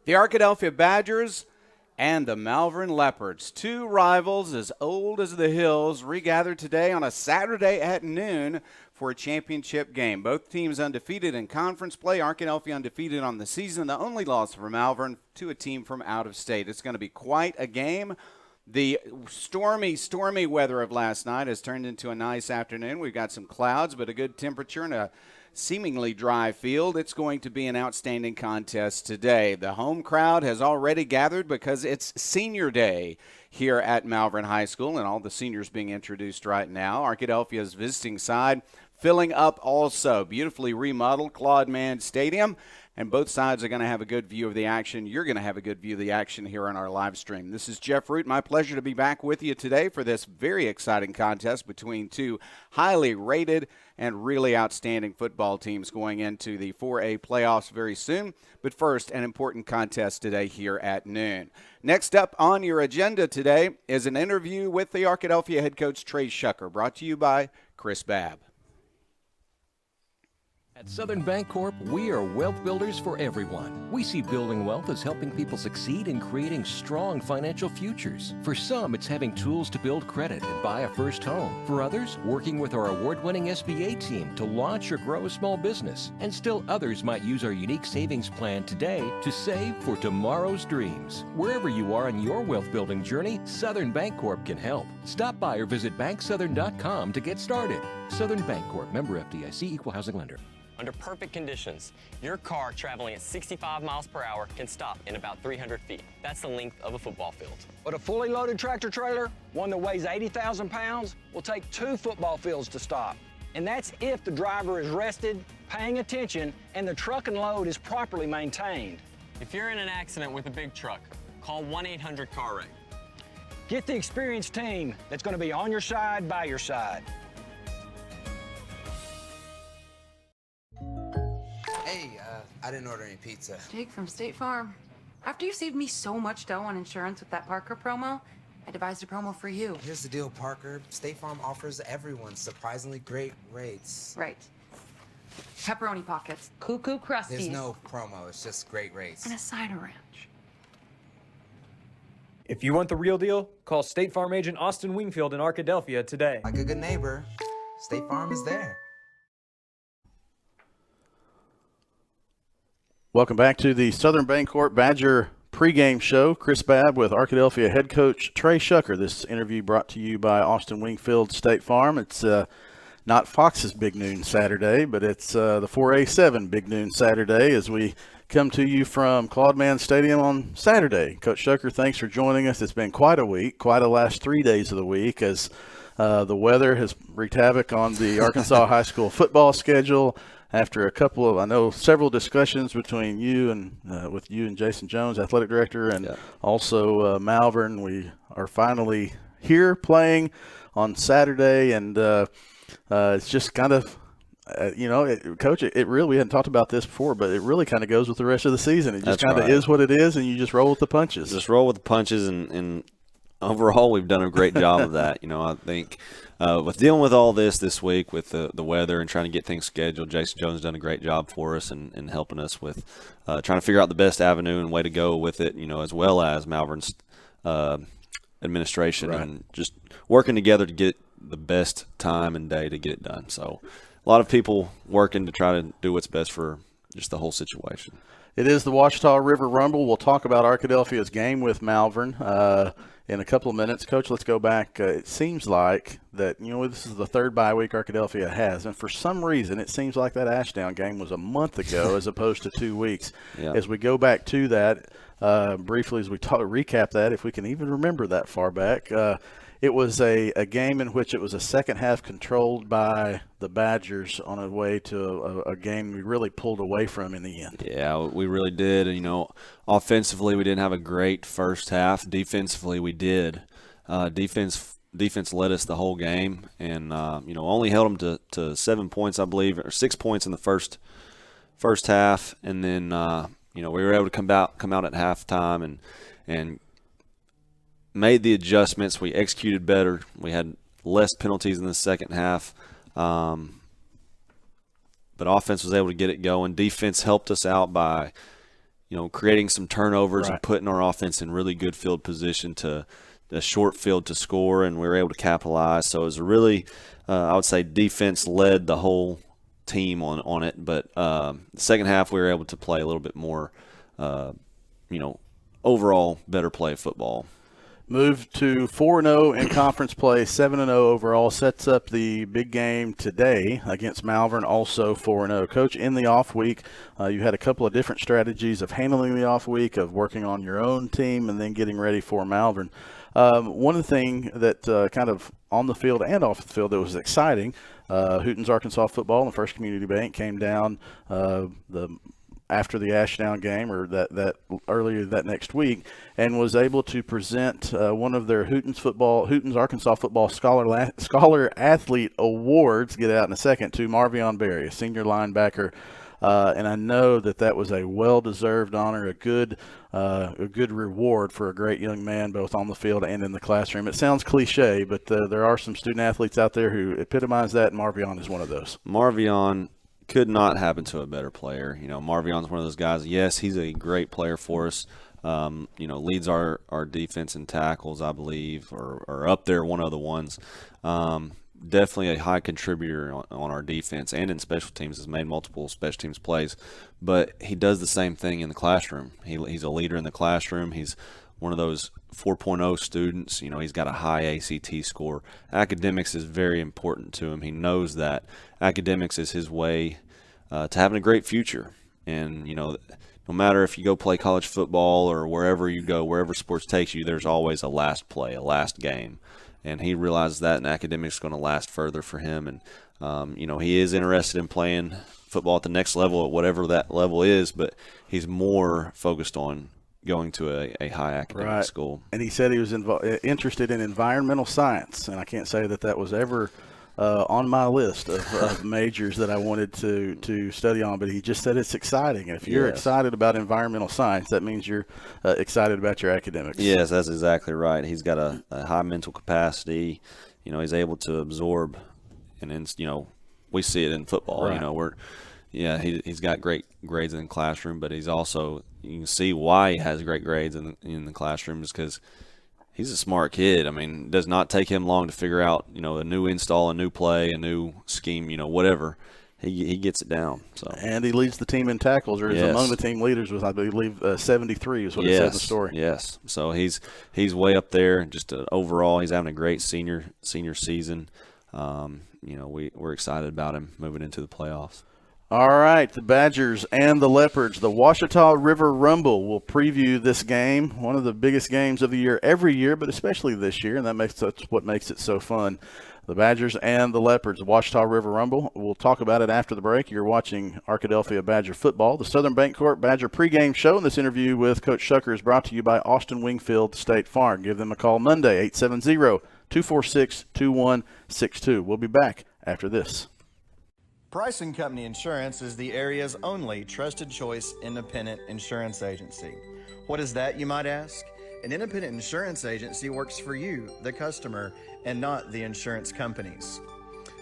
The Arkadelphia Badgers and the Malvern Leopards, two rivals as old as the hills, regathered today on a Saturday at noon for a championship game. Both teams undefeated in conference play. Arkadelphia undefeated on the season. The only loss for Malvern to a team from out of state. It's going to be quite a game. The stormy weather of last night has turned into a nice afternoon. We've got some clouds, but a good temperature and a seemingly dry field. It's going to be an outstanding contest today. The home crowd has already gathered because it's senior day here at Malvern High School, and all the seniors being introduced right now. Arkadelphia's visiting side filling up also. Beautifully remodeled Claude Mann Stadium, and both sides are going to have a good view of the action. You're going to have a good view of the action here on our live stream. This is Jeff Root. My pleasure to be back with you today for this very exciting contest between two highly rated and really outstanding football teams going into the 4A playoffs very soon. But first, an important contest today here at noon. Next up on your agenda today is an interview with the Arkadelphia head coach Trey Shucker, brought to you by Chris Babb. At Southern Bancorp, we are wealth builders for everyone. We see building wealth as helping people succeed in creating strong financial futures. For some, it's having tools to build credit and buy a first home. For others, working with our award-winning SBA team to launch or grow a small business. And still others might use our unique savings plan today to save for tomorrow's dreams. Wherever you are in your wealth building journey, Southern Bancorp can help. Stop by or visit banksouthern.com to get started. Southern Bancorp, member FDIC, equal housing lender. Under perfect conditions, your car traveling at 65 miles per hour can stop in about 300 feet. That's the length of a football field. But a fully loaded tractor trailer, one that weighs 80,000 pounds, will take 2 football fields to stop. And that's if the driver is rested, paying attention, and the truck and load is properly maintained. If you're in an accident with a big truck, call 1-800-CAR-WRECK. Get the experienced team that's going to be on your side, by your side. Hey, I didn't order any pizza. Jake from State Farm. After you saved me so much dough on insurance with that Parker promo, I devised a promo for you. Here's the deal, Parker. State Farm offers everyone surprisingly great rates. Right. Pepperoni pockets, cuckoo crusties. There's no promo, it's just great rates. And a cider ranch. If you want the real deal, call State Farm agent Austin Wingfield in Arkadelphia today. Like a good neighbor, State Farm is there. Welcome back to the Southern Bancorp Badger pregame show. Chris Babb with Arkadelphia head coach Trey Shucker. This interview brought to you by Austin Wingfield State Farm. It's not Fox's Big Noon Saturday, but it's the 4A7 Big Noon Saturday as we come to you from Claude Mann Stadium on Saturday. Coach Shucker, thanks for joining us. It's been quite a week, quite a last 3 days of the week as the weather has wreaked havoc on the Arkansas high school football schedule. After a couple of, I know, several discussions between you and with you and Jason Jones, athletic director, and also Malvern, we are finally here playing on Saturday, and it's just kind of, Coach, it really, we hadn't talked about this before, but it really kind of goes with the rest of the season. It just kind of is what it is, and you just roll with the punches. Just roll with the punches, and overall, we've done a great job of that. I think with dealing with all this week with the weather and trying to get things scheduled, Jason Jones has done a great job for us and helping us with trying to figure out the best avenue and way to go with it, as well as Malvern's administration and just working together to get the best time and day to get it done. So a lot of people working to try to do what's best for just the whole situation. It is the Ouachita River Rumble. We'll talk about Arkadelphia's game with Malvern in a couple of minutes. Coach, let's go back. It seems like that, this is the third bye week Arkadelphia has, and for some reason it seems like that Ashdown game was a month ago as opposed to 2 weeks. Yeah. As we go back to that, briefly as we recap that, if we can even remember that far back, it was a game in which it was a second half controlled by the Badgers on a way to a game we really pulled away from in the end. Yeah, we really did. Offensively, we didn't have a great first half. Defensively, we did. Defense led us the whole game, and only held them to 7 points, I believe, or 6 points in the first half, and then we were able to come out at halftime and made the adjustments. We executed better. We had less penalties in the second half. But offense was able to get it going. Defense helped us out by, creating some turnovers Right. and putting our offense in really good field position to a short field to score, and we were able to capitalize. So it was really, I would say, defense led the whole team on it. But the second half, we were able to play a little bit more, overall better play football. Moved to 4-0 in conference play, 7-0 overall. Sets up the big game today against Malvern, also 4-0. Coach, in the off week, you had a couple of different strategies of handling the off week, of working on your own team, and then getting ready for Malvern. One thing that kind of on the field and off the field that was exciting, Hooten's Arkansas football and the First Community Bank came down after the Ashdown game, or that earlier that next week, and was able to present one of their Hooten's Arkansas football scholar athlete awards, get out in a second, to Marvion Berry, a senior linebacker. And I know that was a well-deserved honor, a good reward for a great young man, both on the field and in the classroom. It sounds cliche, but there are some student athletes out there who epitomize that, and Marvion is one of those. Marvion could not happen to a better player. Marvion's one of those guys. Yes, he's a great player for us. Leads our defense in tackles, I believe, or up there, one of the ones. Definitely a high contributor on our defense and in special teams. Has made multiple special teams plays, but he does the same thing in the classroom. He's a leader in the classroom. He's one of those 4.0 students. He's got a high ACT score. Academics is very important to him. He knows that academics is his way to having a great future. And, no matter if you go play college football or wherever you go, wherever sports takes you, there's always a last play, a last game. And he realizes that, and academics is going to last further for him. And, he is interested in playing football at the next level, at whatever that level is, but he's more focused on going to a high academic school. And he said he was interested in environmental science, and I can't say that was ever on my list of majors that I wanted to study on, but he just said it's exciting. And if you're excited about environmental science, that means you're excited about your academics. Yes, that's exactly right. He's got a high mental capacity. He's able to absorb, and then, we see it in football. Right. He's got great grades in the classroom, but he's also, you can see why he has great grades in the classroom is because he's a smart kid. I mean, it does not take him long to figure out, a new install, a new play, a new scheme, whatever. He gets it down. So. And he leads the team in tackles, or is among the team leaders with, I believe, 73 is what it said in the story. Yes. So he's way up there. Just overall, he's having a great senior season. We're excited about him moving into the playoffs. All right, the Badgers and the Leopards. The Ouachita River Rumble will preview this game, one of the biggest games of the year every year, but especially this year, and that's what makes it so fun. The Badgers and the Leopards, the Ouachita River Rumble. We'll talk about it after the break. You're watching Arkadelphia Badger football, the Southern Bancorp Badger pregame show, and this interview with Coach Shucker is brought to you by Austin Wingfield State Farm. Give them a call Monday, 870-246-2162. We'll be back after this. Price & Company Insurance is the area's only trusted choice independent insurance agency. What is that, you might ask? An independent insurance agency works for you, the customer, and not the insurance companies.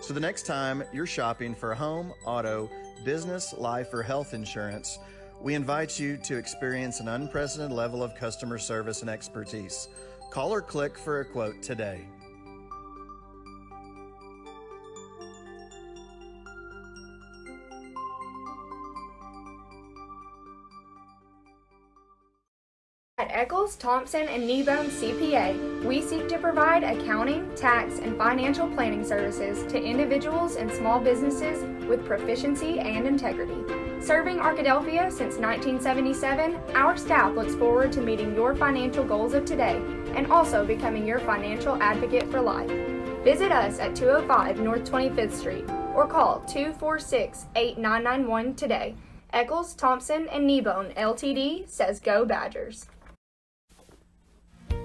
So the next time you're shopping for home, auto, business, life, or health insurance, we invite you to experience an unprecedented level of customer service and expertise. Call or click for a quote today. At Eccles, Thompson, and Kneebone CPA, we seek to provide accounting, tax, and financial planning services to individuals and small businesses with proficiency and integrity. Serving Arkadelphia since 1977, our staff looks forward to meeting your financial goals of today and also becoming your financial advocate for life. Visit us at 205 North 25th Street or call 246-8991 today. Eccles, Thompson, and Kneebone Ltd. says Go Badgers.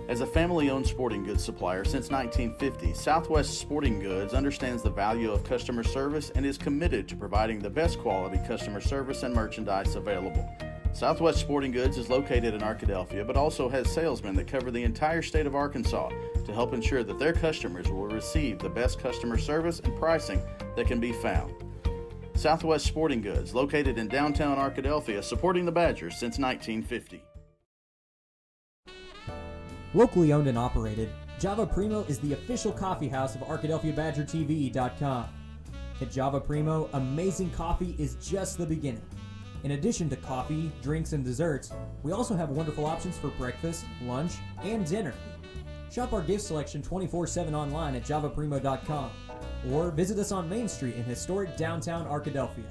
As a family-owned sporting goods supplier since 1950, Southwest Sporting Goods understands the value of customer service and is committed to providing the best quality customer service and merchandise available. Southwest Sporting Goods is located in Arkadelphia, but also has salesmen that cover the entire state of Arkansas to help ensure that their customers will receive the best customer service and pricing that can be found. Southwest Sporting Goods, located in downtown Arkadelphia, supporting the Badgers since 1950. Locally owned and operated, Java Primo is the official coffee house of ArkadelphiaBadgerTV.com. At Java Primo, amazing coffee is just the beginning. In addition to coffee, drinks, and desserts, we also have wonderful options for breakfast, lunch, and dinner. Shop our gift selection 24/7 online at javaprimo.com or visit us on Main Street in historic downtown Arkadelphia.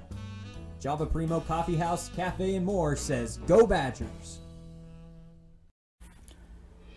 Java Primo Coffee House, Cafe, and more says, Go Badgers!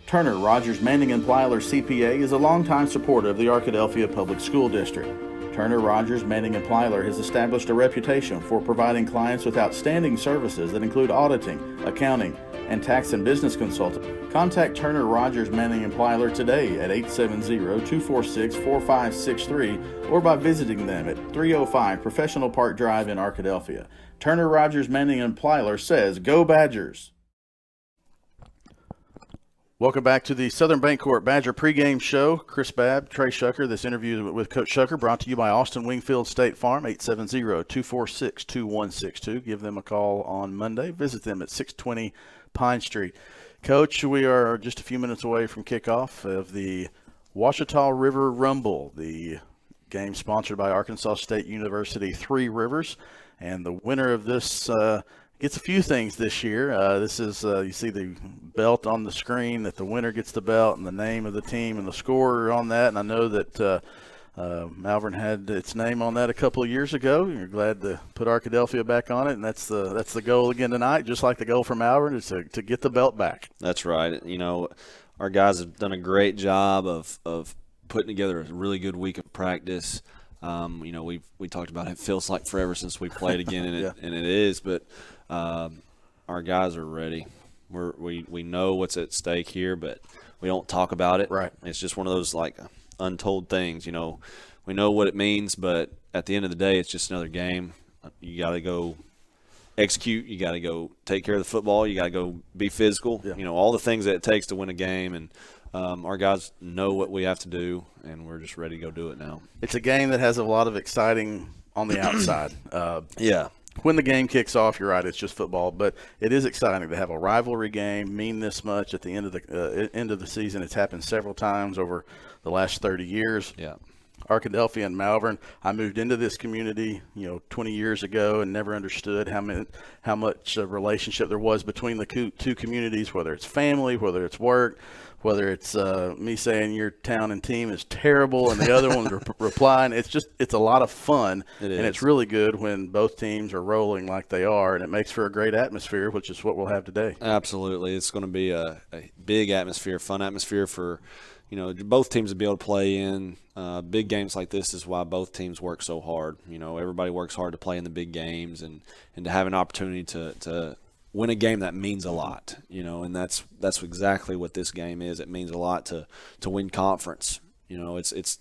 Turner Rogers Manning & Plyler CPA is a longtime supporter of the Arkadelphia Public School District. Turner Rogers Manning & Plyler has established a reputation for providing clients with outstanding services that include auditing, accounting, and tax and business consulting. Contact Turner Rogers Manning & Plyler today at 870-246-4563 or by visiting them at 305 Professional Park Drive in Arkadelphia. Turner Rogers Manning & Plyler says, Go Badgers! Welcome back to the Southern Bancorp Badger pregame show. Chris Babb, Trey Shucker. This interview with Coach Shucker brought to you by Austin Wingfield State Farm, 870-246-2162. Give them a call on Monday. Visit them at 620 Pine Street. Coach, we are just a few minutes away from kickoff of the Ouachita River Rumble, the game sponsored by Arkansas State University Three Rivers. And the winner of this gets a few things this year. This is, you see the belt on the screen, that the winner gets the belt and the name of the team and the score on that. And I know that Malvern had its name on that a couple of years ago. You're glad to put Arkadelphia back on it, and that's the goal again tonight, just like the goal for Malvern, is to get the belt back. That's right. You know, our guys have done a great job of putting together a really good week of practice. You know, we talked about it feels like forever since we played again, and, and it is, but our guys are ready. We know what's at stake here, but we don't talk about it. Right. It's just one of those like untold things. You know, we know what it means, but at the end of the day, it's just another game. You got to go execute. You got to go take care of the football. You got to go be physical. Yeah. You know, all the things that it takes to win a game, and our guys know what we have to do, and we're just ready to go do it now. It's a game that has a lot of exciting on the outside. Yeah. When the game kicks off, you're right, it's just football, but it is exciting to have a rivalry game mean this much at the end of the season. It's happened several times over the last 30 years. Yeah. Arkadelphia and Malvern. I moved into this community, 20 years ago, and never understood how much relationship there was between the two communities, whether it's family, whether it's work, whether it's me saying your town and team is terrible and the other one replying. It's a lot of fun, and it's really good when both teams are rolling like they are, and it makes for a great atmosphere, which is what we'll have today. Absolutely. It's going to be a big atmosphere, fun atmosphere for both teams to be able to play in. Big games like this is why both teams work so hard. Everybody works hard to play in the big games and to have an opportunity to win a game that means a lot, and that's exactly what this game is. It means a lot to win conference. It's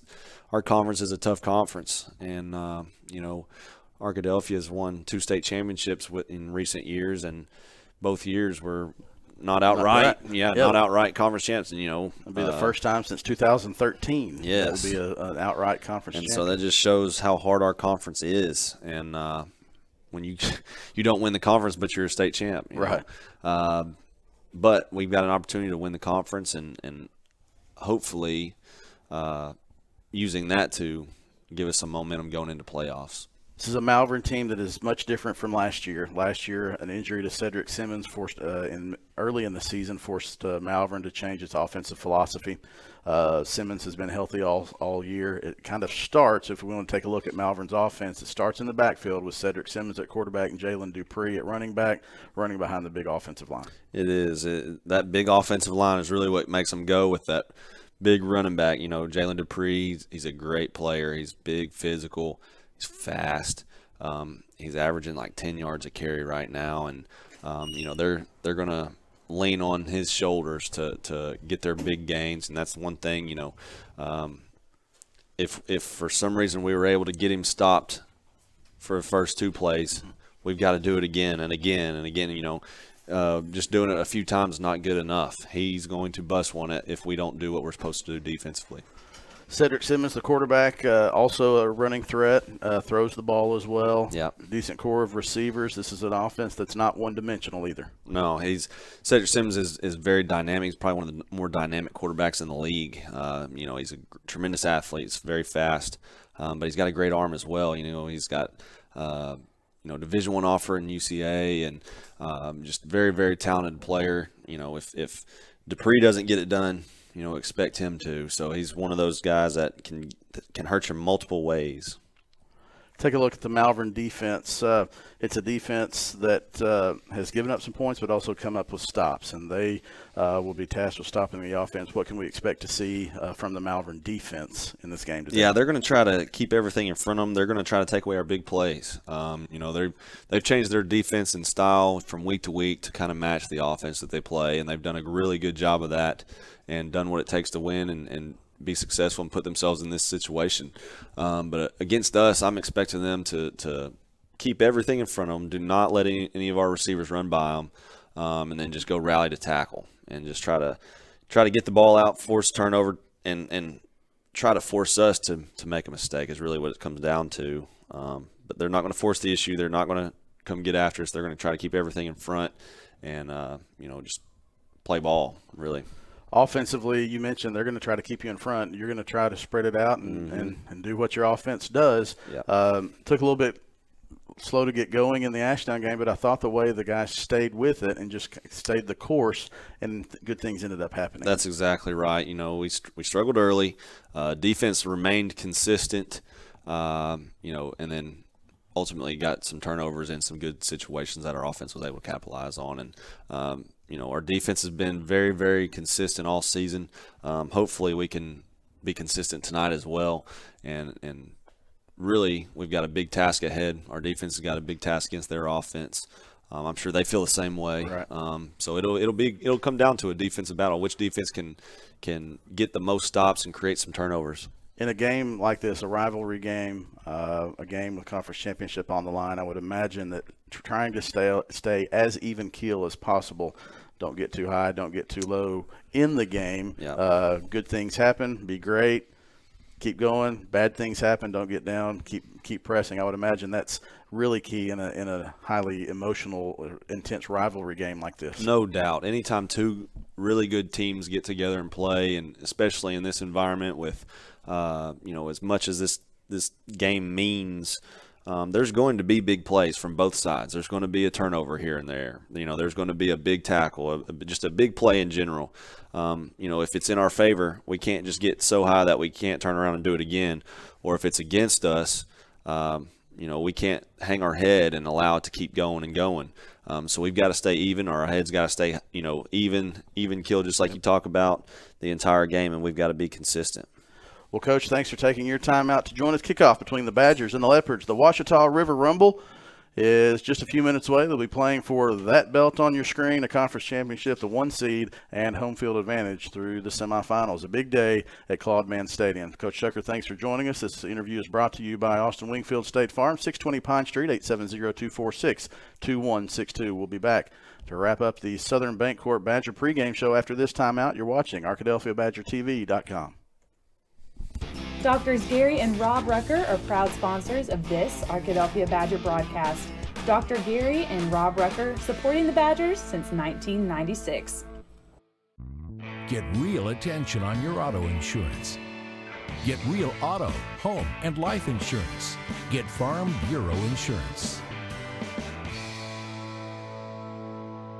our conference is a tough conference, and Arkadelphia has won 2 state championships in recent years, and both years were not outright. Not outright conference champs. And it'll be the first time since 2013. Yes, it'll be an outright conference. And so that just shows how hard our conference is, and when you don't win the conference, but you're a state champ, right? But we've got an opportunity to win the conference, and hopefully using that to give us some momentum going into playoffs. This is a Malvern team that is much different from last year. Last year, an injury to Cedric Simmons early in the season forced Malvern to change its offensive philosophy. Simmons has been healthy all year. It kind of starts, if we want to take a look at Malvern's offense, it starts in the backfield with Cedric Simmons at quarterback and Jalen Dupree at running back, running behind the big offensive line. It is. That big offensive line is really what makes them go with that big running back. Jalen Dupree, he's a great player. He's big, physical. He's fast. He's averaging like 10 yards a carry right now, and they're going to lean on his shoulders to get their big gains, and that's one thing. If for some reason we were able to get him stopped for the first 2 plays, we've got to do it again and again and again. Just doing it a few times is not good enough. He's going to bust one if we don't do what we're supposed to do defensively. Cedric Simmons, the quarterback, also a running threat, throws the ball as well. Yep. Decent core of receivers. This is an offense that's not one-dimensional either. No, Cedric Simmons is very dynamic. He's probably one of the more dynamic quarterbacks in the league. He's a tremendous athlete. He's very fast, but he's got a great arm as well. He's got Division I offer in UCA, and just very, very talented player. If Dupree doesn't get it done, expect him to. So he's one of those guys that can hurt you multiple ways. Take a look at the Malvern defense. It's a defense that has given up some points but also come up with stops, and they will be tasked with stopping the offense. What can we expect to see from the Malvern defense in this game today? Yeah, they're going to try to keep everything in front of them. They're going to try to take away our big plays. They've changed their defense and style from week to week to kind of match the offense that they play, and they've done a really good job of that and done what it takes to win and be successful and put themselves in this situation. But against us, I'm expecting them to keep everything in front of them. Do not let any of our receivers run by them, and then just go rally to tackle and just try to get the ball out, force turnover, and try to force us to make a mistake is really what it comes down to. But they're not going to force the issue. They're not going to come get after us. They're going to try to keep everything in front and just play ball, really. Offensively, you mentioned they're going to try to keep you in front. You're going to try to spread it out and do what your offense does. Yep. Took a little bit slow to get going in the Ashdown game, but I thought the way the guys stayed with it and just stayed the course, and good things ended up happening. That's exactly right. We struggled early. Defense remained consistent, and then ultimately got some turnovers and some good situations that our offense was able to capitalize on. And our defense has been very, very consistent all season. Hopefully we can be consistent tonight as well. And really, we've got a big task ahead. Our defense has got a big task against their offense. I'm sure they feel the same way. Right. So it'll come down to a defensive battle. Which defense can get the most stops and create some turnovers? In a game like this, a rivalry game, a game with conference championship on the line, I would imagine that trying to stay as even keel as possible. Don't get too high, don't get too low in the game. Yeah. Good things happen, be great, keep going. Bad things happen, don't get down, keep pressing. I would imagine that's really key in a highly emotional, intense rivalry game like this. No doubt. Anytime two really good teams get together and play, and especially in this environment with as much as this game means, there's going to be big plays from both sides. There's going to be a turnover here and there. There's going to be a big tackle, just a big play in general. If it's in our favor, we can't just get so high that we can't turn around and do it again. Or if it's against us, we can't hang our head and allow it to keep going and going. So we've got to stay even. Our head's got to stay, even kill, just like you talk about the entire game, and we've got to be consistent. Well, Coach, thanks for taking your time out to join us. Kickoff between the Badgers and the Leopards. The Ouachita River Rumble is just a few minutes away. They'll be playing for that belt on your screen, a conference championship, the 1 seed, and home field advantage through the semifinals. A big day at Claude Mann Stadium. Coach Shucker, thanks for joining us. This interview is brought to you by Austin Wingfield State Farm, 620 Pine Street, 870-246-2162. We'll be back to wrap up the Southern Bancorp Badger pregame show after this timeout. You're watching ArkadelphiaBadgerTV.com. Doctors Gary and Rob Rucker are proud sponsors of this Arkadelphia Badger broadcast. Dr. Gary and Rob Rucker supporting the Badgers since 1996. Get real attention on your auto insurance. Get real auto, home, and life insurance. Get Farm Bureau Insurance.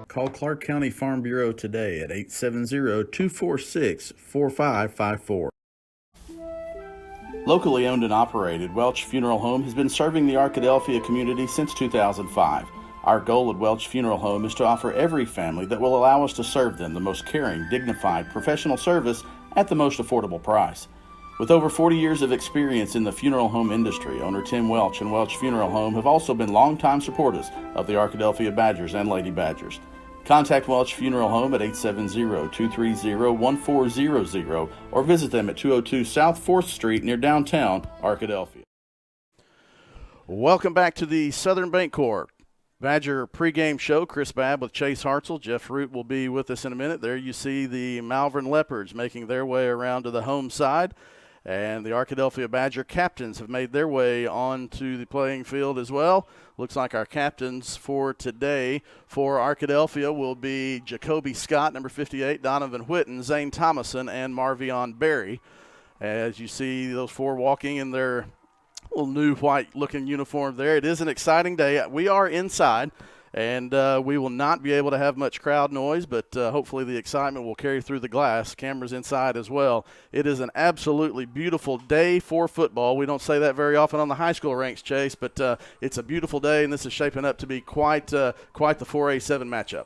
Call Clark County Farm Bureau today at 870-246-4554. Locally owned and operated, Welch Funeral Home has been serving the Arkadelphia community since 2005. Our goal at Welch Funeral Home is to offer every family that will allow us to serve them the most caring, dignified, professional service at the most affordable price. With over 40 years of experience in the funeral home industry, owner Tim Welch and Welch Funeral Home have also been longtime supporters of the Arkadelphia Badgers and Lady Badgers. Contact Welch Funeral Home at 870-230-1400 or visit them at 202 South 4th Street near downtown Arkadelphia. Welcome back to the Southern Bancorp Badger pregame show. Chris Babb with Chase Hartzell. Jeff Root will be with us in a minute. There you see the Malvern Leopards making their way around to the home side. And the Arkadelphia Badger captains have made their way onto the playing field as well. Looks like our captains for today for Arkadelphia will be Jacoby Scott, number 58, Donovan Whitten, Zane Thomason, and Marvion Berry. As you see those four walking in their little new white-looking uniform there. It is an exciting day. We are inside, and we will not be able to have much crowd noise, but hopefully the excitement will carry through the glass. Cameras inside as well. It is an absolutely beautiful day for football. We don't say that very often on the high school ranks, Chase, but it's a beautiful day, and this is shaping up to be quite the 4A7 matchup.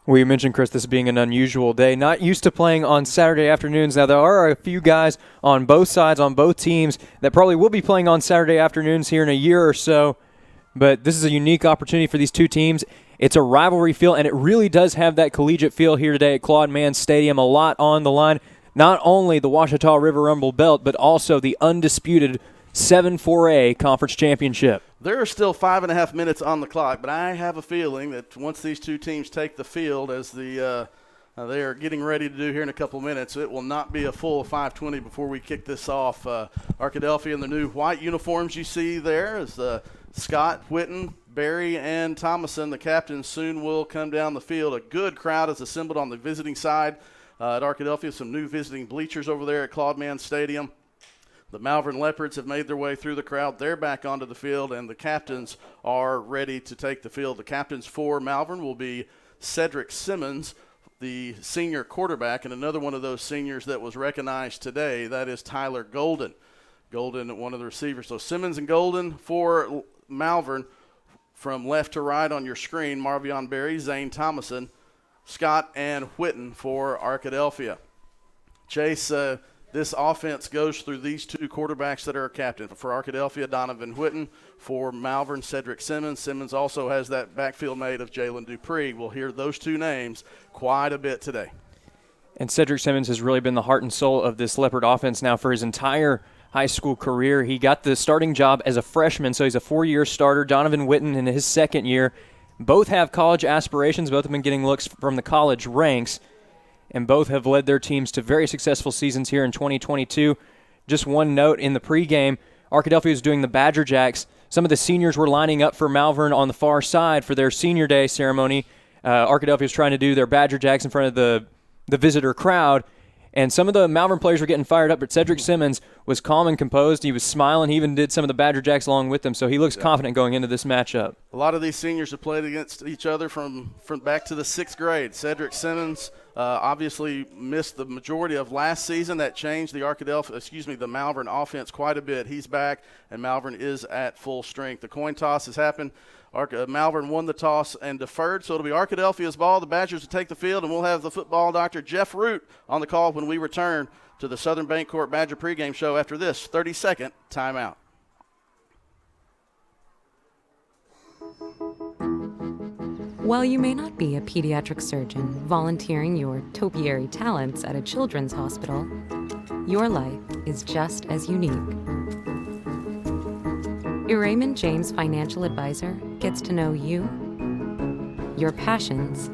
Well, you mentioned, Chris, this being an unusual day. Not used to playing on Saturday afternoons. Now, there are a few guys on both sides, on both teams, that probably will be playing on Saturday afternoons here in a year or so. But this is a unique opportunity for these two teams. It's a rivalry feel, and it really does have that collegiate feel here today at Claude Mann Stadium. A lot on the line. Not only the Ouachita River Rumble belt, but also the undisputed 7-4A Conference Championship. There are still 5.5 minutes on the clock, but I have a feeling that once these two teams take the field, as they are getting ready to do here in a couple minutes, it will not be a full 5:20 before we kick this off. Arkadelphia in the new white uniforms you see there is Scott, Whitten, Berry, and Thomason. The captains soon will come down the field. A good crowd is assembled on the visiting side at Arkadelphia. Some new visiting bleachers over there at Claude Mann Stadium. The Malvern Leopards have made their way through the crowd. They're back onto the field, and the captains are ready to take the field. The captains for Malvern will be Cedric Simmons, the senior quarterback, and another one of those seniors that was recognized today, that is Tyler Golden. Golden, one of the receivers. So Simmons and Golden for Malvern. From left to right on your screen, Marvion Berry, Zane Thomason, Scott, and Whitten for Arkadelphia. Chase, this offense goes through these two quarterbacks that are captain. For Arkadelphia, Donovan Whitten. For Malvern, Cedric Simmons. Simmons also has that backfield mate of Jalen Dupree. We'll hear those two names quite a bit today. And Cedric Simmons has really been the heart and soul of this Leopard offense now for his entire high school career. He got the starting job as a freshman, so he's a 4-year starter. Donovan Whitten in his second year. Both have college aspirations. Both have been getting looks from the college ranks. And both have led their teams to very successful seasons here in 2022. Just one note, in the pregame, Arkadelphia was doing the Badger Jacks. Some of the seniors were lining up for Malvern on the far side for their senior day ceremony. Arkadelphia was trying to do their Badger Jacks in front of the visitor crowd. And some of the Malvern players were getting fired up, but Cedric Simmons was calm and composed. He was smiling. He even did some of the Badger Jacks along with them, so he looks confident going into this matchup. A lot of these seniors have played against each other from back to the 6th grade. Cedric Simmons obviously missed the majority of last season. That changed the Malvern offense quite a bit. He's back, and Malvern is at full strength. The coin toss has happened. Malvern won the toss and deferred, so it'll be Arkadelphia's ball. The Badgers will take the field, and we'll have the football doctor Jeff Root on the call when we return to the Southern Bancorp Badger pregame show after this 30-second timeout. While you may not be a pediatric surgeon volunteering your topiary talents at a children's hospital, your life is just as unique. Your Raymond James financial advisor gets to know you, your passions,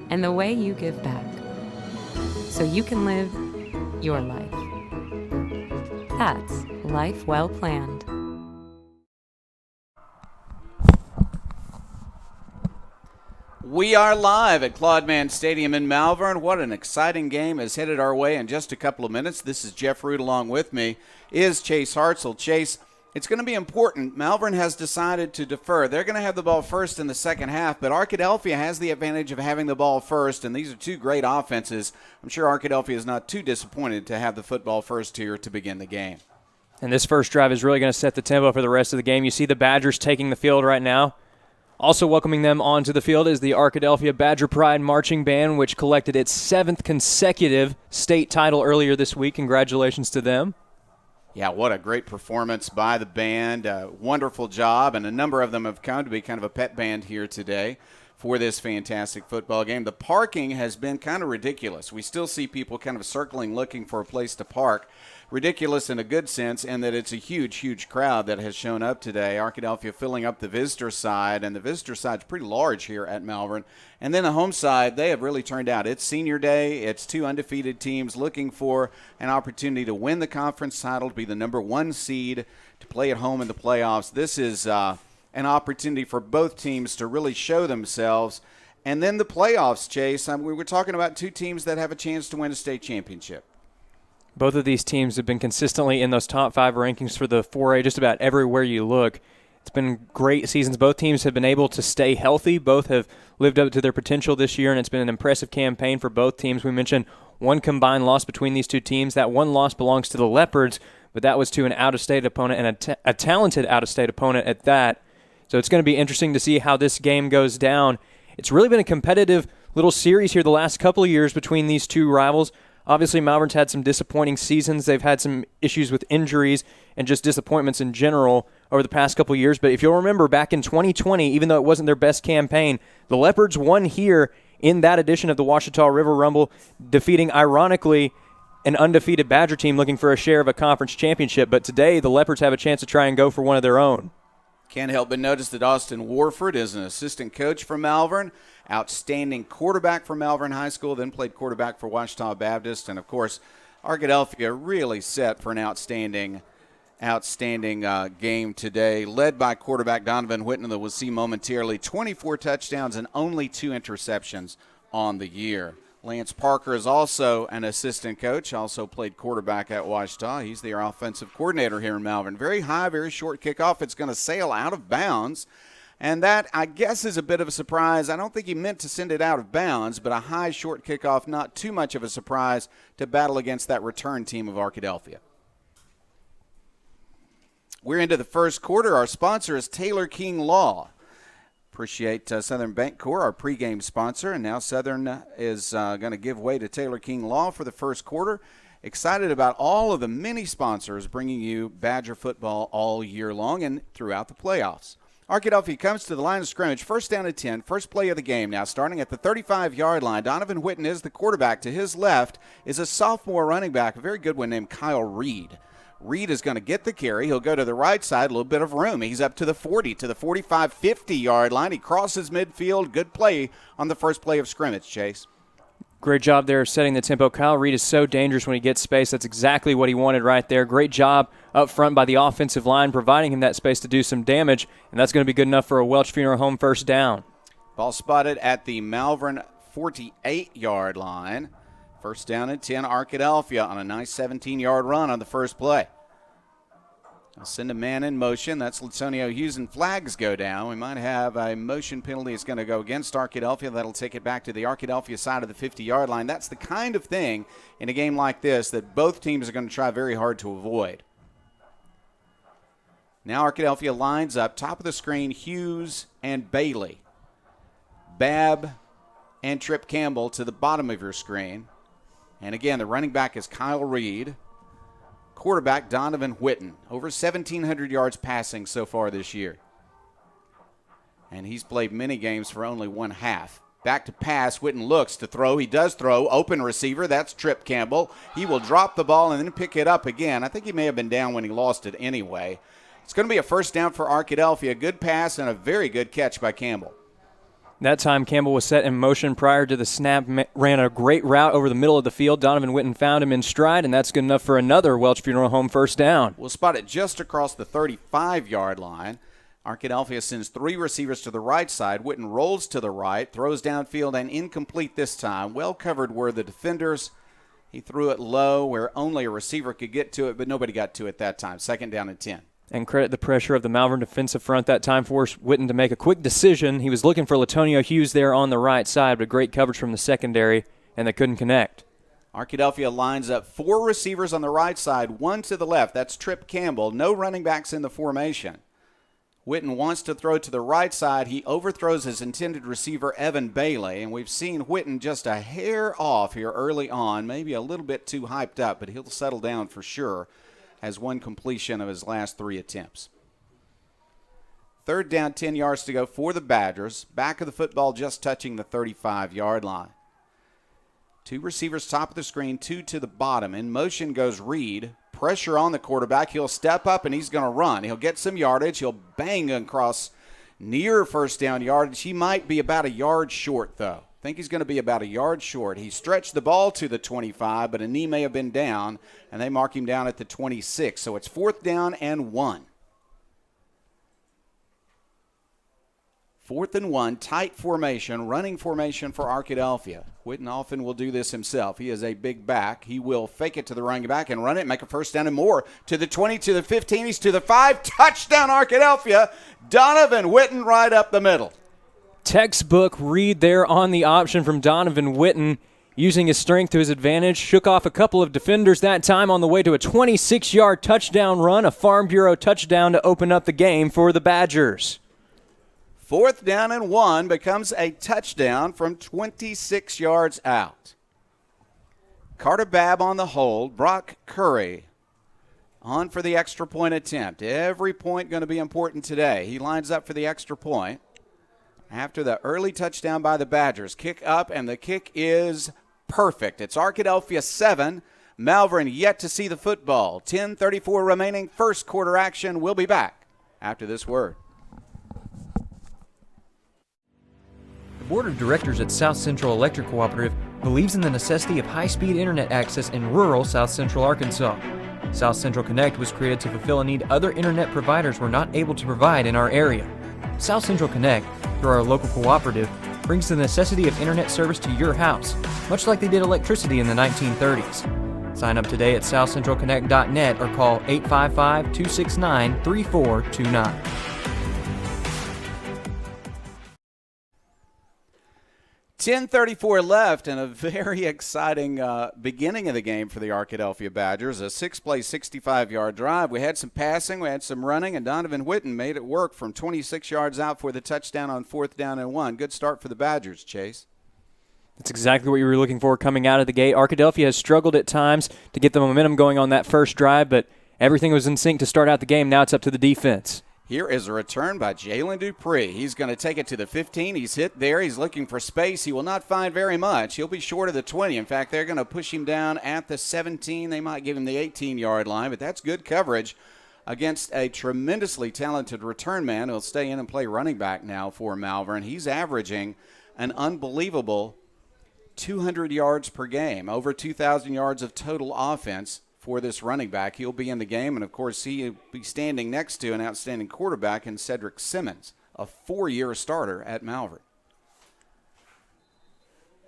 and the way you give back, so you can live your life. That's life well planned. We are live at Claude Mann Stadium in Malvern. What an exciting game is headed our way in just a couple of minutes. This is Jeff Root. Along with me is Chase Hartzell. Chase, it's going to be important. Malvern has decided to defer. They're going to have the ball first in the second half, but Arkadelphia has the advantage of having the ball first, and these are two great offenses. I'm sure Arkadelphia is not too disappointed to have the football first here to begin the game. And this first drive is really going to set the tempo for the rest of the game. You see the Badgers taking the field right now. Also welcoming them onto the field is the Arkadelphia Badger Pride Marching Band, which collected its 7th consecutive state title earlier this week. Congratulations to them. Yeah, what a great performance by the band. Wonderful job, and a number of them have come to be kind of a pet band here today for this fantastic football game. The parking has been kind of ridiculous. We still see people kind of circling looking for a place to park. Ridiculous in a good sense, and that it's a huge, huge crowd that has shown up today. Arkadelphia filling up the visitor side, and the visitor side's pretty large here at Malvern. And then the home side, they have really turned out. It's senior day. It's two undefeated teams looking for an opportunity to win the conference title, to be the number 1 seed, to play at home in the playoffs. This is an opportunity for both teams to really show themselves. And then the playoffs, Chase. We were talking about two teams that have a chance to win a state championship. Both of these teams have been consistently in those top 5 rankings for the 4A just about everywhere you look. It's been great seasons. Both teams have been able to stay healthy. Both have lived up to their potential this year, and it's been an impressive campaign for both teams. We mentioned one combined loss between these two teams. That one loss belongs to the Leopards, but that was to an out-of-state opponent and a talented out-of-state opponent at that. So it's going to be interesting to see how this game goes down. It's really been a competitive little series here the last couple of years between these two rivals. Obviously, Malvern's had some disappointing seasons. They've had some issues with injuries and just disappointments in general over the past couple of years. But if you'll remember, back in 2020, even though it wasn't their best campaign, the Leopards won here in that edition of the Ouachita River Rumble, defeating, ironically, an undefeated Badger team looking for a share of a conference championship. But today, the Leopards have a chance to try and go for one of their own. Can't help but notice that Austin Warford is an assistant coach for Malvern, outstanding quarterback for Malvern High School, then played quarterback for Ouachita Baptist. And, of course, Arkadelphia really set for an outstanding game today, led by quarterback Donovan Whitten, that we'll see momentarily. 24 touchdowns and only 2 interceptions on the year. Lance Parker is also an assistant coach, also played quarterback at Ouachita. He's their offensive coordinator here in Malvern. Very high, very short kickoff. It's going to sail out of bounds. And that, I guess, is a bit of a surprise. I don't think he meant to send it out of bounds, but a high, short kickoff, not too much of a surprise to battle against that return team of Arkadelphia. We're into the first quarter. Our sponsor is Taylor King Law. Appreciate Southern Bancorp, our pregame sponsor, and now Southern is going to give way to Taylor King Law for the first quarter. Excited about all of the many sponsors bringing you Badger football all year long and throughout the playoffs. Arkadelphia comes to the line of scrimmage, first down and 10, first play of the game now, starting at the 35-yard line. Donovan Whitten is the quarterback. To his left is a sophomore running back, a very good one named Kyle Reed. Reed is going to get the carry. He'll go to the right side, a little bit of room. He's up to the 40, to the 45, 50-yard line. He crosses midfield. Good play on the first play of scrimmage, Chase. Great job there setting the tempo. Kyle Reed is so dangerous when he gets space. That's exactly what he wanted right there. Great job up front by the offensive line, providing him that space to do some damage, and that's going to be good enough for a Welch Funeral Home first down. Ball spotted at the Malvern 48-yard line. First down and 10, Arkadelphia on a nice 17-yard run on the first play. I'll send a man in motion. That's Latonio Hughes, and flags go down. We might have a motion penalty that's going to go against Arkadelphia. That'll take it back to the Arkadelphia side of the 50-yard line. That's the kind of thing in a game like this that both teams are going to try very hard to avoid. Now Arkadelphia lines up, top of the screen, Hughes and Bailey. Babb and Trip Campbell to the bottom of your screen. And again, the running back is Kyle Reed. Quarterback Donovan Whitten, over 1,700 yards passing so far this year. And he's played many games for only one half. Back to pass, Whitten looks to throw. He does throw, open receiver, that's Trip Campbell. He will drop the ball and then pick it up again. I think he may have been down when he lost it anyway. It's going to be a first down for Arkadelphia. Good pass and a very good catch by Campbell. That time, Campbell was set in motion prior to the snap, ran a great route over the middle of the field. Donovan Whitten found him in stride, and that's good enough for another Welch Funeral Home first down. We'll spot it just across the 35-yard line. Arkadelphia sends 3 receivers to the right side. Whitten rolls to the right, throws downfield, and incomplete this time. Well covered were the defenders. He threw it low where only a receiver could get to it, but nobody got to it that time. Second down and 10. And credit the pressure of the Malvern defensive front that time, forced Whitten to make a quick decision. He was looking for Latonio Hughes there on the right side, but great coverage from the secondary, and they couldn't connect. Arkadelphia lines up 4 receivers on the right side, 1 to the left. That's Trip Campbell. No running backs in the formation. Whitten wants to throw to the right side. He overthrows his intended receiver, Evan Bailey, and we've seen Whitten just a hair off here early on, maybe a little bit too hyped up, but he'll settle down for sure. Has one completion of his last 3 attempts. Third down, 10 yards to go for the Badgers. Back of the football just touching the 35-yard line. Two receivers top of the screen, two to the bottom. In motion goes Reed. Pressure on the quarterback. He'll step up and he's going to run. He'll get some yardage. He'll bang across near first down yardage. He might be about a yard short, though. I think he's going to be about a yard short. He stretched the ball to the 25, but a knee may have been down, and they mark him down at the 26. So it's 4th down and 1. 4th and 1, tight formation, running formation for Arkadelphia. Whitten often will do this himself. He is a big back. He will fake it to the running back and run it, make a first down and more. To the 20, to the 15, he's to the 5. Touchdown Arkadelphia. Donovan Whitten right up the middle. Textbook read there on the option from Donovan Whitten, using his strength to his advantage. Shook off a couple of defenders that time on the way to a 26-yard touchdown run, a Farm Bureau touchdown to open up the game for the Badgers. 4th down and 1 becomes a touchdown from 26 yards out. Carter Babb on the hold. Brock Curry on for the extra point attempt. Every point going to be important today. He lines up for the extra point after the early touchdown by the Badgers. Kick up, and the kick is perfect. It's Arkadelphia 7. Malvern yet to see the football. 10:34 remaining, first quarter action. We'll be back after this word. The Board of Directors at South Central Electric Cooperative believes in the necessity of high-speed internet access in rural South Central Arkansas. South Central Connect was created to fulfill a need other internet providers were not able to provide in our area. South Central Connect, through our local cooperative, brings the necessity of internet service to your house, much like they did electricity in the 1930s. Sign up today at southcentralconnect.net or call 855-269-3429. 10:34 left, and a very exciting beginning of the game for the Arkadelphia Badgers. A 6-play, 65-yard drive. We had some passing, we had some running, and Donovan Whitten made it work from 26 yards out for the touchdown on 4th down and 1. Good start for the Badgers, Chase. That's exactly what you were looking for coming out of the gate. Arkadelphia has struggled at times to get the momentum going on that first drive, but everything was in sync to start out the game. Now it's up to the defense. Here is a return by Jalen Dupree. He's going to take it to the 15. He's hit there. He's looking for space. He will not find very much. He'll be short of the 20. In fact, they're going to push him down at the 17. They might give him the 18-yard line, but that's good coverage against a tremendously talented return man who'll stay in and play running back now for Malvern. He's averaging an unbelievable 200 yards per game, over 2,000 yards of total offense for this running back. He'll be in the game, and of course he'll be standing next to an outstanding quarterback in Cedric Simmons, a 4-year starter at Malvern.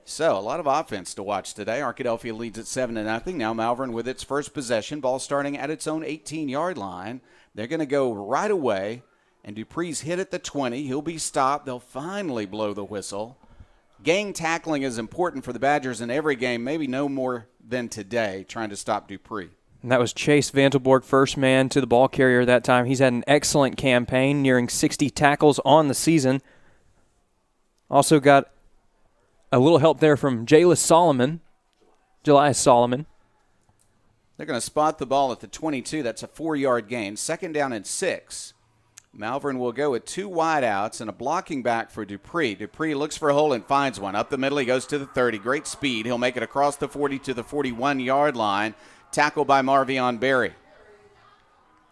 So a lot of offense to watch today. Arkadelphia leads at 7-0. Now Malvern with its first possession, ball starting at its own 18-yard line. They're going to go right away, and Dupree's hit at the 20. He'll be stopped. They'll finally blow the whistle. Gang tackling is important for the Badgers in every game, maybe no more than today, trying to stop Dupree. And that was Chase Vantelborg, first man to the ball carrier that time. He's had an excellent campaign, nearing 60 tackles on the season. Also got a little help there from Jelias Solomon. They're going to spot the ball at the 22. That's a 4-yard gain. 2nd down and 6. Malvern will go with 2 wideouts and a blocking back for Dupree. Dupree looks for a hole and finds one. Up the middle, he goes to the 30. Great speed. He'll make it across the 40 to the 41-yard line. Tackled by Marvion Berry.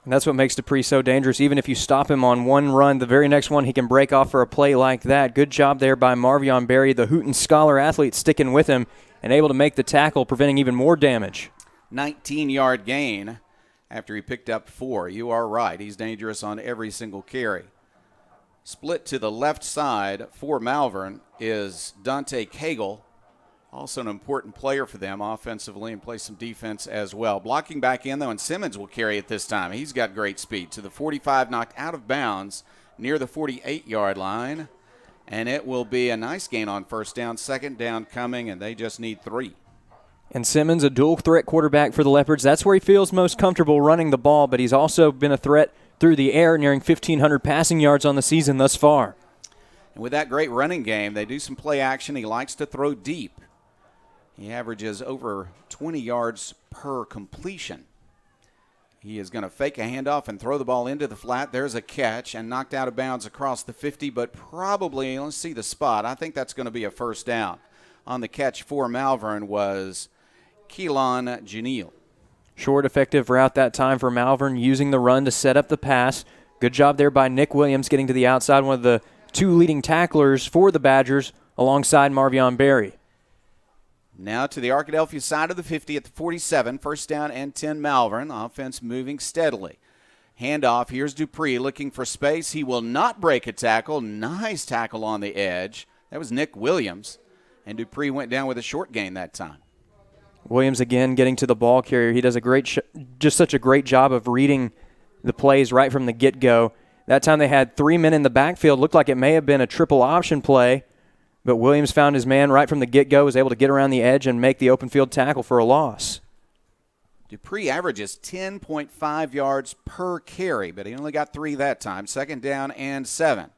And that's what makes Dupree so dangerous. Even if you stop him on one run, the very next one he can break off for a play like that. Good job there by Marvion Berry, the Hooten Scholar athlete, sticking with him and able to make the tackle, preventing even more damage. 19-yard gain after he picked up 4. You are right. He's dangerous on every single carry. Split to the left side for Malvern is Dante Cagle, also an important player for them offensively and plays some defense as well. Blocking back in, though, and Simmons will carry it this time. He's got great speed. To the 45, knocked out of bounds near the 48-yard line. And it will be a nice gain on first down. 2nd down coming, and they just need 3. And Simmons, a dual-threat quarterback for the Leopards. That's where he feels most comfortable running the ball, but he's also been a threat through the air, nearing 1,500 passing yards on the season thus far. And with that great running game, they do some play action. He likes to throw deep. He averages over 20 yards per completion He is going to fake a handoff and throw the ball into the flat. There's a catch and knocked out of bounds across the 50, but probably, let's see the spot. I think that's going to be a first down. On the catch for Malvern was Keelan Janeel. Short, effective route that time for Malvern, using the run to set up the pass. Good job there by Nick Williams getting to the outside, one of the two leading tacklers for the Badgers alongside Marvion Berry. Now to the Arkadelphia side of the 50 at the 47. First down and 10 Malvern. Offense moving steadily. Handoff. Here's Dupree looking for space. He will not break a tackle. Nice tackle on the edge. That was Nick Williams. And Dupree went down with a short gain that time. Williams again getting to the ball carrier. He does just such a great job of reading the plays right from the get-go. That time they had 3 men in the backfield. Looked like it may have been a triple option play. But Williams found his man right from the get-go, was able to get around the edge and make the open field tackle for a loss. Dupree averages 10.5 yards per carry, but he only got 3 that time. Second down and 7.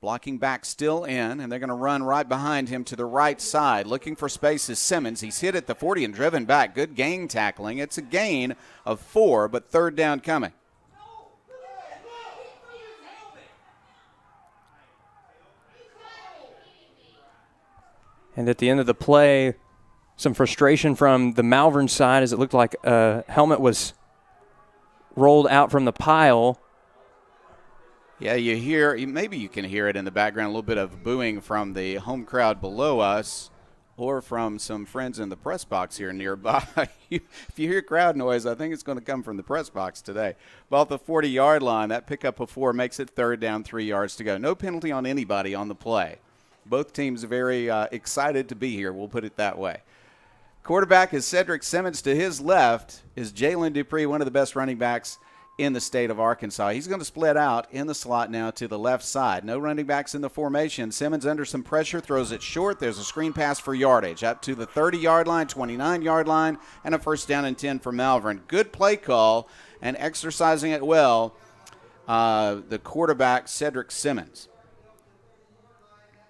Blocking back still in, and they're going to run right behind him to the right side. Looking for space is Simmons. He's hit at the 40 and driven back. Good gain tackling. It's a gain of 4, but third down coming. And at the end of the play, some frustration from the Malvern side as it looked like a helmet was rolled out from the pile. Yeah, maybe you can hear it in the background, a little bit of booing from the home crowd below us or from some friends in the press box here nearby. If you hear crowd noise, I think it's going to come from the press box today. Ball at the 40-yard line. That pickup of 4 makes it third down, 3 yards to go. No penalty on anybody on the play. Both teams are very excited to be here, we'll put it that way. Quarterback is Cedric Simmons. To his left is Jalen Dupree, one of the best running backs in the state of Arkansas. He's going to split out in the slot now to the left side. No running backs in the formation. Simmons under some pressure, throws it short. There's a screen pass for yardage up to the 30-yard line, 29-yard line, and a first down and 10 for Malvern. Good play call and exercising it well, the quarterback, Cedric Simmons.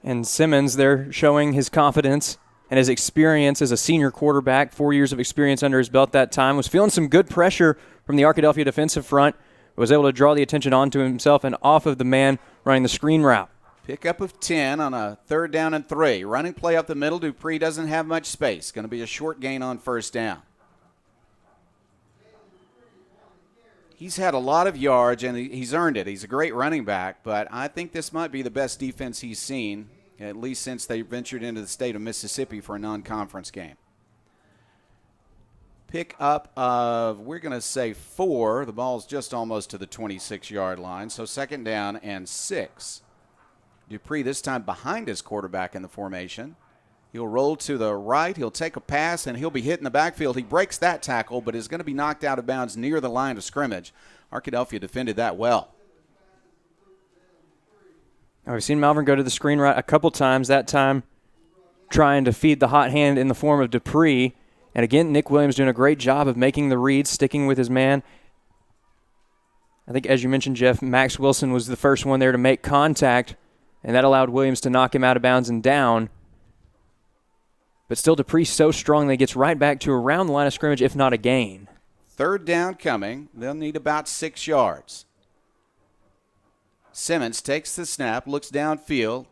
And Simmons, they're showing his confidence and his experience as a senior quarterback, 4 years of experience under his belt that time, was feeling some good pressure from the Arkadelphia defensive front, was able to draw the attention onto himself and off of the man running the screen route. Pickup of 10 on a third down and 3. Running play up the middle. Dupree doesn't have much space. Going to be a short gain on first down. He's had a lot of yards, and he's earned it. He's a great running back, but I think this might be the best defense he's seen, at least since they ventured into the state of Mississippi for a non-conference game. Pick up of, we're going to say 4. The ball's just almost to the 26-yard line, so second down and 6. Dupree this time behind his quarterback in the formation. He'll roll to the right. He'll take a pass, and he'll be hit in the backfield. He breaks that tackle, but is going to be knocked out of bounds near the line of scrimmage. Arkadelphia defended that well. Now we've seen Malvern go to the screen right a couple times, that time trying to feed the hot hand in the form of Dupree. And again, Nick Williams doing a great job of making the read, sticking with his man. I think, as you mentioned, Jeff, Max Wilson was the first one there to make contact, and that allowed Williams to knock him out of bounds and down. But still, Dupree so strong that he gets right back to around the line of scrimmage, if not a gain. Third down coming. They'll need about 6 yards. Simmons takes the snap, looks downfield.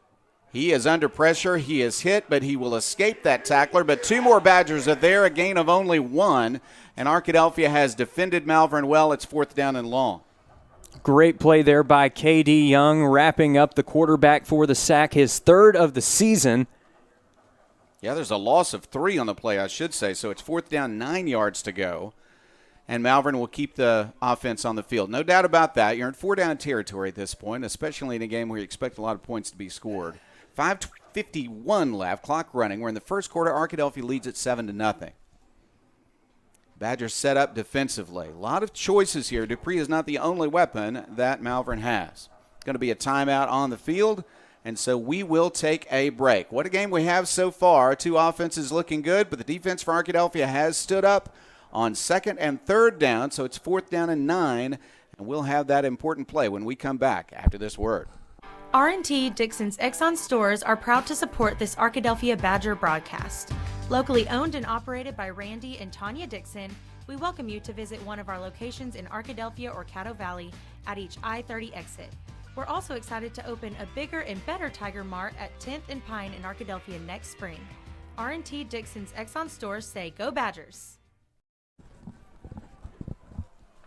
He is under pressure. He is hit, but he will escape that tackler. But 2 more Badgers are there, a gain of only 1. And Arkadelphia has defended Malvern well. It's fourth down and long. Great play there by K.D. Young, wrapping up the quarterback for the sack, his 3rd of the season. Yeah, there's a loss of 3 on the play, I should say. So it's fourth down, 9 yards to go. And Malvern will keep the offense on the field. No doubt about that. You're in 4-down territory at this point, especially in a game where you expect a lot of points to be scored. 5:51 left, clock running. We're in the first quarter. Arkadelphia leads at 7-0. Badgers set up defensively. A lot of choices here. Dupree is not the only weapon that Malvern has. It's going to be a timeout on the field, and so we will take a break. What a game we have so far. 2 offenses looking good, but the defense for Arkadelphia has stood up on second and third down, so it's fourth down and 9, and we'll have that important play when we come back after this word. R&T Dixon's Exxon stores are proud to support this Arkadelphia Badger broadcast. Locally owned and operated by Randy and Tanya Dixon, We welcome you to visit one of our locations in Arkadelphia or Caddo Valley at each I-30 exit. We're also excited to open a bigger and better Tiger Mart at 10th and Pine in Arkadelphia next spring. R&T Dixon's Exxon stores say go Badgers.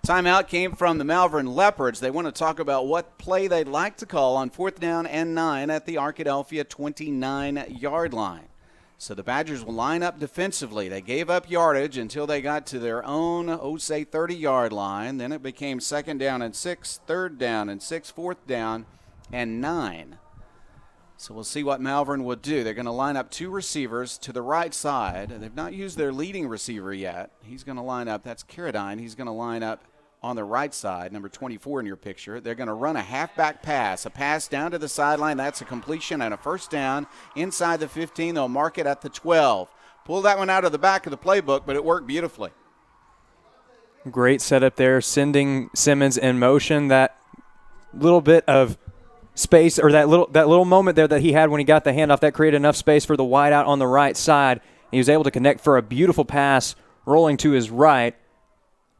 Timeout came from the Malvern Leopards. They want to talk about what play they'd like to call on 4th down and 9 at the Arkadelphia 29-yard line. So the Badgers will line up defensively. They gave up yardage until they got to their own, 30-yard line. Then it became 2nd down and 6, 3rd down and 6, 4th down and 9. So we'll see what Malvern will do. They're going to line up 2 receivers to the right side. They've not used their leading receiver yet. He's going to line up. That's Carradine. He's going to line up on the right side, number 24 in your picture. They're going to run a halfback pass, a pass down to the sideline. That's a completion and a 1st down inside the 15. They'll mark it at the 12. Pull that one out of the back of the playbook, but it worked beautifully. Great setup there, sending Simmons in motion. That little bit of space, or that little moment there that he had when he got the handoff, that created enough space for the wideout on the right side. He was able to connect for a beautiful pass rolling to his right.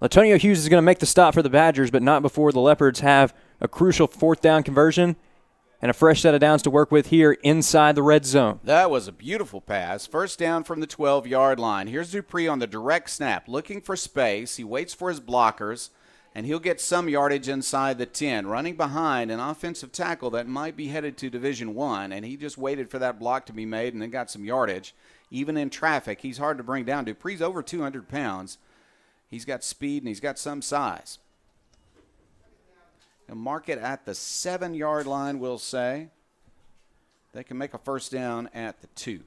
Latonio Hughes is going to make the stop for the Badgers, but not before the Leopards have a crucial 4th down conversion and a fresh set of downs to work with here inside the red zone. That was a beautiful pass. 1st down from the 12-yard line. Here's Dupree on the direct snap, looking for space. He waits for his blockers, and he'll get some yardage inside the 10, running behind an offensive tackle that might be headed to Division I, and he just waited for that block to be made and then got some yardage. Even in traffic, he's hard to bring down. Dupree's over 200 pounds. He's got speed and he's got some size. And mark it at the 7-yard line, we'll say. They can make a 1st down at the 2.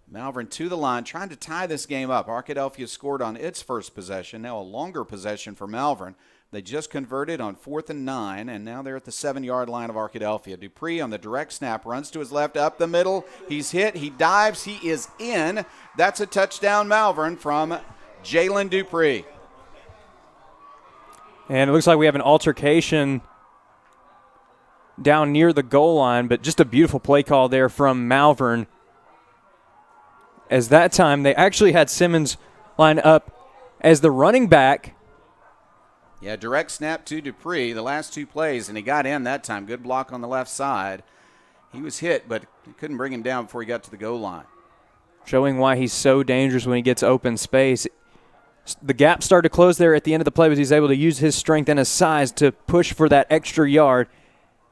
Malvern to the line, trying to tie this game up. Arkadelphia scored on its first possession. Now a longer possession for Malvern. They just converted on 4th and 9, and now they're at the 7-yard line of Arkadelphia. Dupree on the direct snap, runs to his left, up the middle. He's hit, he dives, he is in. That's a touchdown, Malvern, from Jalen Dupree. And it looks like we have an altercation down near the goal line, but just a beautiful play call there from Malvern. As that time, they actually had Simmons line up as the running back. Yeah, direct snap to Dupree, the last 2 plays, and he got in that time. Good block on the left side. He was hit, but he couldn't bring him down before he got to the goal line. Showing why he's so dangerous when he gets open space. The gap started to close there at the end of the play, but he's able to use his strength and his size to push for that extra yard,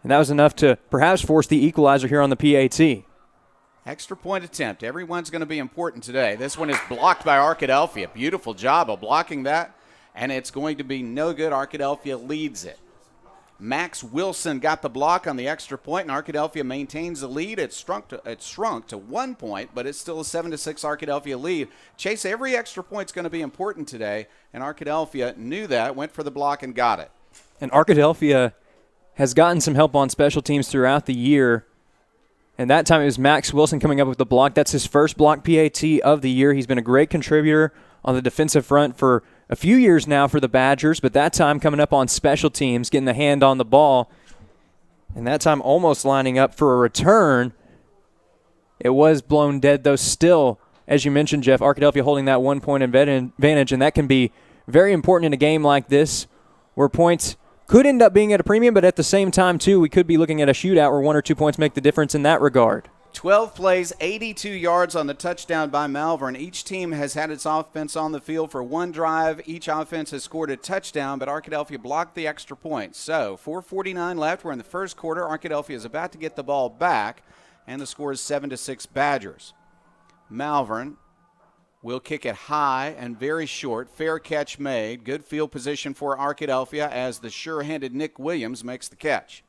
and that was enough to perhaps force the equalizer here on the PAT. Extra point attempt. Everyone's going to be important today. This one is blocked by Arkadelphia. Beautiful job of blocking that. And it's going to be no good. Arkadelphia leads it. Max Wilson got the block on the extra point, and Arkadelphia maintains the lead. It's shrunk to 1 point, but it's still a 7-6 Arkadelphia lead. Chase, every extra point's going to be important today, and Arkadelphia knew that, went for the block, and got it. And Arkadelphia has gotten some help on special teams throughout the year, and that time it was Max Wilson coming up with the block. That's his first block PAT of the year. He's been a great contributor on the defensive front for a few years now for the Badgers, but that time coming up on special teams, getting the hand on the ball, and that time almost lining up for a return. It was blown dead, though. Still, as you mentioned, Jeff, Arkadelphia holding that 1 point advantage, and that can be very important in a game like this where points could end up being at a premium, but at the same time, too, we could be looking at a shootout where 1 or 2 points make the difference in that regard. 12 plays, 82 yards on the touchdown by Malvern. Each team has had its offense on the field for 1 drive. Each offense has scored a touchdown, but Arkadelphia blocked the extra point. So 4:49 left. We're in the first quarter. Arkadelphia is about to get the ball back, and the score is 7-6 Badgers. Malvern will kick it high and very short. Fair catch made. Good field position for Arkadelphia as the sure-handed Nick Williams makes the catch.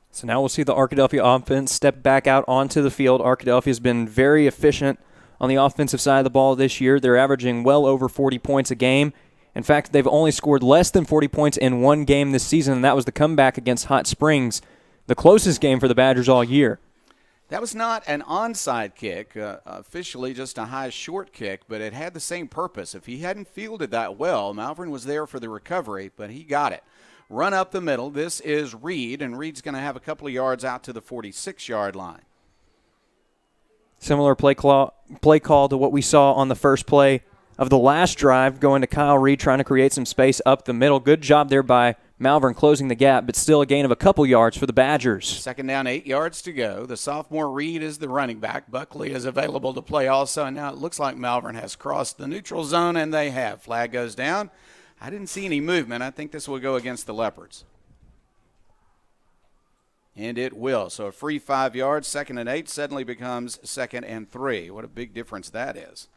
So now we'll see the Arkadelphia offense step back out onto the field. Arkadelphia has been very efficient on the offensive side of the ball this year. They're averaging well over 40 points a game. In fact, they've only scored less than 40 points in 1 game this season, and that was the comeback against Hot Springs, the closest game for the Badgers all year. That was not an onside kick, officially just a high short kick, but it had the same purpose. If he hadn't fielded that well, Malvern was there for the recovery, but he got it. Run up the middle. This is Reed, and Reed's going to have a couple of yards out to the 46-yard line. Similar play call to what we saw on the first play of the last drive, going to Kyle Reed, trying to create some space up the middle. Good job there by Malvern closing the gap, but still a gain of a couple yards for the Badgers. Second down, 8 yards to go. The sophomore Reed is the running back. Buckley is available to play also, and now it looks like Malvern has crossed the neutral zone, and they have. Flag goes down. I didn't see any movement. I think this will go against the Leopards. And it will. So a free 5 yards, 2nd and 8 suddenly becomes 2nd and 3. What a big difference that is.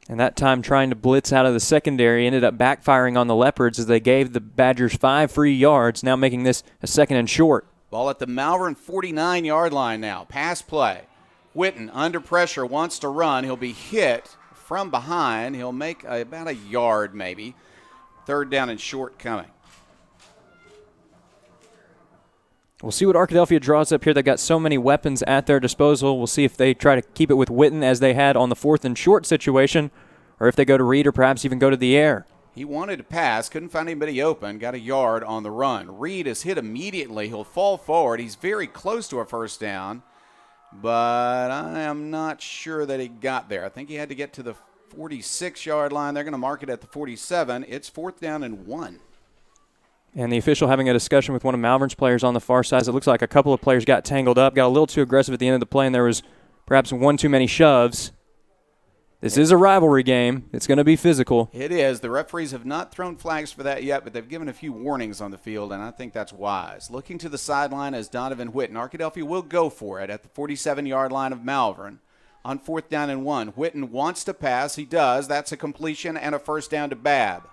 And that time trying to blitz out of the secondary ended up backfiring on the Leopards as they gave the Badgers 5 free yards, now making this a 2nd and short. Ball at the Malvern 49-yard line now. Pass play. Whitten under pressure, wants to run. He'll be hit from behind. He'll make about a yard maybe. 3rd down and short coming. We'll see what Arkadelphia draws up here. They've got so many weapons at their disposal. We'll see if they try to keep it with Whitten as they had on the 4th and short situation, or if they go to Reed or perhaps even go to the air. He wanted to pass, couldn't find anybody open, got a yard on the run. Reed is hit immediately. He'll fall forward. He's very close to a first down, but I am not sure that he got there. I think he had to get to the 46-yard line. They're going to mark it at the 47. It's 4th down and 1. And the official having a discussion with one of Malvern's players on the far side. It looks like a couple of players got tangled up, got a little too aggressive at the end of the play, and there was perhaps one too many shoves. This is a rivalry game. It's going to be physical. It is. The referees have not thrown flags for that yet, but they've given a few warnings on the field, and I think that's wise. Looking to the sideline as Donovan Whitten. Arkadelphia will go for it at the 47-yard line of Malvern on 4th down and 1. Whitten wants to pass. He does. That's a completion and a first down to Babb.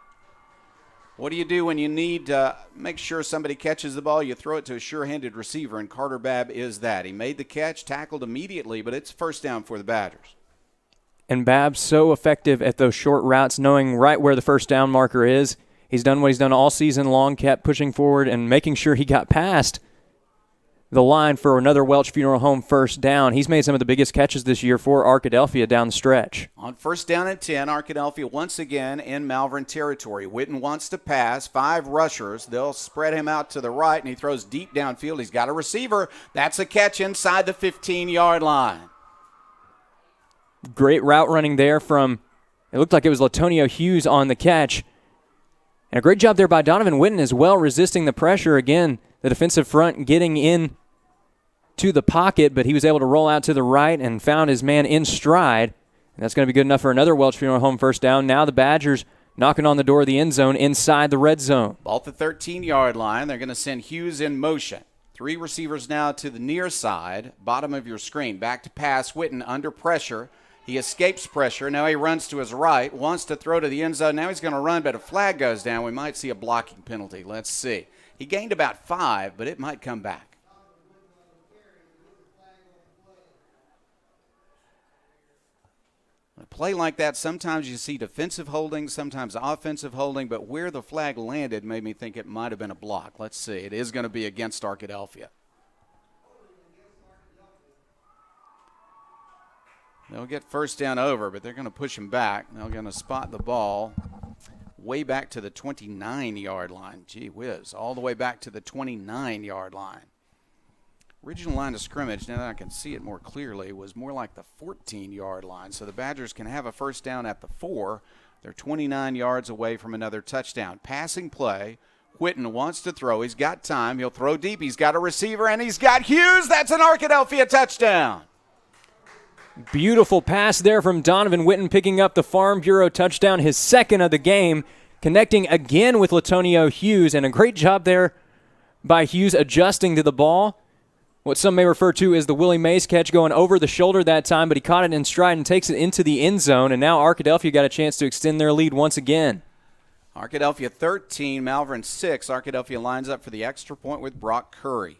What do you do when you need to make sure somebody catches the ball? You throw it to a sure-handed receiver, and Carter Babb is that. He made the catch, tackled immediately, but it's first down for the Badgers. And Babb's so effective at those short routes, knowing right where the first down marker is. He's done what he's done all season long, kept pushing forward and making sure he got past the line for another Welch Funeral Home first down. He's made some of the biggest catches this year for Arkadelphia down the stretch. On 1st down and 10, Arkadelphia once again in Malvern territory. Whitten wants to pass. 5 rushers. They'll spread him out to the right, and he throws deep downfield. He's got a receiver. That's a catch inside the 15-yard line. Great route running there from, it looked like it was Latonio Hughes on the catch. And a great job there by Donovan Whitten as well, resisting the pressure. Again, the defensive front getting in to the pocket, but he was able to roll out to the right and found his man in stride. And that's going to be good enough for another Welch Funeral Home first down. Now the Badgers knocking on the door of the end zone inside the red zone. Ball at the 13-yard line. They're going to send Hughes in motion. 3 receivers now to the near side, bottom of your screen. Back to pass. Whitten under pressure. He escapes pressure. Now he runs to his right, wants to throw to the end zone. Now he's going to run, but a flag goes down. We might see a blocking penalty. Let's see. He gained about 5, but it might come back. A play like that, sometimes you see defensive holding, sometimes offensive holding, but where the flag landed made me think it might have been a block. Let's see. It is going to be against Arkadelphia. They'll get first down over, but they're going to push him back. They're going to spot the ball way back to the 29-yard line. Gee whiz, all the way back to the 29-yard line. Original line of scrimmage, now that I can see it more clearly, was more like the 14-yard line. So the Badgers can have a first down at the 4. They're 29 yards away from another touchdown. Passing play. Whitten wants to throw. He's got time. He'll throw deep. He's got a receiver, and he's got Hughes. That's an Arkadelphia touchdown. Beautiful pass there from Donovan Whitten, picking up the Farm Bureau touchdown, his 2nd of the game, connecting again with Latonio Hughes, and a great job there by Hughes adjusting to the ball. What some may refer to as the Willie Mays catch, going over the shoulder that time, but he caught it in stride and takes it into the end zone, and now Arkadelphia got a chance to extend their lead once again. Arkadelphia 13, Malvern 6. Arkadelphia lines up for the extra point with Brock Curry.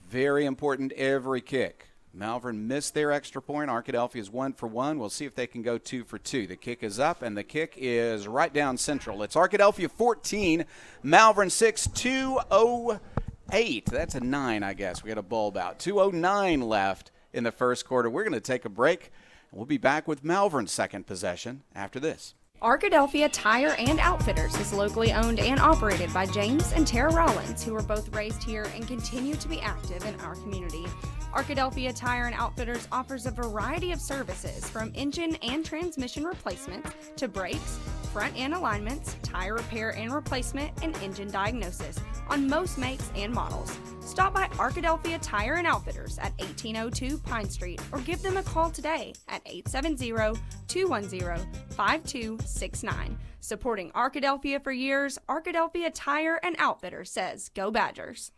Very important every kick. Malvern missed their extra point. Arkadelphia is 1 for 1. We'll see if they can go 2 for 2. The kick is up, and the kick is right down central. It's Arkadelphia 14, Malvern 6, 2:08. That's a 9, I guess. We had a bulb out. 2:09 left in the first quarter. We're going to take a break. We'll be back with Malvern's second possession after this. Arkadelphia Tire and Outfitters is locally owned and operated by James and Tara Rollins, who were both raised here and continue to be active in our community. Arkadelphia Tire and Outfitters offers a variety of services from engine and transmission replacements to brakes, front end alignments, tire repair and replacement, and engine diagnosis on most makes and models. Stop by Arkadelphia Tire and Outfitters at 1802 Pine Street or give them a call today at 870-210-5269. Supporting Arkadelphia for years, Arkadelphia Tire and Outfitters says, Go Badgers!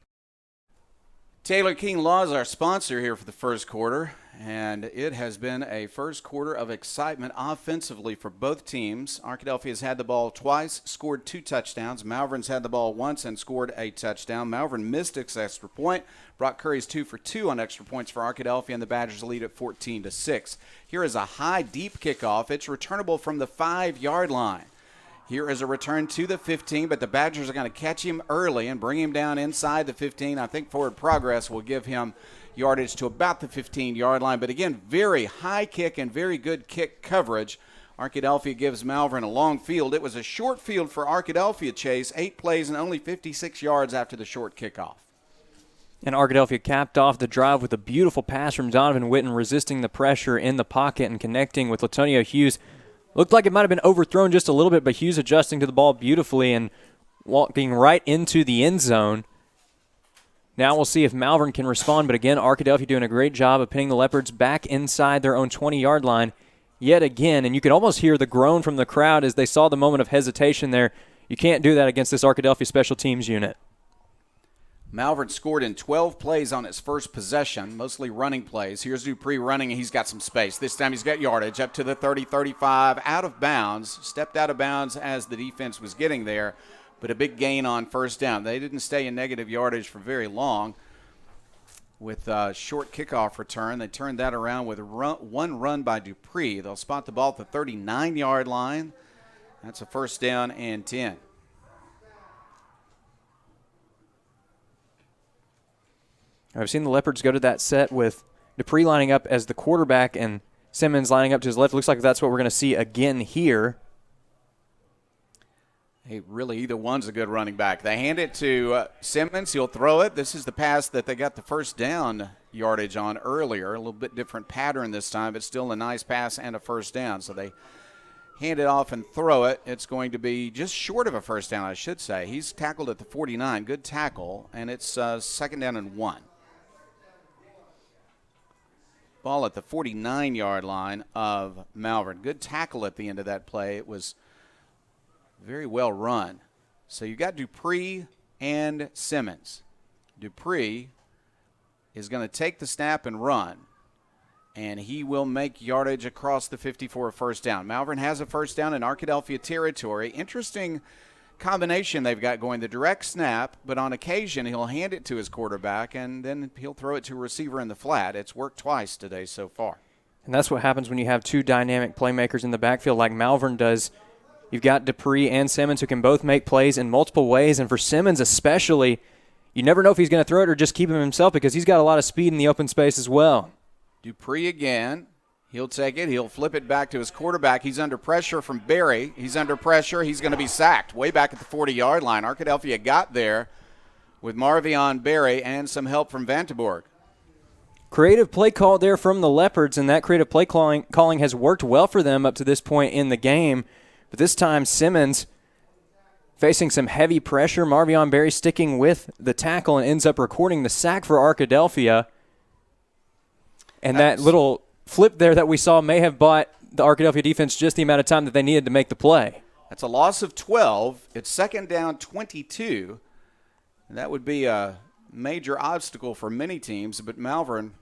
Taylor King Law is our sponsor here for the first quarter, and it has been a first quarter of excitement offensively for both teams. Arkadelphia has had the ball twice, scored 2 touchdowns. Malvern's had the ball once and scored a touchdown. Malvern missed its extra point. Brock Curry's 2 for 2 on extra points for Arkadelphia, and the Badgers lead at 14-6. Here is a high, deep kickoff. It's returnable from the 5-yard line. Here is a return to the 15, but the Badgers are going to catch him early and bring him down inside the 15. I think forward progress will give him yardage to about the 15-yard line. But again, very high kick and very good kick coverage. Arkadelphia gives Malvern a long field. It was a short field for Arkadelphia, Chase, 8 plays and only 56 yards after the short kickoff. And Arkadelphia capped off the drive with a beautiful pass from Donovan Witten, resisting the pressure in the pocket and connecting with Latonio Hughes. Looked like it might have been overthrown just a little bit, but Hughes adjusting to the ball beautifully and walking right into the end zone. Now we'll see if Malvern can respond, but again, Arkadelphia doing a great job of pinning the Leopards back inside their own 20-yard line yet again, and you could almost hear the groan from the crowd as they saw the moment of hesitation there. You can't do that against this Arkadelphia special teams unit. Malvern scored in 12 plays on its first possession, mostly running plays. Here's Dupree running, and he's got some space. This time he's got yardage up to the 30, 35, out of bounds. Stepped out of bounds as the defense was getting there, but a big gain on first down. They didn't stay in negative yardage for very long. With a short kickoff return, they turned that around with one run by Dupree. They'll spot the ball at the 39-yard line. That's a first down and 10. I've seen the Leopards go to that set with Dupree lining up as the quarterback and Simmons lining up to his left. Looks like that's what we're going to see again here. Hey, really, either one's a good running back. They hand it to Simmons. He'll throw it. This is the pass that they got the first down yardage on earlier. A little bit different pattern this time, but still a nice pass and a first down. So they hand it off and throw it. It's going to be just short of a first down, I should say. He's tackled at the 49. Good tackle, and it's second down and 1. Ball at the 49-yard line of Malvern. Good tackle at the end of that play. It was very well run. So you got Dupree and Simmons. Dupree is going to take the snap and run, and he will make yardage across the 50 for a first down. Malvern has a first down in Arkadelphia territory. Interesting combination they've got going, the direct snap, but on occasion he'll hand it to his quarterback and then he'll throw it to a receiver in the flat. It's worked twice today so far. And that's what happens when you have two dynamic playmakers in the backfield like Malvern does. You've got Dupree and Simmons who can both make plays in multiple ways, and for Simmons especially, you never know if he's going to throw it or just keep him himself because he's got a lot of speed in the open space as well. Dupree again. He'll take it. He'll flip it back to his quarterback. He's under pressure from Berry. He's under pressure. He's going to be sacked way back at the 40-yard line. Arkadelphia got there with Marvion Berry and some help from Vandenborg. Creative play call there from the Leopards, and that creative play calling has worked well for them up to this point in the game. But this time Simmons facing some heavy pressure. Marvion Berry sticking with the tackle and ends up recording the sack for Arkadelphia. And that little flip there that we saw may have bought the Arkadelphia defense just the amount of time that they needed to make the play. That's a loss of 12. It's second down 22. And that would be a major obstacle for many teams, but Malvern,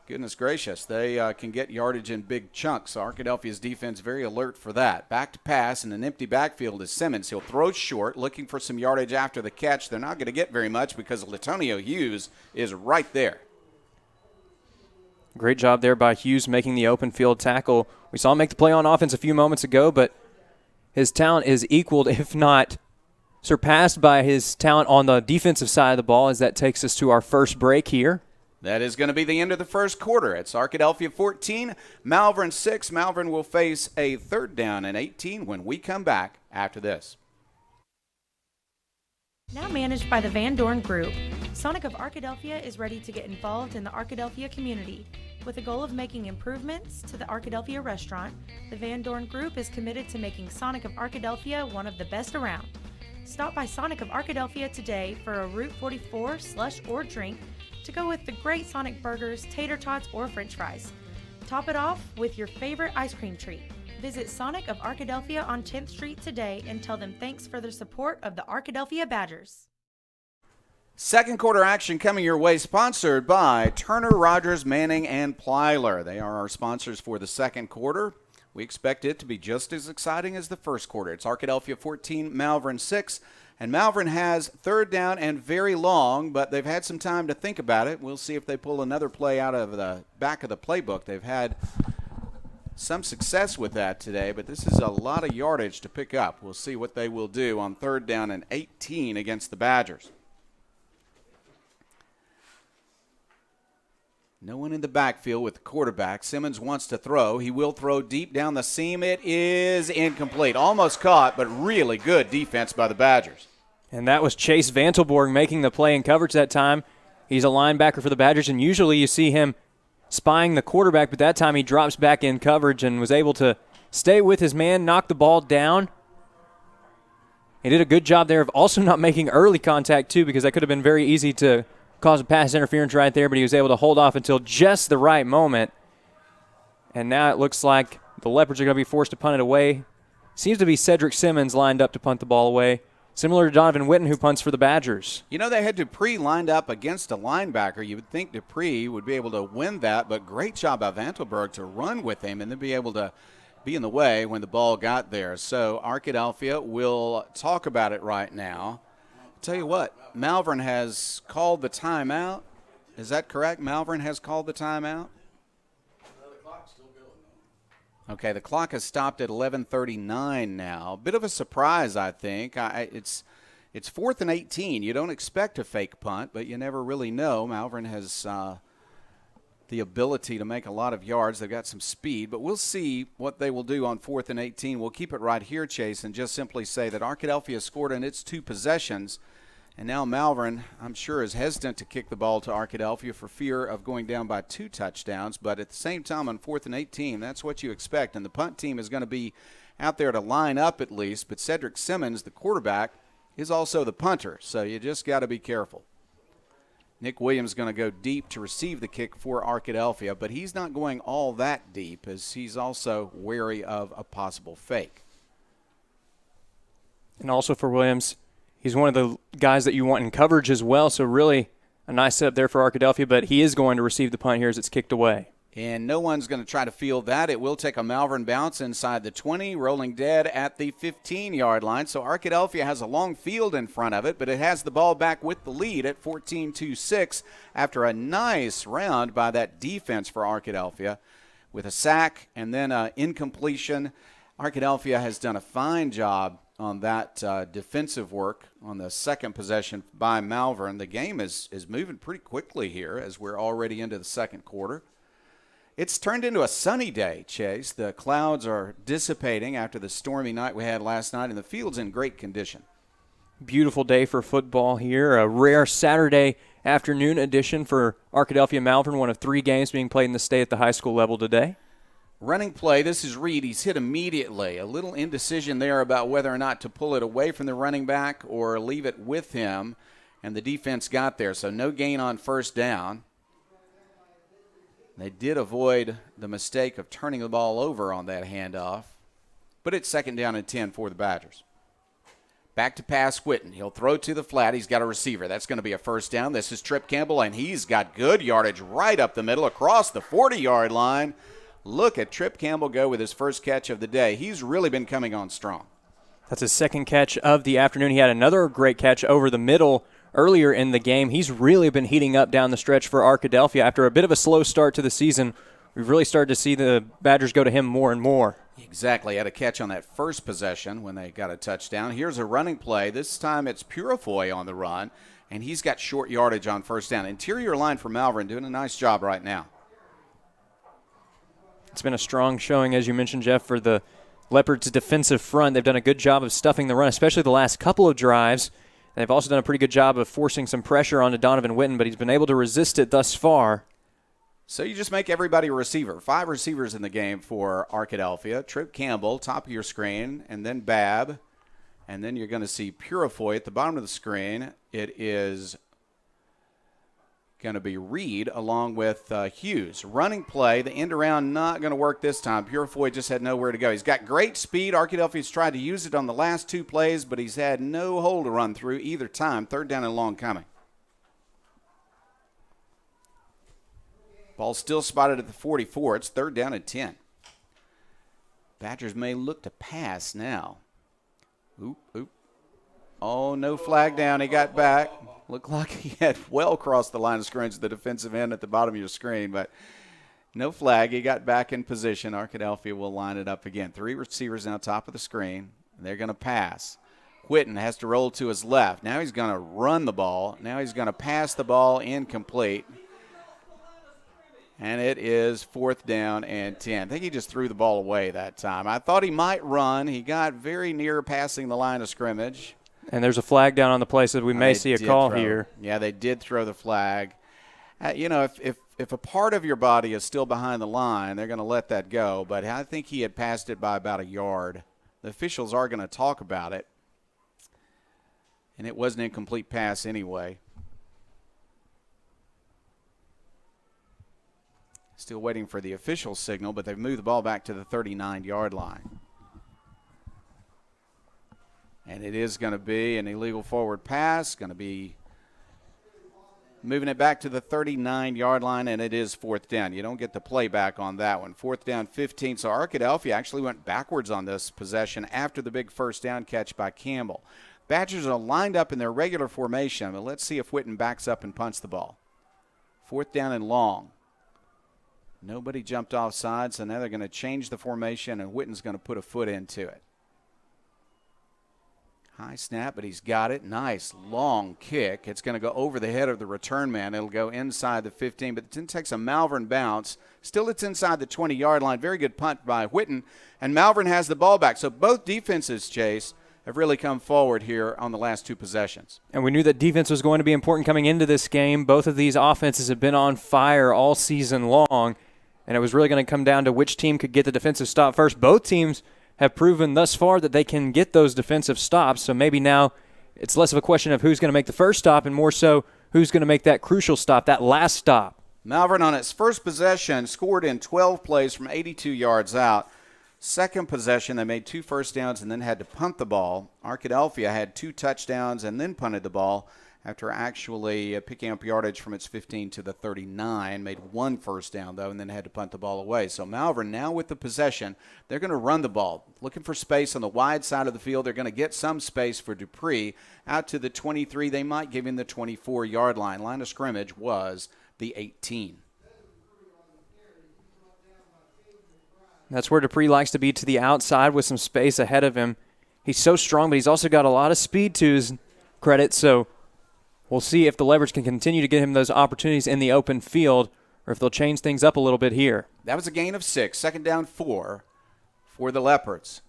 goodness gracious, they can get yardage in big chunks. So Arkadelphia's defense very alert for that. Back to pass in an empty backfield is Simmons. He'll throw short, looking for some yardage after the catch. They're not going to get very much because Latonio Hughes is right there. Great job there by Hughes making the open field tackle. We saw him make the play on offense a few moments ago, but his talent is equaled, if not surpassed, by his talent on the defensive side of the ball as that takes us to our first break here. That is going to be the end of the first quarter. It's Arkadelphia 14, Malvern 6. Malvern will face a 3rd down and 18 when we come back after this. Now managed by the Van Dorn Group, Sonic of Arkadelphia is ready to get involved in the Arkadelphia community. With the goal of making improvements to the Arkadelphia restaurant, the Van Dorn Group is committed to making Sonic of Arkadelphia one of the best around. Stop by Sonic of Arkadelphia today for a Route 44 slush or drink to go with the great Sonic burgers, tater tots, or french fries. Top it off with your favorite ice cream treat. Visit Sonic of Arkadelphia on 10th Street today and tell them thanks for their support of the Arkadelphia Badgers. Second quarter action coming your way, sponsored by Turner, Rogers, Manning, and Plyler. They are our sponsors for the second quarter. We expect it to be just as exciting as the first quarter. It's Arkadelphia 14, Malvern 6. And Malvern has 3rd down and very long, but they've had some time to think about it. We'll see if they pull another play out of the back of the playbook. They've had some success with that today, but this is a lot of yardage to pick up. We'll see what they will do on 3rd down and 18 against the Badgers. No one in the backfield with the quarterback. Simmons wants to throw. He will throw deep down the seam. It is incomplete. Almost caught, but really good defense by the Badgers. And that was Chase Vantelborg making the play in coverage that time. He's a linebacker for the Badgers, and usually you see him spying the quarterback, but that time he drops back in coverage and was able to stay with his man, knock the ball down. He did a good job there of also not making early contact, too, because that could have been very easy to cause a pass interference right there, but he was able to hold off until just the right moment. And now it looks like the Leopards are going to be forced to punt it away. Seems to be Cedric Simmons lined up to punt the ball away, similar to Donovan Witten, who punts for the Badgers. You know, they had Dupree lined up against a linebacker. You would think Dupree would be able to win that, but great job by Vantelberg to run with him and then be able to be in the way when the ball got there. So Arkadelphia will talk about it right now. Tell you what, Malvern has called the timeout. Is that correct? Malvern has called the timeout? The clock's still going. Okay, the clock has stopped at 11:39 now. Bit of a surprise, I think. It's 4th and 18. You don't expect a fake punt, but you never really know. Malvern has the ability to make a lot of yards. They've got some speed, but we'll see what they will do on 4th and 18. We'll keep it right here, Chase, and just simply say that Arkadelphia scored in its 2 possessions. And now Malvern, I'm sure, is hesitant to kick the ball to Arkadelphia for fear of going down by 2 touchdowns. But at the same time, on 4th and 18, that's what you expect. And the punt team is going to be out there to line up at least. But Cedric Simmons, the quarterback, is also the punter. So you just got to be careful. Nick Williams going to go deep to receive the kick for Arkadelphia. But he's not going all that deep, as he's also wary of a possible fake. And also for Williams, he's one of the guys that you want in coverage as well, so really a nice setup there for Arkadelphia, but he is going to receive the punt here as it's kicked away. And no one's going to try to field that. It will take a Malvern bounce inside the 20, rolling dead at the 15-yard line. So Arkadelphia has a long field in front of it, but it has the ball back with the lead at 14-6 after a nice round by that defense for Arkadelphia with a sack and then an incompletion. Arkadelphia has done a fine job on that defensive work on the second possession by Malvern. The game is moving pretty quickly here as we're already into the second quarter. It's turned into a sunny day, Chase. The clouds are dissipating after the stormy night we had last night, and the field's in great condition. Beautiful day for football here. A rare Saturday afternoon edition for Arkadelphia Malvern, one of 3 games being played in the state at the high school level today. Running play, this is Reed. He's hit immediately. A little indecision there about whether or not to pull it away from the running back or leave it with him, and the defense got there, so no gain on 1st down. They did avoid the mistake of turning the ball over on that handoff, but it's 2nd down and 10 for the Badgers. Back to pass Whitten. He'll throw to the flat. He's got a receiver. That's going to be a 1st down. This is Trip Campbell, and he's got good yardage right up the middle across the 40-yard line. Look at Trip Campbell go with his first catch of the day. He's really been coming on strong. That's his 2nd catch of the afternoon. He had another great catch over the middle earlier in the game. He's really been heating up down the stretch for Arkadelphia. After a bit of a slow start to the season, we've really started to see the Badgers go to him more and more. Exactly. Had a catch on that first possession when they got a touchdown. Here's a running play. This time it's Purifoy on the run. and he's got short yardage on first down. Interior line for Malvern doing a nice job right now. It's been a strong showing, as you mentioned, Jeff, for the Leopards' defensive front. They've done a good job of stuffing the run, especially the last couple of drives. And they've also done a pretty good job of forcing some pressure onto Donovan Witten, but he's been able to resist it thus far. So you just make everybody a receiver. 5 receivers in the game for Arkadelphia. Trip Campbell, top of your screen, and then Babb. And then you're going to see Purifoy at the bottom of the screen. It is going to be Reed along with Hughes. Running play, the end around not going to work this time. Purifoy just had nowhere to go. He's got great speed. Arkadelphia's tried to use it on the last 2 plays, but he's had no hole to run through either time. 3rd down and long coming. Ball still spotted at the 44. It's 3rd down and 10. Badgers may look to pass now. Oop. Oh, no flag down. He got back. Looked like he had well crossed the line of scrimmage, the defensive end at the bottom of your screen, but no flag. He got back in position. Arkadelphia will line it up again. 3 receivers now top of the screen. They're going to pass. Whitten has to roll to his left. Now he's going to run the ball. Now he's going to pass the ball incomplete. And it is 4th down and 10. I think he just threw the ball away that time. I thought he might run. He got very near passing the line of scrimmage. And there's a flag down on the play, so we may see a call here. Yeah, they did throw the flag. If a part of your body is still behind the line, they're going to let that go. But I think he had passed it by about a yard. The officials are going to talk about it. And it was an incomplete pass anyway. Still waiting for the official signal, but they've moved the ball back to the 39-yard line. And it is going to be an illegal forward pass, going to be moving it back to the 39-yard line, and it is 4th down. You don't get the play back on that one. 4th down, 15. So Arkadelphia actually went backwards on this possession after the big first down catch by Campbell. Badgers are lined up in their regular formation, but let's see if Whitten backs up and punts the ball. 4th down and long. Nobody jumped offside, so now they're going to change the formation, and Whitten's going to put a foot into it. High snap, but he's got it. Nice long kick. It's going to go over the head of the return man. It'll go inside the 15, but it takes a Malvern bounce. Still, it's inside the 20-yard line. Very good punt by Whitten, and Malvern has the ball back. So both defenses, Chase, have really come forward here on the last 2 possessions. And we knew that defense was going to be important coming into this game. Both of these offenses have been on fire all season long, and it was really going to come down to which team could get the defensive stop first. Both teams have proven thus far that they can get those defensive stops, so maybe now it's less of a question of who's going to make the first stop and more so who's going to make that crucial stop, that last stop. Malvern on its first possession scored in 12 plays from 82 yards out. Second possession, they made 2 first downs and then had to punt the ball. Arkadelphia had 2 touchdowns and then punted the ball after actually picking up yardage from its 15 to the 39. Made 1 first down, though, and then had to punt the ball away. So Malvern now with the possession, they're going to run the ball. Looking for space on the wide side of the field. They're going to get some space for Dupree. Out to the 23, they might give him the 24-yard line. Line of scrimmage was the 18. That's where Dupree likes to be, to the outside with some space ahead of him. He's so strong, but he's also got a lot of speed to his credit, so we'll see if the Leopards can continue to get him those opportunities in the open field or if they'll change things up a little bit here. That was a gain of 6. 2nd down 4 for the Leopards.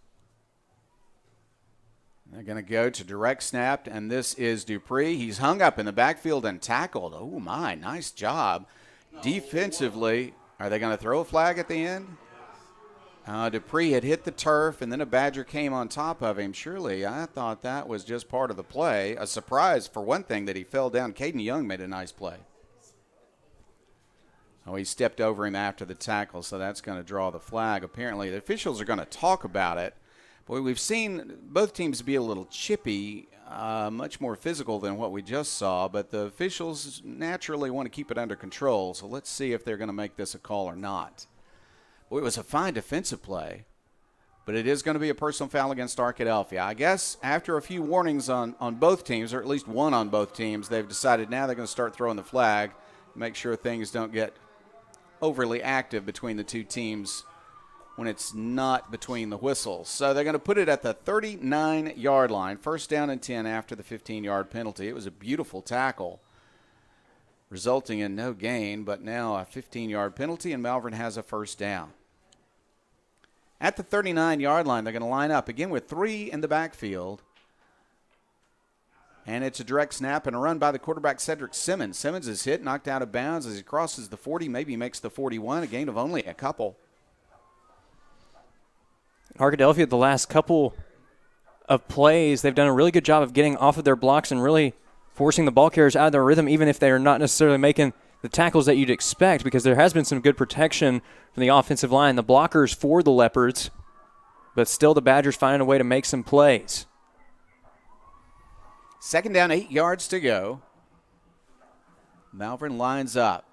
They're going to go to direct snap, and this is Dupree. He's hung up in the backfield and tackled. Oh, my, nice job. Defensively, are they going to throw a flag at the end? Dupree had hit the turf, and then a Badger came on top of him. Surely, I thought that was just part of the play. A surprise, for one thing, that he fell down. Caden Young made a nice play. Oh, he stepped over him after the tackle, so that's going to draw the flag. Apparently, the officials are going to talk about it. Boy, we've seen both teams be a little chippy, much more physical than what we just saw, but the officials naturally want to keep it under control, so let's see if they're going to make this a call or not. Well, it was a fine defensive play, but it is going to be a personal foul against Arkadelphia. I guess after a few warnings on both teams, or at least one on both teams, they've decided now they're going to start throwing the flag, make sure things don't get overly active between the two teams when it's not between the whistles. So they're going to put it at the 39-yard line, first down and 10 after the 15-yard penalty. It was a beautiful tackle, resulting in no gain, but now a 15-yard penalty, and Malvern has a first down. At the 39-yard line, they're going to line up again with 3 in the backfield. And it's a direct snap and a run by the quarterback, Cedric Simmons. Simmons is hit, knocked out of bounds as he crosses the 40, maybe makes the 41, a gain of only a couple. Arkadelphia, the last couple of plays, they've done a really good job of getting off of their blocks and really forcing the ball carriers out of their rhythm, even if they're not necessarily making the tackles that you'd expect, because there has been some good protection from the offensive line, the blockers for the Leopards, but still the Badgers finding a way to make some plays. Second down, 8 yards to go. Malvern lines up.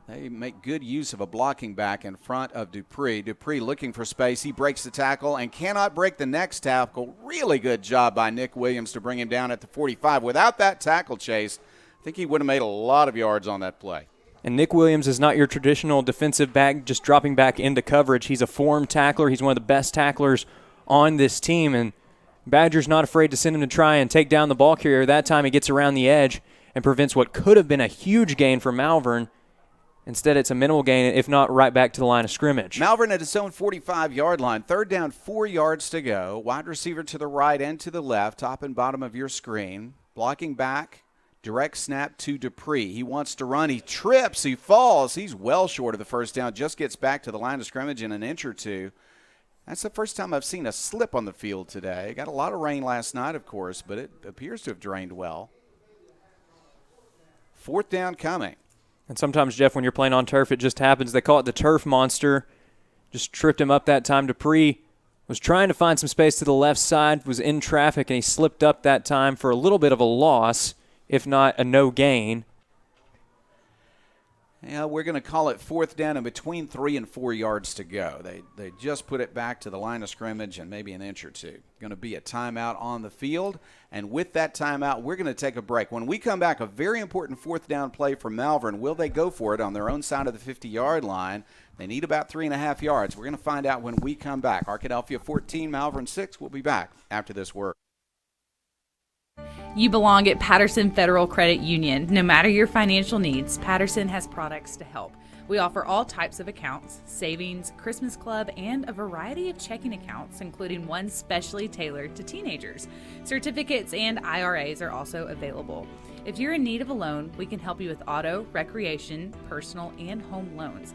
They make good use of a blocking back in front of Dupree. Dupree looking for space. He breaks the tackle and cannot break the next tackle. Really good job by Nick Williams to bring him down at the 45. Without that tackle chase, I think he would have made a lot of yards on that play. And Nick Williams is not your traditional defensive back just dropping back into coverage. He's a formed tackler. He's one of the best tacklers on this team, and Badger's not afraid to send him to try and take down the ball carrier. That time he gets around the edge and prevents what could have been a huge gain for Malvern. Instead, it's a minimal gain, if not right back to the line of scrimmage. Malvern at its own 45-yard line. Third down, 4 yards to go. Wide receiver to the right and to the left, top and bottom of your screen. Blocking back, direct snap to Dupree. He wants to run. He trips. He falls. He's well short of the first down. Just gets back to the line of scrimmage in an inch or two. That's the first time I've seen a slip on the field today. Got a lot of rain last night, of course, but it appears to have drained well. Fourth down coming. And sometimes, Jeff, when you're playing on turf, it just happens. They call it the turf monster. Just tripped him up that time. Dupree was trying to find some space to the left side, was in traffic, and he slipped up that time for a little bit of a loss, if not a no gain. Yeah, we're going to call it fourth down and between 3 and 4 yards to go. They just put it back to the line of scrimmage and maybe an inch or two. Going to be a timeout on the field, and with that timeout, we're going to take a break. When we come back, a very important fourth down play for Malvern. Will they go for it on their own side of the 50-yard line? They need about 3.5 yards. We're going to find out when we come back. Arkadelphia 14, Malvern 6. We'll be back after this word. You belong at Patterson Federal Credit Union. No matter your financial needs, Patterson has products to help. We offer all types of accounts, savings, Christmas club, and a variety of checking accounts, including one specially tailored to teenagers. Certificates and IRAs are also available. If you're in need of a loan, we can help you with auto, recreation, personal, and home loans.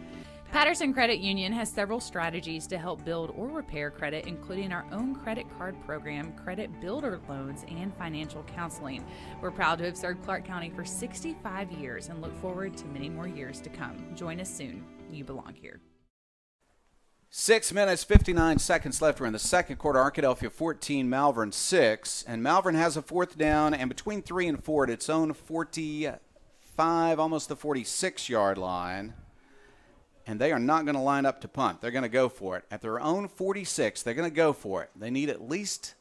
Patterson Credit Union has several strategies to help build or repair credit, including our own credit card program, credit builder loans, and financial counseling. We're proud to have served Clark County for 65 years and look forward to many more years to come. Join us soon. You belong here. 6 minutes, 59 seconds left. We're in the second quarter. Arkadelphia 14, Malvern 6. And Malvern has a fourth down and between 3 and 4 at its own 45, almost the 46-yard line. And they are not going to line up to punt. They're going to go for it. At their own 46, they're going to go for it. They need at least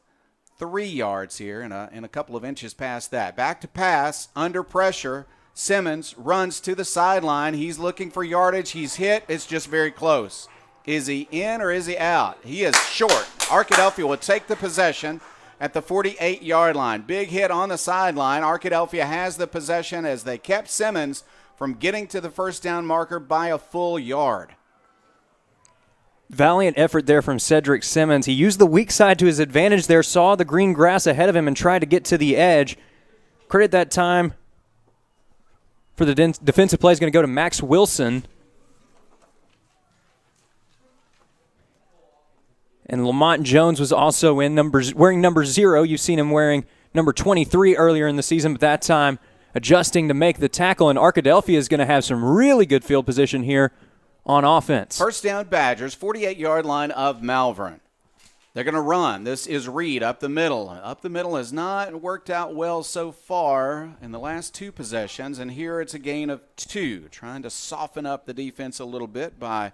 3 yards here and a couple of inches past that. Back to pass, under pressure. Simmons runs to the sideline. He's looking for yardage. He's hit. It's just very close. Is he in or is he out? He is short. Arkadelphia will take the possession at the 48-yard line. Big hit on the sideline. Arkadelphia has the possession as they kept Simmons from getting to the first down marker by a full yard. Valiant effort there from Cedric Simmons. He used the weak side to his advantage there, saw the green grass ahead of him, and tried to get to the edge. Credit that time for the defensive play is going to go to Max Wilson. And Lamont Jones was also wearing number 0. You've seen him wearing number 23 earlier in the season, but that time adjusting to make the tackle, and Arkadelphia is going to have some really good field position here on offense. First down Badgers, 48-yard line of Malvern. They're going to run. This is Reed up the middle. Up the middle has not worked out well so far in the last 2 possessions, and here it's a gain of 2, trying to soften up the defense a little bit by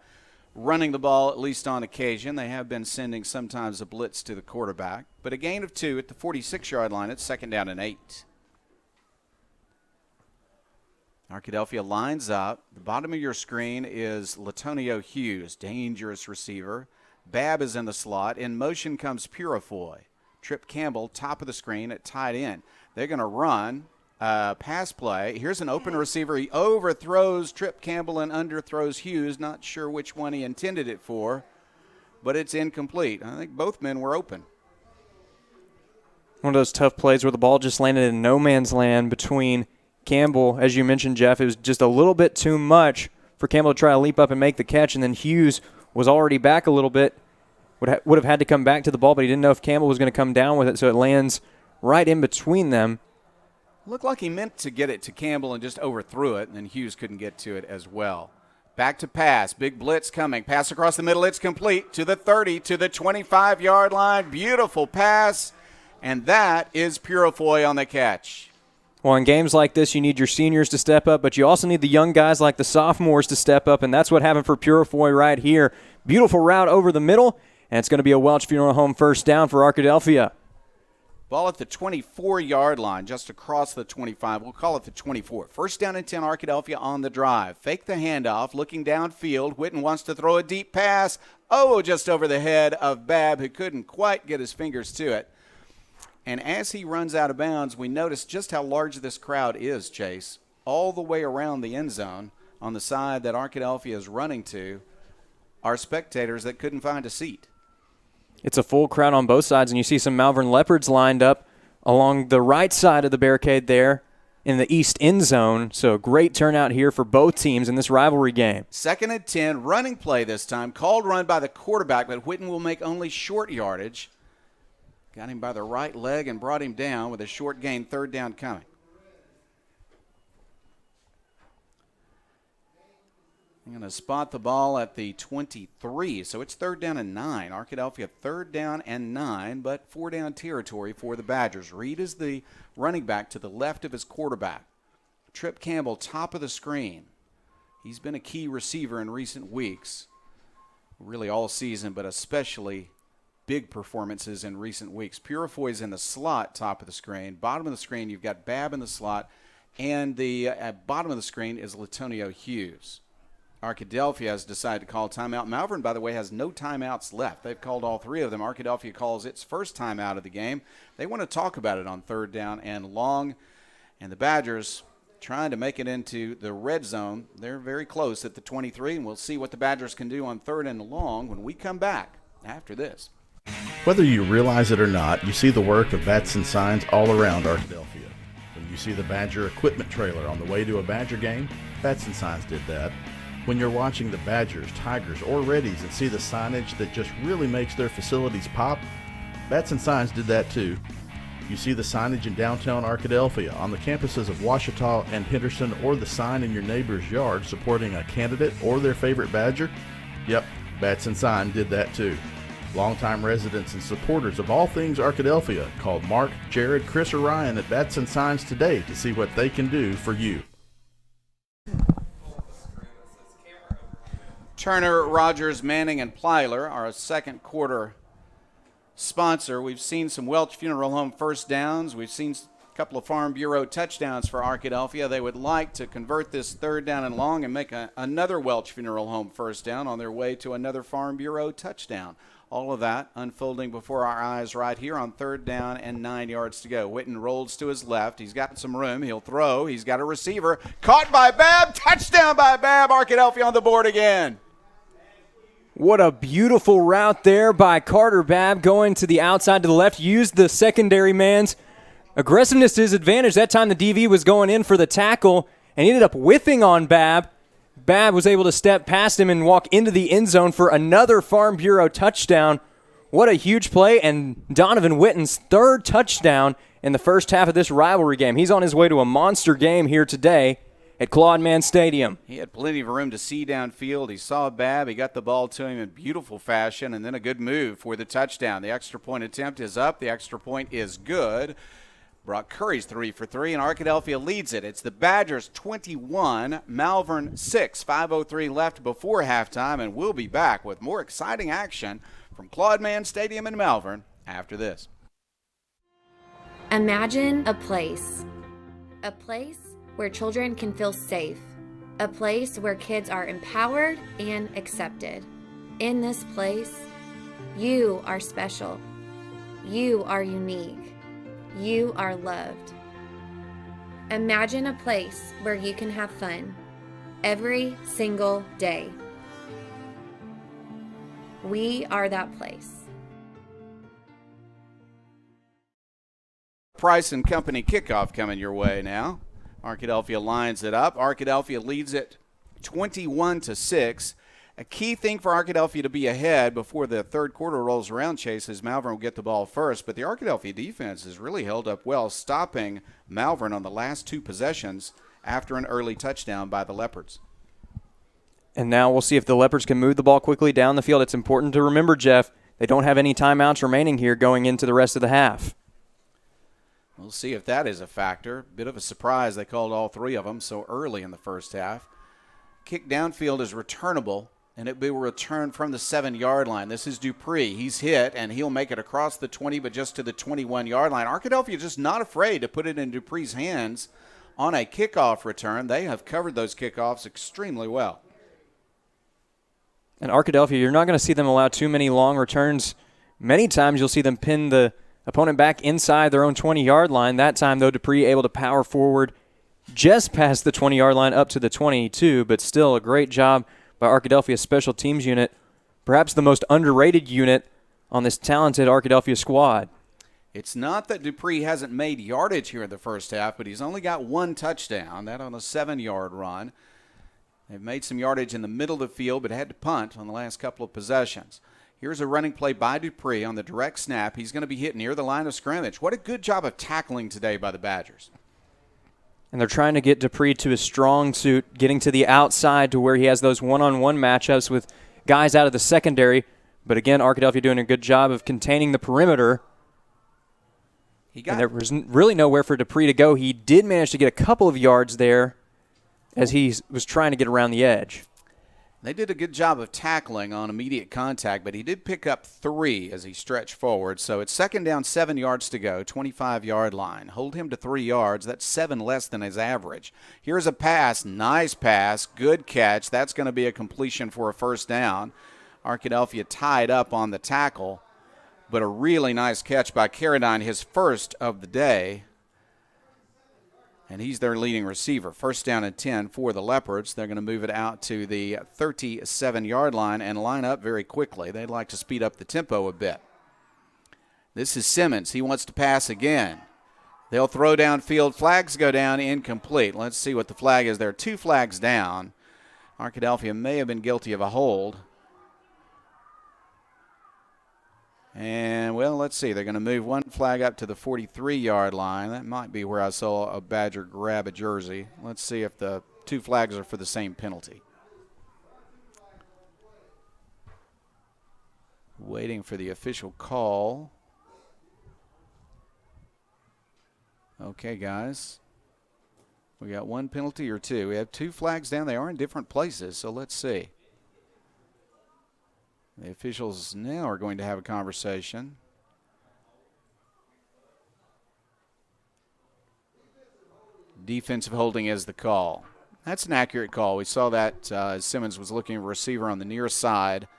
running the ball at least on occasion. They have been sending sometimes a blitz to the quarterback, but a gain of 2 at the 46-yard line. It's second down and 8. Arkadelphia lines up. The bottom of your screen is Latonio Hughes, dangerous receiver. Babb is in the slot. In motion comes Purifoy. Trip Campbell, top of the screen at tight end. They're going to run pass play. Here's an open receiver. He overthrows Trip Campbell and underthrows Hughes. Not sure which one he intended it for, but it's incomplete. I think both men were open. One of those tough plays where the ball just landed in no man's land between Campbell. As you mentioned, Jeff, it was just a little bit too much for Campbell to try to leap up and make the catch, and then Hughes was already back a little bit, would have had to come back to the ball, but he didn't know if Campbell was going to come down with it, so it lands right in between them. Looked like he meant to get it to Campbell and just overthrew it, and then Hughes couldn't get to it as well. Back to pass. Big blitz coming. Pass across the middle. It's complete to the 30, to the 25-yard line. Beautiful pass, and that is Purifoy on the catch. Well, in games like this, you need your seniors to step up, but you also need the young guys like the sophomores to step up, and that's what happened for Purifoy right here. Beautiful route over the middle, and it's going to be a Welch Funeral Home first down for Arkadelphia. Ball at the 24-yard line, just across the 25. We'll call it the 24. First down and 10, Arkadelphia on the drive. Fake the handoff, looking downfield. Witten wants to throw a deep pass. Oh, just over the head of Babb, who couldn't quite get his fingers to it. And as he runs out of bounds, we notice just how large this crowd is, Chase. All the way around the end zone on the side that Arkadelphia is running to are spectators that couldn't find a seat. It's a full crowd on both sides, and you see some Malvern Leopards lined up along the right side of the barricade there in the east end zone. So a great turnout here for both teams in this rivalry game. Second and 10, running play this time. Called run by the quarterback, but Witten will make only short yardage. Got him by the right leg and brought him down with a short gain, third down coming. I'm going to spot the ball at the 23, so it's third down and 9. Arkadelphia third down and 9, but four down territory for the Badgers. Reed is the running back to the left of his quarterback. Trip Campbell, top of the screen. He's been a key receiver in recent weeks, really all season, but especially big performances in recent weeks. Purifoy's in the slot, top of the screen. Bottom of the screen, you've got Babb in the slot, and the bottom of the screen is Latonio Hughes. Arkadelphia has decided to call timeout. Malvern, by the way, has no timeouts left. They've called all three of them. Arkadelphia calls its first timeout of the game. They want to talk about it on third down and long. And the Badgers trying to make it into the red zone. They're very close at the 23, and we'll see what the Badgers can do on third and long when we come back after this. Whether you realize it or not, you see the work of bats and signs all around Arkadelphia. When you see the Badger equipment trailer on the way to a Badger game, bats and signs did that. When you're watching the Badgers, Tigers, or Reddies and see the signage that just really makes their facilities pop, Bats and Signs did that too. You see the signage in downtown Arkadelphia, on the campuses of Ouachita and Henderson, or the sign in your neighbor's yard supporting a candidate or their favorite Badger? Yep, Bats and Sign did that too. Longtime residents and supporters of all things Arkadelphia called Mark, Jared, Chris, or Ryan at Bats and Signs today to see what they can do for you. Turner, Rogers, Manning, and Plyler are a second quarter sponsor. We've seen some Welch Funeral Home first downs. We've seen a couple of Farm Bureau touchdowns for Arkadelphia. They would like to convert this third down and long and make another Welch Funeral Home first down on their way to another Farm Bureau touchdown. All of that unfolding before our eyes right here on third down and 9 yards to go. Witten rolls to his left. He's got some room. He'll throw. He's got a receiver. Caught by Babb. Touchdown by Babb. Arkadelphia on the board again. What a beautiful route there by Carter Babb, going to the outside to the left. Used the secondary man's aggressiveness to his advantage. That time the DV was going in for the tackle, and he ended up whiffing on Babb. Babb was able to step past him and walk into the end zone for another Farm Bureau touchdown. What a huge play, and Donovan Witten's third touchdown in the first half of this rivalry game. He's on his way to a monster game here today at Claude Mann Stadium. He had plenty of room to see downfield. He saw Babb. He got the ball to him in beautiful fashion, and then a good move for the touchdown. The extra point attempt is up. The extra point is good. Brock Curry's 3 for 3, and Arkadelphia leads it. It's the Badgers 21, Malvern 6. 5:03 left before halftime, and we'll be back with more exciting action from Claude Mann Stadium in Malvern after this. Imagine a place where children can feel safe, a place where kids are empowered and accepted. In this place, You are special. You are unique. You are loved. Imagine a place where you can have fun every single day. We are that place. Price and Company kickoff coming your way now. Arkadelphia lines it up. Arkadelphia leads it 21-6. A key thing for Arkadelphia to be ahead before the third quarter rolls around, Chase, is Malvern will get the ball first. But the Arkadelphia defense has really held up well, stopping Malvern on the last two possessions after an early touchdown by the Leopards. And now we'll see if the Leopards can move the ball quickly down the field. It's important to remember, Jeff, they don't have any timeouts remaining here going into the rest of the half. We'll see if that is a factor. Bit of a surprise they called all three of them so early in the first half. Kick downfield is returnable, and it will return from the 7-yard line. This is Dupree. He's hit, and he'll make it across the 20, but just to the 21-yard line. Arkadelphia just not afraid to put it in Dupree's hands on a kickoff return. They have covered those kickoffs extremely well. And Arkadelphia, you're not going to see them allow too many long returns. Many times you'll see them pin the opponent back inside their own 20-yard line. That time, though, Dupree able to power forward just past the 20-yard line up to the 22, but still a great job by Arkadelphia's special teams unit, perhaps the most underrated unit on this talented Arkadelphia squad. It's not that Dupree hasn't made yardage here in the first half, but he's only got one touchdown, that on a 7-yard run. They've made some yardage in the middle of the field, but had to punt on the last couple of possessions. Here's a running play by Dupree on the direct snap. He's going to be hit near the line of scrimmage. What a good job of tackling today by the Badgers. And they're trying to get Dupree to his strong suit, getting to the outside to where he has those one-on-one matchups with guys out of the secondary. But again, Arkadelphia doing a good job of containing the perimeter. And there was really nowhere for Dupree to go. He did manage to get a couple of yards there as he was trying to get around the edge. They did a good job of tackling on immediate contact, but he did pick up 3 as he stretched forward. So it's second down, 7 yards to go, 25-yard line. Hold him to 3 yards. That's 7 less than his average. Here's a pass, nice pass, good catch. That's going to be a completion for a first down. Arkadelphia tied up on the tackle, but a really nice catch by Carradine, his first of the day. And he's their leading receiver. First down and 10 for the Leopards. They're going to move it out to the 37-yard line and line up very quickly. They'd like to speed up the tempo a bit. This is Simmons. He wants to pass again. They'll throw downfield. Flags go down, incomplete. Let's see what the flag is. There are 2 flags down. Arkadelphia may have been guilty of a hold. And, well, let's see. They're going to move one flag up to the 43-yard line. That might be where I saw a Badger grab a jersey. Let's see if the 2 flags are for the same penalty. Waiting for the official call. Okay, guys. We got 1 penalty or 2. We have 2 flags down. They are in different places, so let's see. The officials now are going to have a conversation. Defensive holding is the call. That's an accurate call. We saw that as Simmons was looking at a receiver on the near side.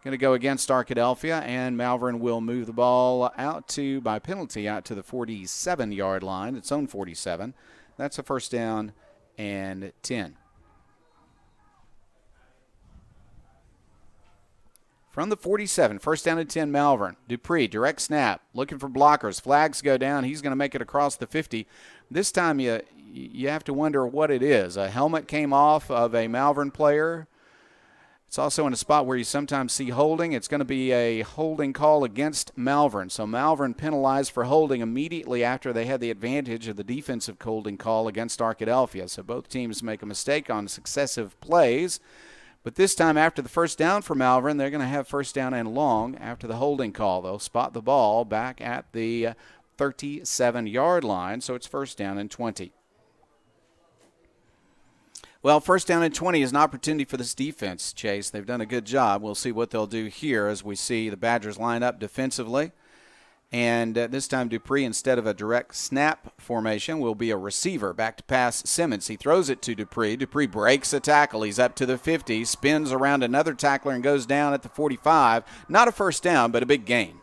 Going to go against Arkadelphia, and Malvern will move the ball out to, by penalty, out to the 47-yard line, its own 47. That's a first down and 10. From the 47, first down and 10, Malvern. Dupree, direct snap, looking for blockers. Flags go down. He's going to make it across the 50. This time you have to wonder what it is. A helmet came off of a Malvern player. It's also in a spot where you sometimes see holding. It's going to be a holding call against Malvern. So Malvern penalized for holding immediately after they had the advantage of the defensive holding call against Arkadelphia. So both teams make a mistake on successive plays. But this time after the first down for Malvern, they're going to have first down and long after the holding call. They'll spot the ball back at the 37-yard line, so it's first down and 20. Well, first down and 20 is an opportunity for this defense, Chase. They've done a good job. We'll see what they'll do here as we see the Badgers line up defensively. And this time Dupree, instead of a direct snap formation, will be a receiver. Back to pass Simmons. He throws it to Dupree. Dupree breaks a tackle. He's up to the 50, spins around another tackler and goes down at the 45. Not a first down, but a big gain.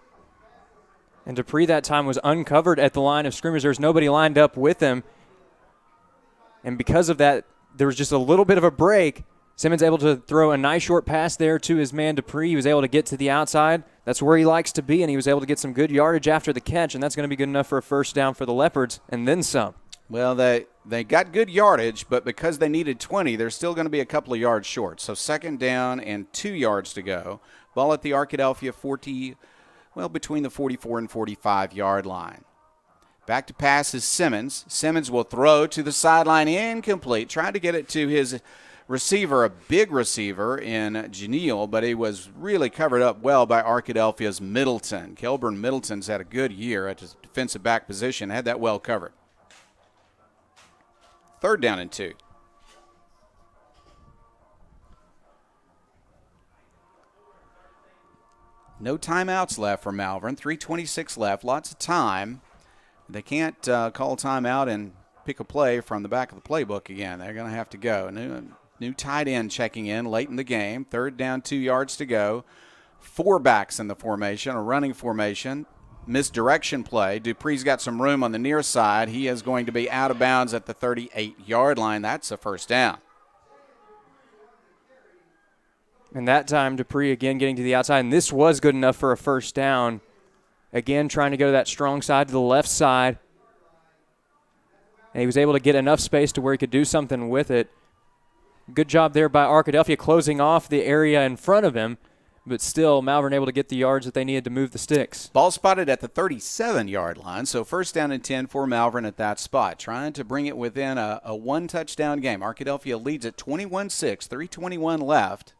And Dupree that time was uncovered at the line of scrimmage. There's nobody lined up with him. And because of that, there was just a little bit of a break. Simmons able to throw a nice short pass there to his man Dupree. He was able to get to the outside. That's where he likes to be, and he was able to get some good yardage after the catch, and that's going to be good enough for a first down for the Leopards, and then some. Well, they got good yardage, but because they needed 20, they're still going to be a couple of yards short. So second down and 2 yards to go. Ball at the Arkadelphia between the 44 and 45-yard line. Back to pass is Simmons. Simmons will throw to the sideline, incomplete. Tried to get it to his receiver, a big receiver in Janelle, but he was really covered up well by Arkadelphia's Middleton. Kelburn Middleton's had a good year at his defensive back position, had that well covered. Third down and 2. No timeouts left for Malvern. 3:26 left, lots of time. They can't call timeout and pick a play from the back of the playbook again. They're going to have to go. New tight end checking in late in the game. Third down, 2 yards to go. 4 backs in the formation, a running formation. Misdirection play. Dupree's got some room on the near side. He is going to be out of bounds at the 38-yard line. That's a first down. And that time, Dupree again getting to the outside, and this was good enough for a first down. Again, trying to go to that strong side to the left side. And he was able to get enough space to where he could do something with it. Good job there by Arkadelphia closing off the area in front of him, but still Malvern able to get the yards that they needed to move the sticks. Ball spotted at the 37-yard line, so first down and 10 for Malvern at that spot, trying to bring it within a one-touchdown game. Arkadelphia leads at 21-6, 3:21 left.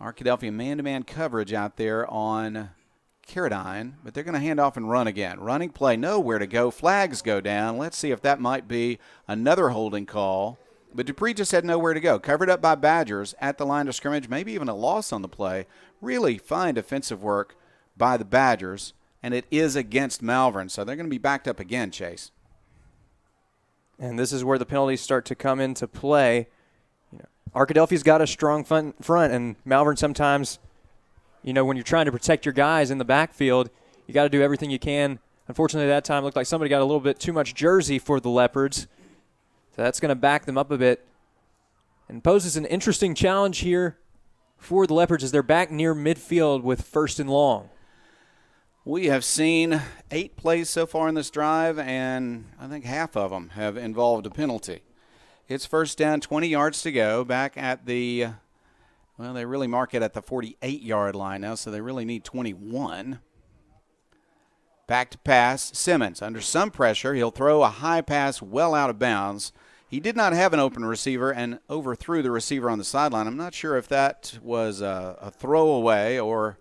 Arkadelphia man-to-man coverage out there on Carradine, but they're going to hand off and run again. Running play, nowhere to go. Flags go down. Let's see if that might be another holding call. But Dupree just had nowhere to go. Covered up by Badgers at the line of scrimmage, maybe even a loss on the play. Really fine defensive work by the Badgers, and it is against Malvern, so they're going to be backed up again, Chase. And this is where the penalties start to come into play. Arkadelphia's got a strong front, and Malvern sometimes, when you're trying to protect your guys in the backfield, you got to do everything you can. Unfortunately, that time it looked like somebody got a little bit too much jersey for the Leopards. So that's going to back them up a bit and poses an interesting challenge here for the Leopards as they're back near midfield with first and long. We have seen 8 plays so far in this drive, and I think half of them have involved a penalty. It's first down, 20 yards to go, back at the, they really mark it at the 48-yard line now, so they really need 21. Back to pass, Simmons under some pressure. He'll throw a high pass well out of bounds. He did not have an open receiver and overthrew the receiver on the sideline. I'm not sure if that was a throwaway or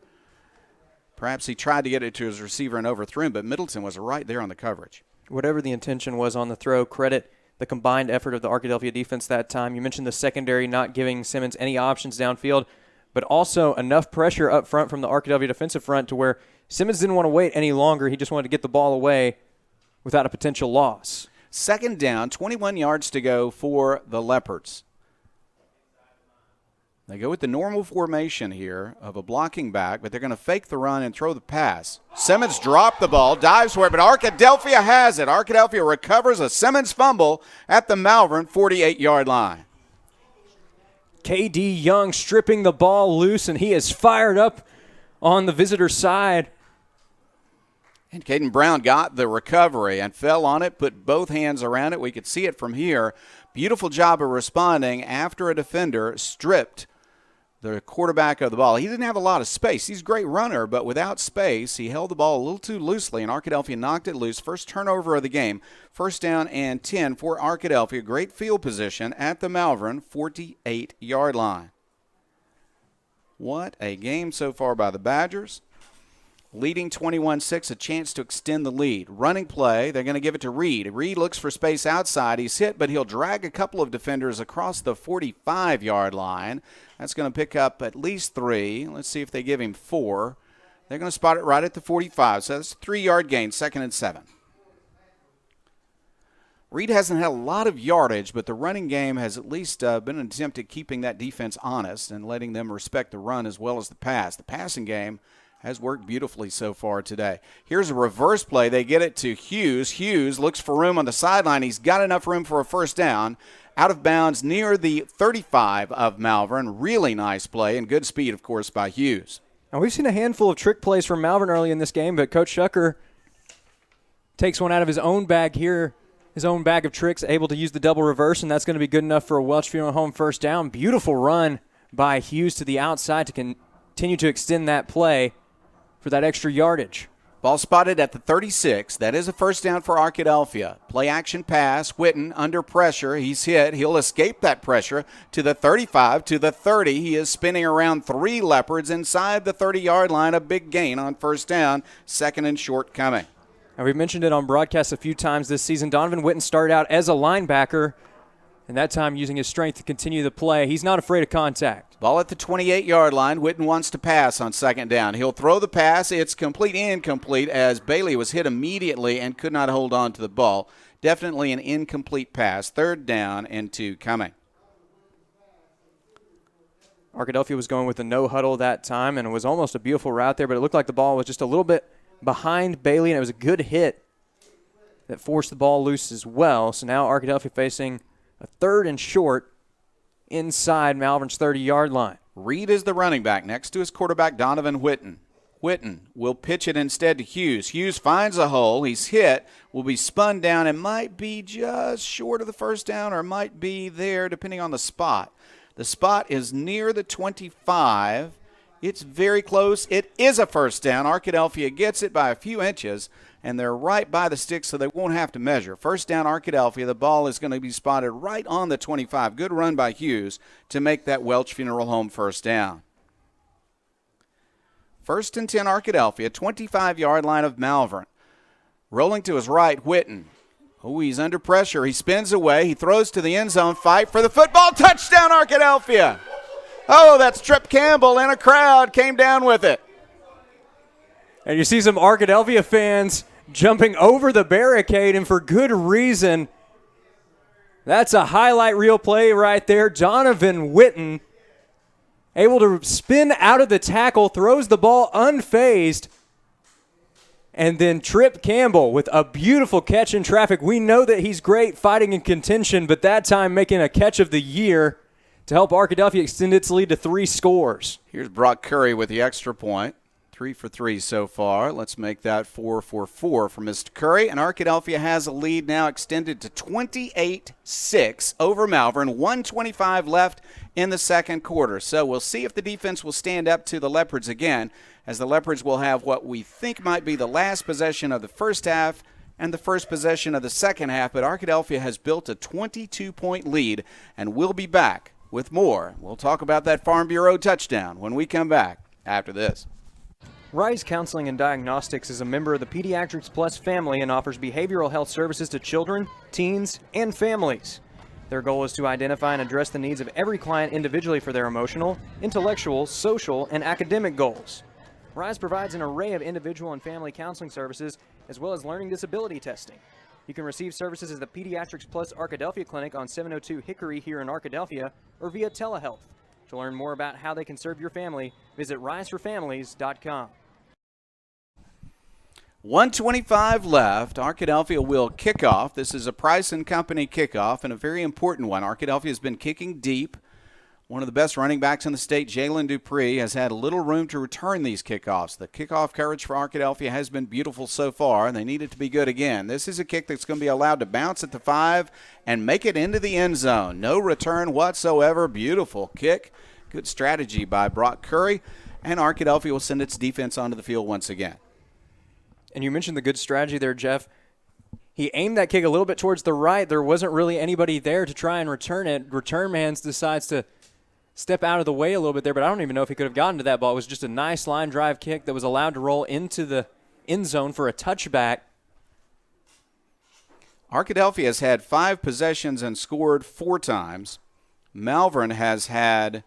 perhaps he tried to get it to his receiver and overthrew him, but Middleton was right there on the coverage. Whatever the intention was on the throw, credit the combined effort of the Arkadelphia defense that time. You mentioned the secondary not giving Simmons any options downfield, but also enough pressure up front from the Arkadelphia defensive front to where Simmons didn't want to wait any longer. He just wanted to get the ball away without a potential loss. Second down, 21 yards to go for the Leopards. They go with the normal formation here of a blocking back, but they're going to fake the run and throw the pass. Simmons dropped the ball, dives for it, but Arkadelphia has it. Arkadelphia recovers a Simmons fumble at the Malvern 48-yard line. K.D. Young stripping the ball loose, and he is fired up on the visitor side. And Caden Brown got the recovery and fell on it, put both hands around it. We could see it from here. Beautiful job of responding after a defender stripped the quarterback of the ball. He didn't have a lot of space. He's a great runner, but without space, he held the ball a little too loosely, and Arkadelphia knocked it loose. First turnover of the game. First down and 10 for Arkadelphia. Great field position at the Malvern 48-yard line. What a game so far by the Badgers. Leading 21-6, a chance to extend the lead. Running play, they're going to give it to Reed. Reed looks for space outside. He's hit, but he'll drag a couple of defenders across the 45-yard line. That's going to pick up at least 3. Let's see if they give him 4. They're going to spot it right at the 45, so that's a 3-yard gain, 2nd and 7. Reed hasn't had a lot of yardage, but the running game has at least been an attempt at keeping that defense honest and letting them respect the run as well as the pass. The passing game has worked beautifully so far today. Here's a reverse play. They get it to Hughes. Hughes looks for room on the sideline. He's got enough room for a first down. Out of bounds near the 35 of Malvern. Really nice play and good speed, of course, by Hughes. Now, we've seen a handful of trick plays from Malvern early in this game, but Coach Shucker takes one out of his own bag here. His own bag of tricks, able to use the double reverse, and that's going to be good enough for a Welch Funeral Home first down. Beautiful run by Hughes to the outside to continue to extend that play for that extra yardage. Ball spotted at the 36. That is a first down for Arkadelphia. Play action pass. Whitten under pressure. He's hit. He'll escape that pressure to the 35, to the 30. He is spinning around 3 Leopards inside the 30-yard line. A big gain on first down. 2nd and short coming. And we've mentioned it on broadcast a few times this season. Donovan Whitten started out as a linebacker, and that time using his strength to continue the play. He's not afraid of contact. Ball at the 28-yard line. Whitten wants to pass on 2nd down. He'll throw the pass. It's incomplete, as Bailey was hit immediately and could not hold on to the ball. Definitely an incomplete pass. 3rd down and 2 coming. Arkadelphia was going with a no huddle that time, and it was almost a beautiful route there, but it looked like the ball was just a little bit behind Bailey, and it was a good hit that forced the ball loose as well. So now Arkadelphia facing a 3rd and short inside Malvern's 30-yard line. Reed is the running back next to his quarterback, Donovan Whitten. Whitten will pitch it instead to Hughes. Hughes finds a hole. He's hit, will be spun down, and might be just short of the first down or might be there depending on the spot. The spot is near the 25. It's very close. It is a first down. Arkadelphia gets it by a few inches, and they're right by the sticks, so they won't have to measure. First down, Arkadelphia. The ball is going to be spotted right on the 25. Good run by Hughes to make that Welch Funeral Home first down. 1st and 10, Arkadelphia, 25-yard line of Malvern. Rolling to his right, Whitten. Oh, he's under pressure. He spins away. He throws to the end zone. Fight for the football. Touchdown, Arkadelphia. Oh, that's Trip Campbell, and a crowd came down with it. And you see some Arkadelphia fans jumping over the barricade, and for good reason. That's a highlight reel play right there. Donovan Whitten able to spin out of the tackle, throws the ball unfazed. And then Trip Campbell with a beautiful catch in traffic. We know that he's great fighting in contention, but that time making a catch of the year to help Arkadelphia extend its lead to 3 scores. Here's Brock Curry with the extra point. 3 for 3 so far. Let's make that 4 for 4 for Mr. Curry. And Arkadelphia has a lead now extended to 28-6 over Malvern. 1:25 left in the second quarter. So we'll see if the defense will stand up to the Leopards again, as the Leopards will have what we think might be the last possession of the first half and the first possession of the second half. But Arkadelphia has built a 22-point lead, and we'll be back with more. We'll talk about that Farm Bureau touchdown when we come back after this. Rise Counseling and Diagnostics is a member of the Pediatrics Plus family and offers behavioral health services to children, teens, and families. Their goal is to identify and address the needs of every client individually for their emotional, intellectual, social, and academic goals. Rise provides an array of individual and family counseling services as well as learning disability testing. You can receive services at the Pediatrics Plus Arkadelphia Clinic on 702 Hickory here in Arkadelphia or via telehealth. To learn more about how they can serve your family, visit riseforfamilies.com. 1:25 left. Arkadelphia will kick off. This is a Price & Company kickoff, and a very important one. Arkadelphia has been kicking deep. One of the best running backs in the state, Jalen Dupree, has had little room to return these kickoffs. The kickoff coverage for Arkadelphia has been beautiful so far, and they need it to be good again. This is a kick that's going to be allowed to bounce at the 5 and make it into the end zone. No return whatsoever. Beautiful kick. Good strategy by Brock Curry, and Arkadelphia will send its defense onto the field once again. And you mentioned the good strategy there, Jeff. He aimed that kick a little bit towards the right. There wasn't really anybody there to try and return it. Return man decides to step out of the way a little bit there, but I don't even know if he could have gotten to that ball. It was just a nice line drive kick that was allowed to roll into the end zone for a touchback. Arkadelphia has had 5 possessions and scored 4 times. Malvern has had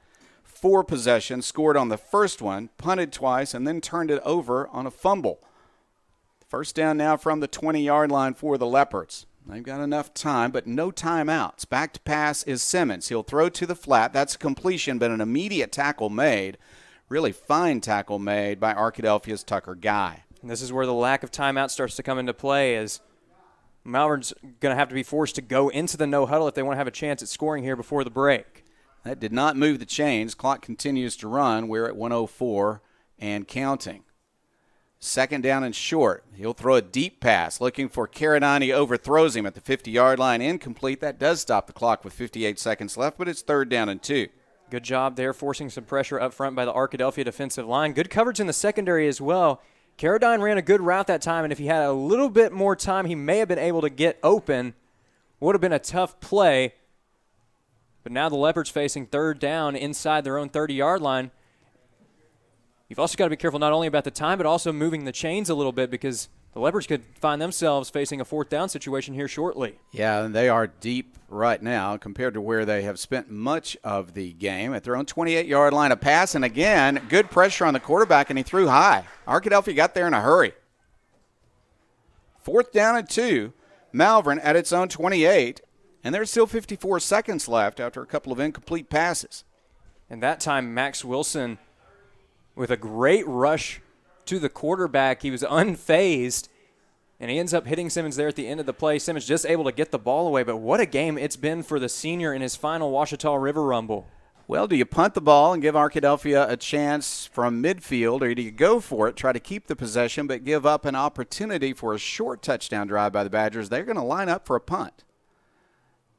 4 possessions, scored on the first one, punted twice, and then turned it over on a fumble. First down now from the 20-yard line for the Leopards. They've got enough time, but no timeouts. Back to pass is Simmons. He'll throw to the flat. That's a completion, but an immediate tackle made. Really fine tackle made by Arkadelphia's Tucker Guy. And this is where the lack of timeout starts to come into play, as Malvern's going to have to be forced to go into the no huddle if they want to have a chance at scoring here before the break. That did not move the chains. Clock continues to run. We're at 1:04 and counting. Second down and short. He'll throw a deep pass. Looking for Carradine. He overthrows him at the 50-yard line. Incomplete. That does stop the clock with 58 seconds left, but it's 3rd down and 2. Good job there, forcing some pressure up front by the Arkadelphia defensive line. Good coverage in the secondary as well. Carradine ran a good route that time, and if he had a little bit more time, he may have been able to get open. Would have been a tough play. But now the Leopards facing 3rd down inside their own 30-yard line. You've also got to be careful not only about the time, but also moving the chains a little bit, because the Leopards could find themselves facing a 4th down situation here shortly. Yeah, and they are deep right now compared to where they have spent much of the game. At their own 28-yard line, a pass, and again, good pressure on the quarterback, and he threw high. Arkadelphia got there in a hurry. 4th down and 2. Malvern at its own 28, and there's still 54 seconds left after a couple of incomplete passes. And that time, Max Wilson, with a great rush to the quarterback, he was unfazed, and he ends up hitting Simmons there at the end of the play. Simmons just able to get the ball away, but what a game it's been for the senior in his final Ouachita River Rumble. Well, do you punt the ball and give Arkadelphia a chance from midfield, or do you go for it, try to keep the possession, but give up an opportunity for a short touchdown drive by the Badgers? They're going to line up for a punt.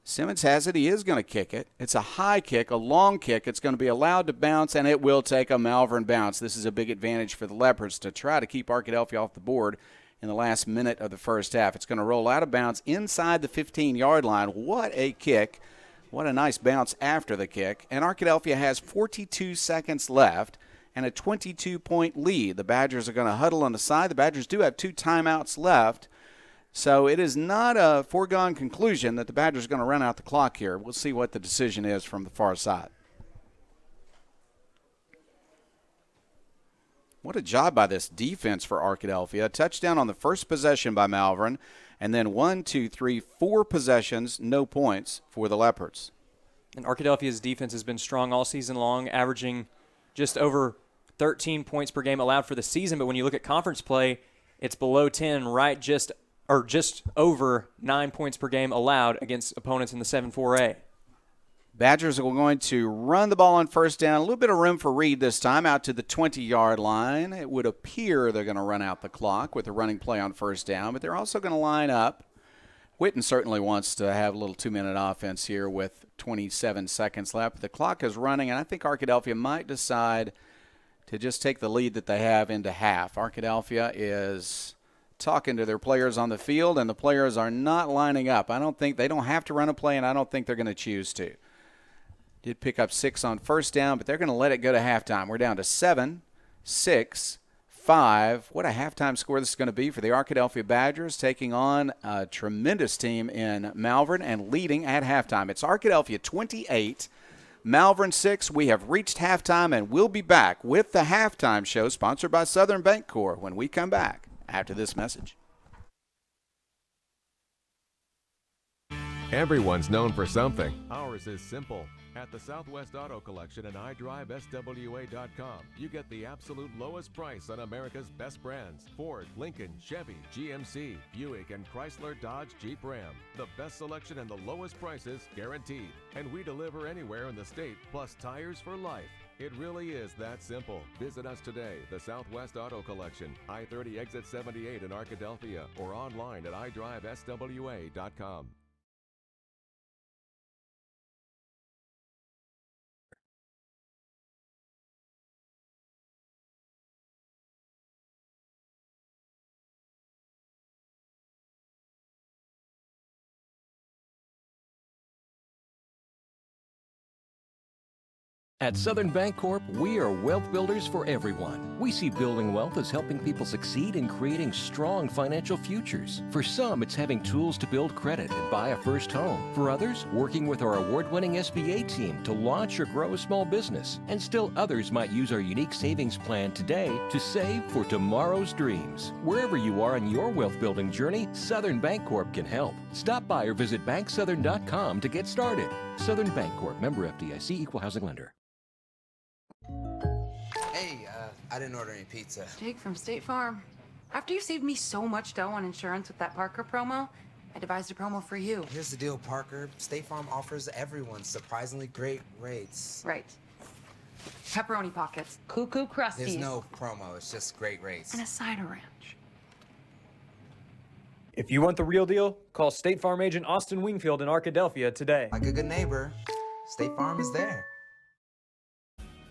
Simmons has it. He is going to kick it. It's a high kick, a long kick. It's going to be allowed to bounce, and it will take a Malvern bounce. This is a big advantage for the Leopards to try to keep Arkadelphia off the board in the last minute of the first half. It's going to roll out of bounds inside the 15-yard line. What a kick. What a nice bounce after the kick. And Arkadelphia has 42 seconds left and a 22-point lead. The Badgers are going to huddle on the side. The Badgers do have 2 timeouts left. So it is not a foregone conclusion that the Badgers are going to run out the clock here. We'll see what the decision is from the far side. What a job by this defense for Arkadelphia. A touchdown on the first possession by Malvern, and then 4 possessions, no points for the Leopards. And Arkadelphia's defense has been strong all season long, averaging just over 13 points per game allowed for the season. But when you look at conference play, it's below 10, just over 9 points per game allowed against opponents in the 7-4A. Badgers are going to run the ball on first down. A little bit of room for Reed this time, out to the 20-yard line. It would appear they're going to run out the clock with a running play on first down, but they're also going to line up. Witten certainly wants to have a little 2-minute offense here with 27 seconds left. The clock is running, and I think Arkadelphia might decide to just take the lead that they have into half. Arkadelphia is talking to their players on the field, and the players are not lining up. They don't have to run a play, and I don't think they're going to choose to. Did pick up 6 on first down, but they're going to let it go to halftime. We're down to 7, 6, 5. What a halftime score this is going to be for the Arkadelphia Badgers, taking on a tremendous team in Malvern and leading at halftime. It's Arkadelphia 28, Malvern 6. We have reached halftime, and we'll be back with the halftime show sponsored by Southern Bancorp when we come back after this message. Everyone's known for something. Ours is simple. At the Southwest Auto Collection and iDriveSWA.com, you get the absolute lowest price on America's best brands: Ford, Lincoln, Chevy, GMC, Buick, and Chrysler, Dodge, Jeep, Ram. The best selection and the lowest prices guaranteed. And we deliver anywhere in the state, plus tires for life. It really is that simple. Visit us today, the Southwest Auto Collection, I-30 Exit 78 in Arkadelphia, or online at iDriveSWA.com. At Southern Bancorp, we are wealth builders for everyone. We see building wealth as helping people succeed in creating strong financial futures. For some, it's having tools to build credit and buy a first home. For others, working with our award-winning SBA team to launch or grow a small business. And still others might use our unique savings plan today to save for tomorrow's dreams. Wherever you are in your wealth building journey, Southern Bancorp can help. Stop by or visit banksouthern.com to get started. Southern Bancorp, member FDIC, equal housing lender. Hey, I didn't order any pizza. Jake from State Farm. After you saved me so much dough on insurance with that Parker promo, I devised a promo for you. Here's the deal, Parker. State Farm offers everyone surprisingly great rates. Right. Pepperoni pockets. Cuckoo Crusties. There's no promo, it's just great rates. And a cider ranch. If you want the real deal, call State Farm agent Austin Wingfield in Arkadelphia today. Like a good neighbor, State Farm is there.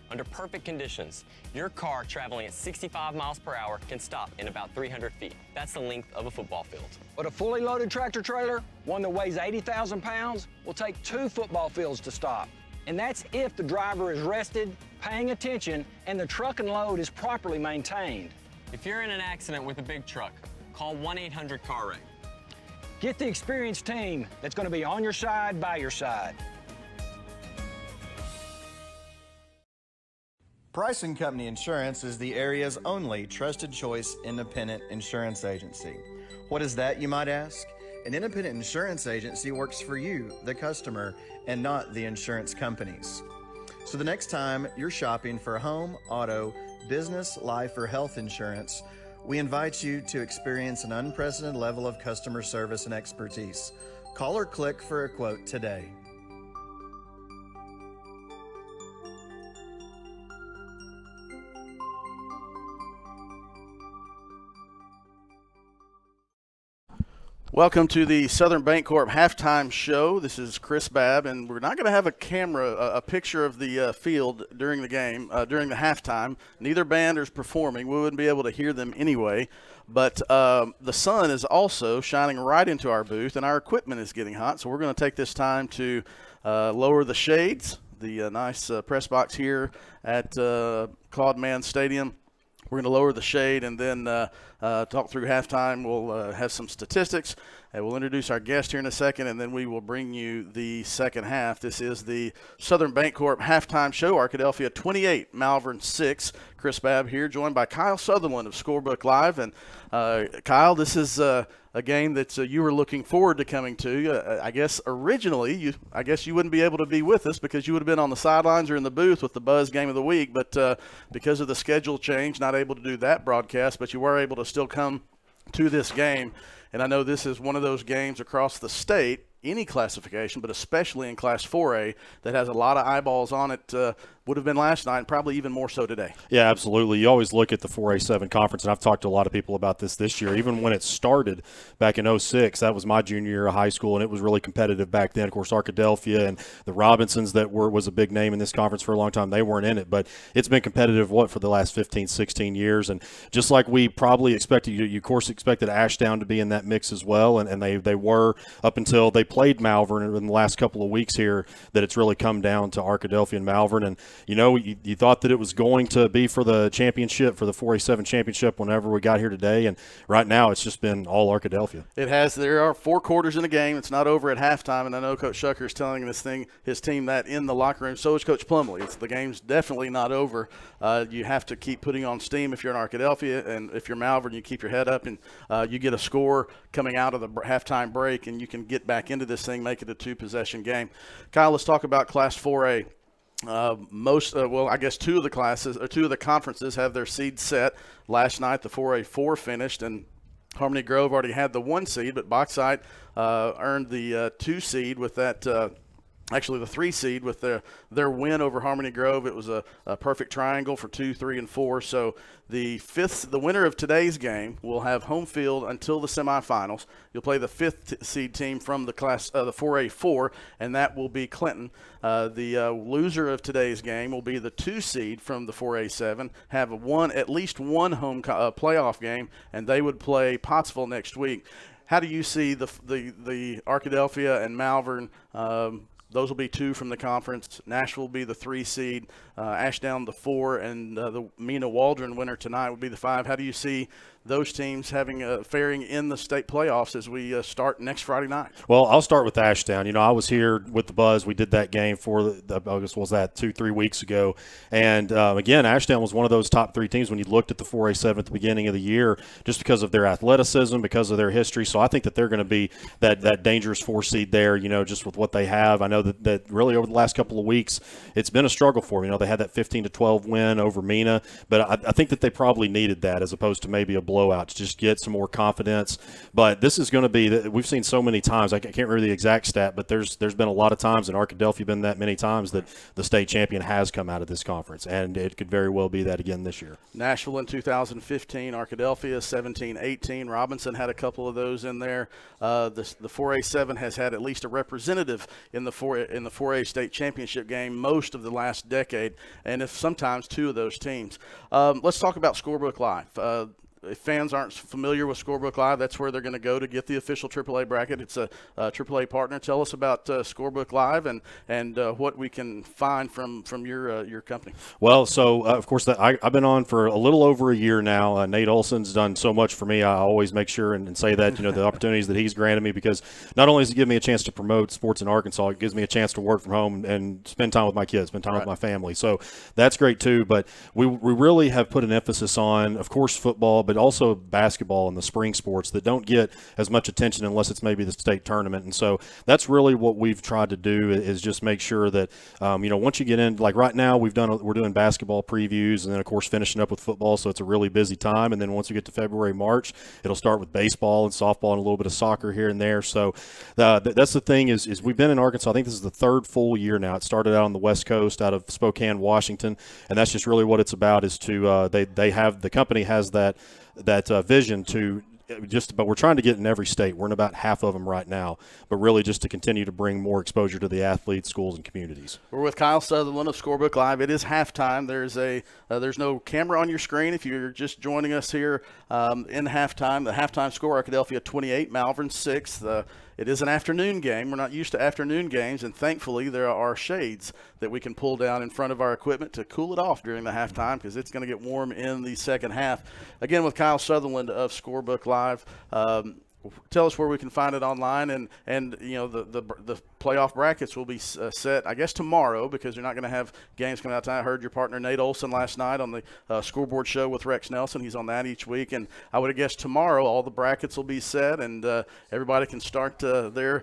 Under perfect conditions, your car traveling at 65 miles per hour can stop in about 300 feet. That's the length of a football field. But a fully loaded tractor trailer, one that weighs 80,000 pounds, will take 2 football fields to stop. And that's if the driver is rested, paying attention, and the truck and load is properly maintained. If you're in an accident with a big truck, call 1-800-CAR-WRECK. Get the experienced team that's going to be on your side, by your side. Price & Company Insurance is the area's only trusted choice independent insurance agency. What is that, you might ask? An independent insurance agency works for you, the customer, and not the insurance companies. So the next time you're shopping for home, auto, business, life, or health insurance, we invite you to experience an unprecedented level of customer service and expertise. Call or click for a quote today. Welcome to the Southern Bancorp halftime show. This is Chris Babb, and we're not going to have a picture of the field during the game, during the halftime. Neither band is performing. We wouldn't be able to hear them anyway. But the sun is also shining right into our booth, and our equipment is getting hot. So we're going to take this time to lower the shades, the nice press box here at Claude Mann Stadium. We're going to lower the shade and then talk through halftime. We'll have some statistics, and we'll introduce our guest here in a second, and then we will bring you the second half. This is the Southern Bancorp halftime show. Arkadelphia 28, Malvern 6. Chris Babb here, joined by Kyle Sutherland of Scorebook Live. And Kyle, this is a game that you were looking forward to coming to. I guess originally, you wouldn't be able to be with us because you would have been on the sidelines or in the booth with the Buzz Game of the Week. But because of the schedule change, not able to do that broadcast, but you were able to still come to this game. And I know this is one of those games across the state, any classification, but especially in Class 4A, that has a lot of eyeballs on it. Would have been last night and probably even more so today. Yeah, absolutely. You always look at the 4A7 conference, and I've talked to a lot of people about this year. Even when it started back in 06, that was my junior year of high school, and it was really competitive back then. Of course, Arkadelphia and the Robinsons was a big name in this conference for a long time. They weren't in it, but it's been competitive, for the last 15, 16 years. And just like we probably expected, you of course expected Ashdown to be in that mix as well, and they were up until they played Malvern in the last couple of weeks here, that it's really come down to Arkadelphia and Malvern. And you thought that it was going to be for the championship, for the 4A7 championship whenever we got here today, and right now it's just been all Arkadelphia. It has. There are 4 quarters in the game. It's not over at halftime, and I know Coach Shucker is telling his team that in the locker room. So is Coach Plumley. The game's definitely not over. You have to keep putting on steam if you're in Arkadelphia, and if you're Malvern, you keep your head up, and you get a score coming out of the halftime break, and you can get back into this thing, make it a 2-possession game. Kyle, let's talk about Class 4A. I guess 2 of the conferences have their seeds set. Last night, the 4A4 finished, and Harmony Grove already had the 1 seed, but Bauxite earned the 2 seed with that. Actually, the 3 seed with their win over Harmony Grove. It was a perfect triangle for 2, 3, and 4. So the winner of today's game will have home field until the semifinals. You'll play the 5th seed team from the 4A4, and that will be Clinton. The loser of today's game will be the 2 seed from the 4A7. Have at least one home playoff game, and they would play Pottsville next week. How do you see the Arkadelphia and Malvern Those will be 2 from the conference. Nashville will be the 3 seed, Ashdown the 4, and the Mena Waldron winner tonight will be the 5. How do you see those teams having faring in the state playoffs as we start next Friday night? Well, I'll start with Ashdown. You know, I was here with the Buzz. We did that game for I guess was that 2-3 weeks ago, and again, Ashdown was one of those top 3 teams when you looked at the 4A7 at the beginning of the year, just because of their athleticism, because of their history. So I think that they're going to be that dangerous 4 seed there. You know, just with what they have. I know that really over the last couple of weeks, it's been a struggle for them. You know, they had that 15-12 win over Mena, but I think that they probably needed that as opposed to maybe a blowout to just get some more confidence. But this is going to be – we've seen so many times. I can't remember the exact stat, but there's been a lot of times, and Arkadelphia been that many times that the state champion has come out of this conference, and it could very well be that again this year. Nashville in 2015, Arkadelphia 17-18. Robinson had a couple of those in there. The 4A7 has had at least a representative in the 4A state championship game most of the last decade, and if sometimes 2 of those teams. Let's talk about Scorebook Live. If fans aren't familiar with Scorebook Live, that's where they're going to go to get the official AAA bracket. It's a AAA partner. Tell us about Scorebook Live and what we can find from your company. Well, so of course I've been on for a little over a year now. Nate Olson's done so much for me. I always make sure and say that, you know, the opportunities that he's granted me, because not only does it give me a chance to promote sports in Arkansas, it gives me a chance to work from home and spend time with my kids, spend time with my family. So that's great too. But we really have put an emphasis on, of course, football, but also basketball and the spring sports that don't get as much attention unless it's maybe the state tournament. And so that's really what we've tried to do, is just make sure that, you know, once you get in, like right now we're doing basketball previews, and then of course finishing up with football. So it's a really busy time. And then once we get to February, March, it'll start with baseball and softball and a little bit of soccer here and there. So that's the thing is we've been in Arkansas. I think this is the 3rd full year now. It started out on the West Coast, out of Spokane, Washington. And that's just really what it's about, is to, the company has that vision to but we're trying to get in every state. We're in about half of them right now, but really just to continue to bring more exposure to the athletes, schools, and communities. We're with Kyle Sutherland of Scorebook Live. It is halftime. There's no camera on your screen if you're just joining us here in halftime. The halftime score, Arkadelphia 28, Malvern 6. It is an afternoon game. We're not used to afternoon games, and thankfully there are shades that we can pull down in front of our equipment to cool it off during the halftime, because it's going to get warm in the second half. Again, with Kyle Sutherland of Scorebook Live. Tell us where we can find it online, and you know the playoff brackets will be set, I guess, tomorrow, because you're not going to have games coming out tonight. I heard your partner Nate Olson last night on the scoreboard show with Rex Nelson. He's on that each week, and I would have guessed tomorrow all the brackets will be set, and everybody can start their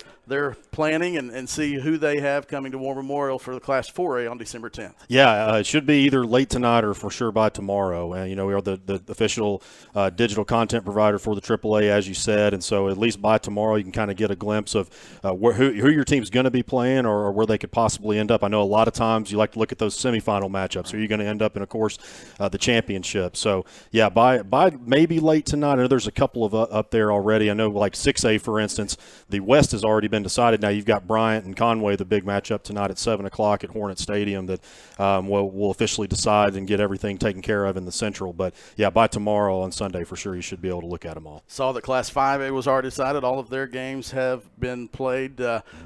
planning and see who they have coming to War Memorial for the Class 4A on December 10th. Yeah, it should be either late tonight or for sure by tomorrow. And you know, we are the official digital content provider for the AAA, as you said, and so at least by tomorrow you can kind of get a glimpse of who your team's going to be playing, or where they could possibly end up. I know a lot of times you like to look at those semifinal matchups. Are you going to end up in, of course, the championship? So yeah, by maybe late tonight. I know there's a couple of up there already. I know like 6A, for instance, the West has already been decided. Now you've got Bryant and Conway, the big matchup tonight at 7 o'clock at Hornet Stadium, that will officially decide and get everything taken care of in the Central. But yeah, by tomorrow on Sunday for sure you should be able to look at them all. Saw that Class 5A was already decided. All of their games have been played.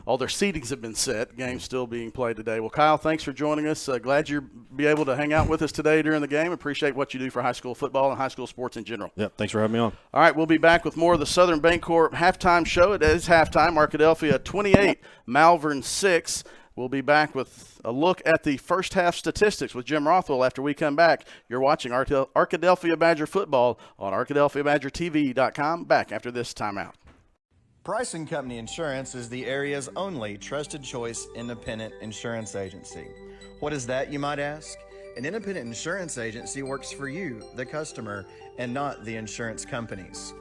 All their seedings have been set. Games still being played today. Well, Kyle, thanks for joining us. Glad you'll be able to hang out with us today during the game. Appreciate what you do for high school football and high school sports in general. Yep, thanks for having me on. All right, we'll be back with more of the Southern Bancorp halftime show. It is halftime. Arkadelphia 28, Malvern 6. We'll be back with a look at the first half statistics with Jim Rothwell after we come back. You're watching Arkadelphia Badger football on ArkadelphiaBadgerTV.com. Back after this timeout. Price & Company Insurance is the area's only trusted choice independent insurance agency. What is that, you might ask? An independent insurance agency works for you, the customer, and not the insurance companies.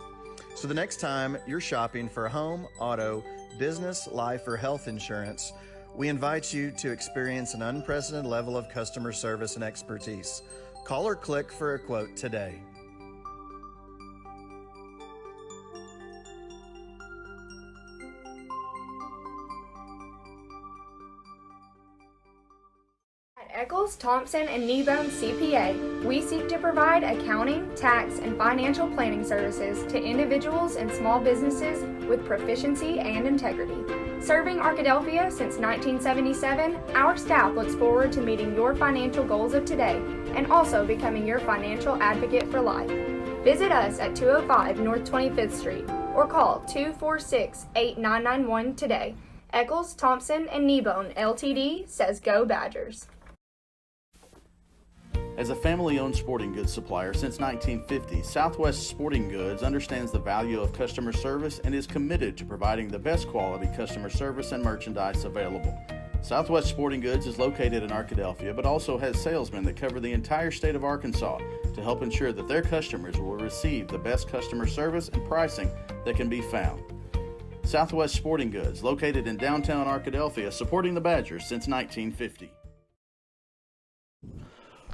So the next time you're shopping for home, auto, business, life, or health insurance, we invite you to experience an unprecedented level of customer service and expertise. Call or click for a quote today. At Eccles, Thompson, and Kneebone CPA, we seek to provide accounting, tax, and financial planning services to individuals and small businesses with proficiency and integrity. Serving Arkadelphia since 1977, our staff looks forward to meeting your financial goals of today and also becoming your financial advocate for life. Visit us at 205 North 25th Street or call 246-8991 today. Eccles, Thompson, and Kneebone Ltd. says go Badgers. As a family-owned sporting goods supplier since 1950, Southwest Sporting Goods understands the value of customer service and is committed to providing the best quality customer service and merchandise available. Southwest Sporting Goods is located in Arkadelphia, but also has salesmen that cover the entire state of Arkansas to help ensure that their customers will receive the best customer service and pricing that can be found. Southwest Sporting Goods, located in downtown Arkadelphia, supporting the Badgers since 1950.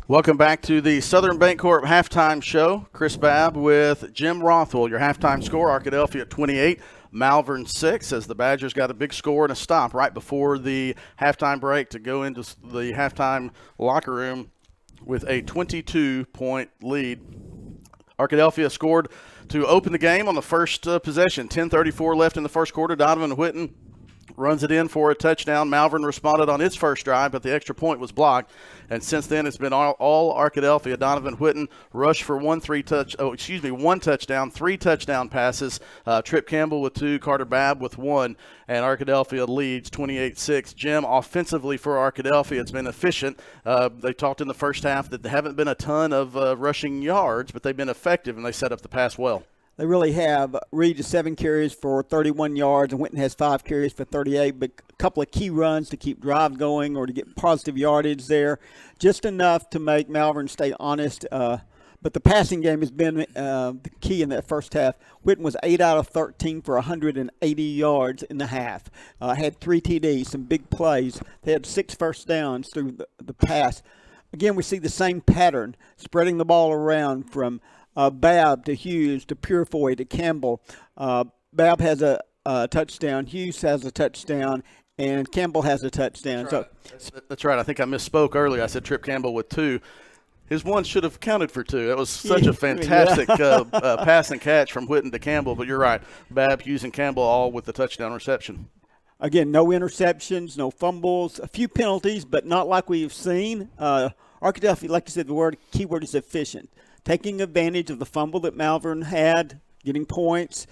Welcome back to the Southern Bancorp halftime show. Chris Babb with Jim Rothwell. Your halftime score, Arkadelphia 28, Malvern 6, as the Badgers got a big score and a stop right before the halftime break to go into the halftime locker room with a 22-point lead. Arkadelphia scored to open the game on the first possession. 10:34 left in the first quarter. Donovan Whitten runs it in for a touchdown. Malvern responded on its first drive, but the extra point was blocked. And since then, it's been all Arkadelphia. Donovan Whitten rushed for one touchdown, 3 touchdown passes. Trip Campbell with 2, Carter Babb with 1, and Arkadelphia leads 28-6. Jim, offensively for Arkadelphia, it's been efficient. They talked in the first half that there haven't been a ton of rushing yards, but they've been effective, and they set up the pass well. They really have. Reed is 7 carries for 31 yards, and Whitten has 5 carries for 38, but a couple of key runs to keep drive going or to get positive yardage there. Just enough to make Malvern stay honest. But the passing game has been the key in that first half. Whitten was 8 out of 13 for 180 yards in the half. Had 3 TDs, some big plays. They had 6 first downs through the pass. Again, we see the same pattern, spreading the ball around from Babb to Hughes to Purefoy to Campbell. Babb has a touchdown, Hughes has a touchdown, and Campbell has a touchdown. That's right. I think I misspoke earlier. I said Trip Campbell with 2. His one should have counted for 2. That was such a fantastic pass and catch from Whitten to Campbell. But you're right. Babb, Hughes, and Campbell all with the touchdown reception. Again, no interceptions, no fumbles, a few penalties, but not like we've seen. Arkadelphia, like you said, the key word is efficient. Taking advantage of the fumble that Malvern had, getting points.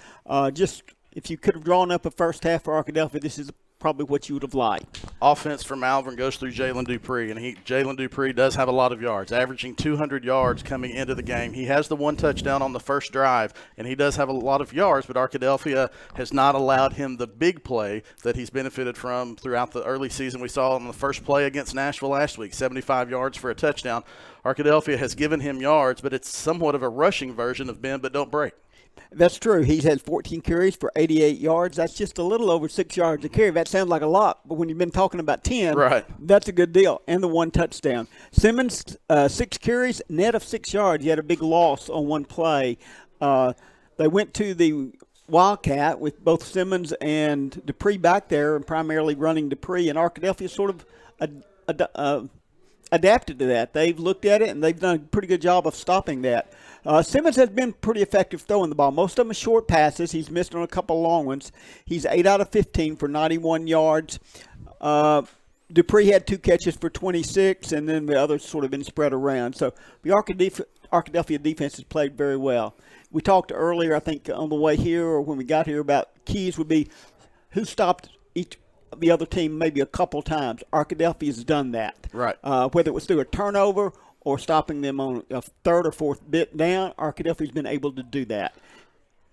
Just if you could have drawn up a first half for Arkadelphia, this is probably what you would have liked. Offense for Malvern goes through Jalen Dupree, and Jalen Dupree does have a lot of yards, averaging 200 yards coming into the game. He has the 1 touchdown on the first drive, and he does have a lot of yards, but Arkadelphia has not allowed him the big play that he's benefited from throughout the early season. We saw on the first play against Nashville last week, 75 yards for a touchdown. Arkadelphia has given him yards, but it's somewhat of a rushing version of bend but don't break. That's true. He's had 14 carries for 88 yards. That's just a little over 6 yards a carry. That sounds like a lot, but when you've been talking about 10, right, that's a good deal. And the 1 touchdown. Simmons, 6 carries, net of 6 yards. He had a big loss on one play. They went to the Wildcat with both Simmons and Dupree back there and primarily running Dupree, and Arkadelphia sort of adapted to that. They've looked at it, and they've done a pretty good job of stopping that. Simmons has been pretty effective throwing the ball. Most of them are short passes. He's missed on a couple long ones. He's 8 out of 15 for 91 yards. Dupree had 2 catches for 26, and then the others sort of been spread around. So the Arkadelphia defense has played very well. We talked earlier, I think, on the way here or when we got here about keys would be who stopped the other team maybe a couple times. Arkadelphia's done that. Right. Whether it was through a turnover or stopping them on a 3rd or 4th bit down, Arkadelphia's been able to do that.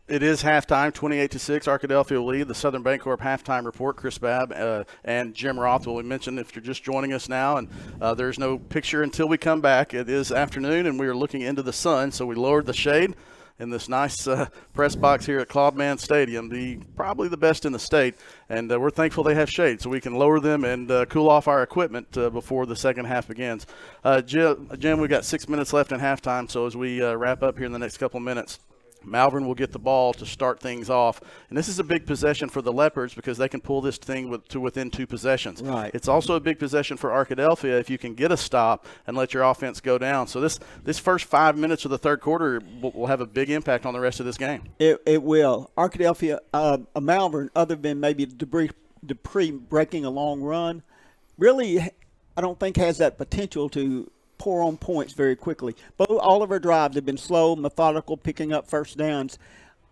It is halftime, 28-6. Arkadelphia will lead. The Southern Bancorp halftime report. Chris Babb and Jim Rothwell. We mentioned if you're just joining us now, and there's no picture until we come back. It is afternoon, and we are looking into the sun, so we lowered the shade in this nice press box here at Claude Stadium, probably the best in the state, and we're thankful they have shade so we can lower them and cool off our equipment before the second half begins. Jim, we've got 6 minutes left in halftime, so as we wrap up here in the next couple of minutes, Malvern will get the ball to start things off. And this is a big possession for the Leopards because they can pull this thing to within 2 possessions. Right. It's also a big possession for Arkadelphia if you can get a stop and let your offense go down. So this first 5 minutes of the third quarter will have a big impact on the rest of this game. It will. Arkadelphia, Malvern, other than maybe the Dupree Dupree breaking a long run, really, I don't think has that potential to pour on points very quickly. But all of our drives have been slow, methodical, picking up first downs.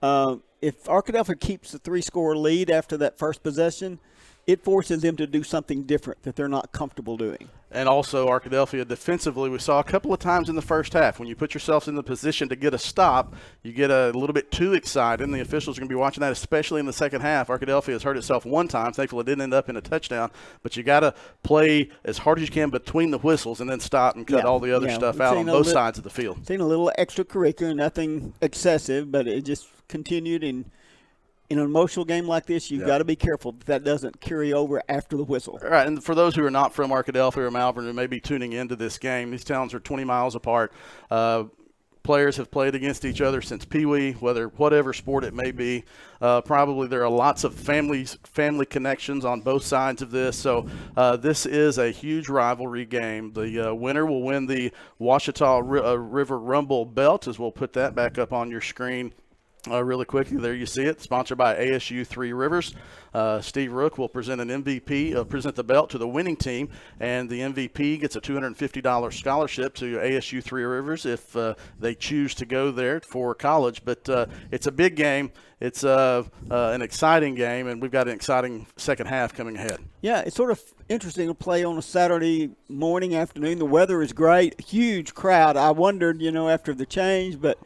If Arkadelphia keeps the 3-score lead after that first possession, it forces them to do something different that they're not comfortable doing. And also, Arkadelphia defensively, we saw a couple of times in the first half. When you put yourselves in the position to get a stop, you get a little bit too excited, and the officials are going to be watching that, especially in the second half. Arkadelphia has hurt itself one time. Thankfully, it didn't end up in a touchdown. But you got to play as hard as you can between the whistles and then stop and cut all the other stuff out on both sides of the field. Seen a little extracurricular, nothing excessive, but it just continued. And in an emotional game like this, you've got to be careful that doesn't carry over after the whistle. All right, and for those who are not from Arkadelphia or Malvern who may be tuning into this game, these towns are 20 miles apart. Players have played against each other since Pee-wee, whatever sport it may be. Probably there are lots of family connections on both sides of this. So this is a huge rivalry game. The winner will win the Ouachita River Rumble belt, as we'll put that back up on your screen. Really quickly, there you see it, sponsored by ASU Three Rivers. Steve Rook will present an MVP, present the belt to the winning team, and the MVP gets a $250 scholarship to ASU Three Rivers if they choose to go there for college. But it's a big game. It's an exciting game, and we've got an exciting second half coming ahead. Yeah, it's sort of interesting to play on a Saturday morning, afternoon. The weather is great, huge crowd. I wondered, after the change, but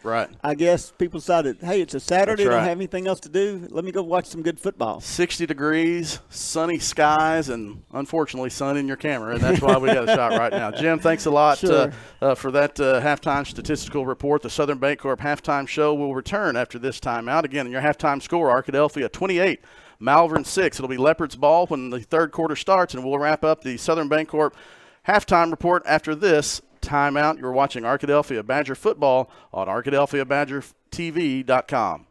I guess people decided, hey, it's a Saturday, don't have anything else to do. Let me go watch some good football. 60 degrees, sunny skies, and unfortunately sun in your camera, and that's why we got a shot right now. Jim, thanks a lot for that halftime statistical report. The Southern Bancorp halftime show will return after this timeout. Again, your halftime score, Arkadelphia 28, Malvern 6. It'll be Leopard's ball when the third quarter starts, and we'll wrap up the Southern Bancorp halftime report after this timeout. You're watching Arkadelphia Badger football on ArkadelphiaBadgerTV.com.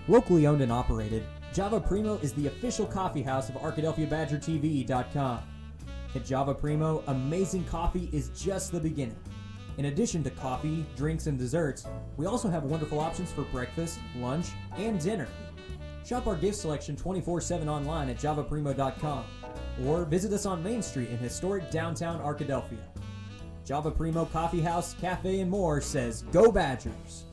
Locally owned and operated, Java Primo is the official coffee house of ArkadelphiaBadgerTV.com. At Java Primo, amazing coffee is just the beginning. In addition to coffee, drinks, and desserts, we also have wonderful options for breakfast, lunch, and dinner. Shop our gift selection 24/7 online at javaprimo.com or visit us on Main Street in historic downtown Arkadelphia. Java Primo Coffee House, Cafe, and more says, Go Badgers!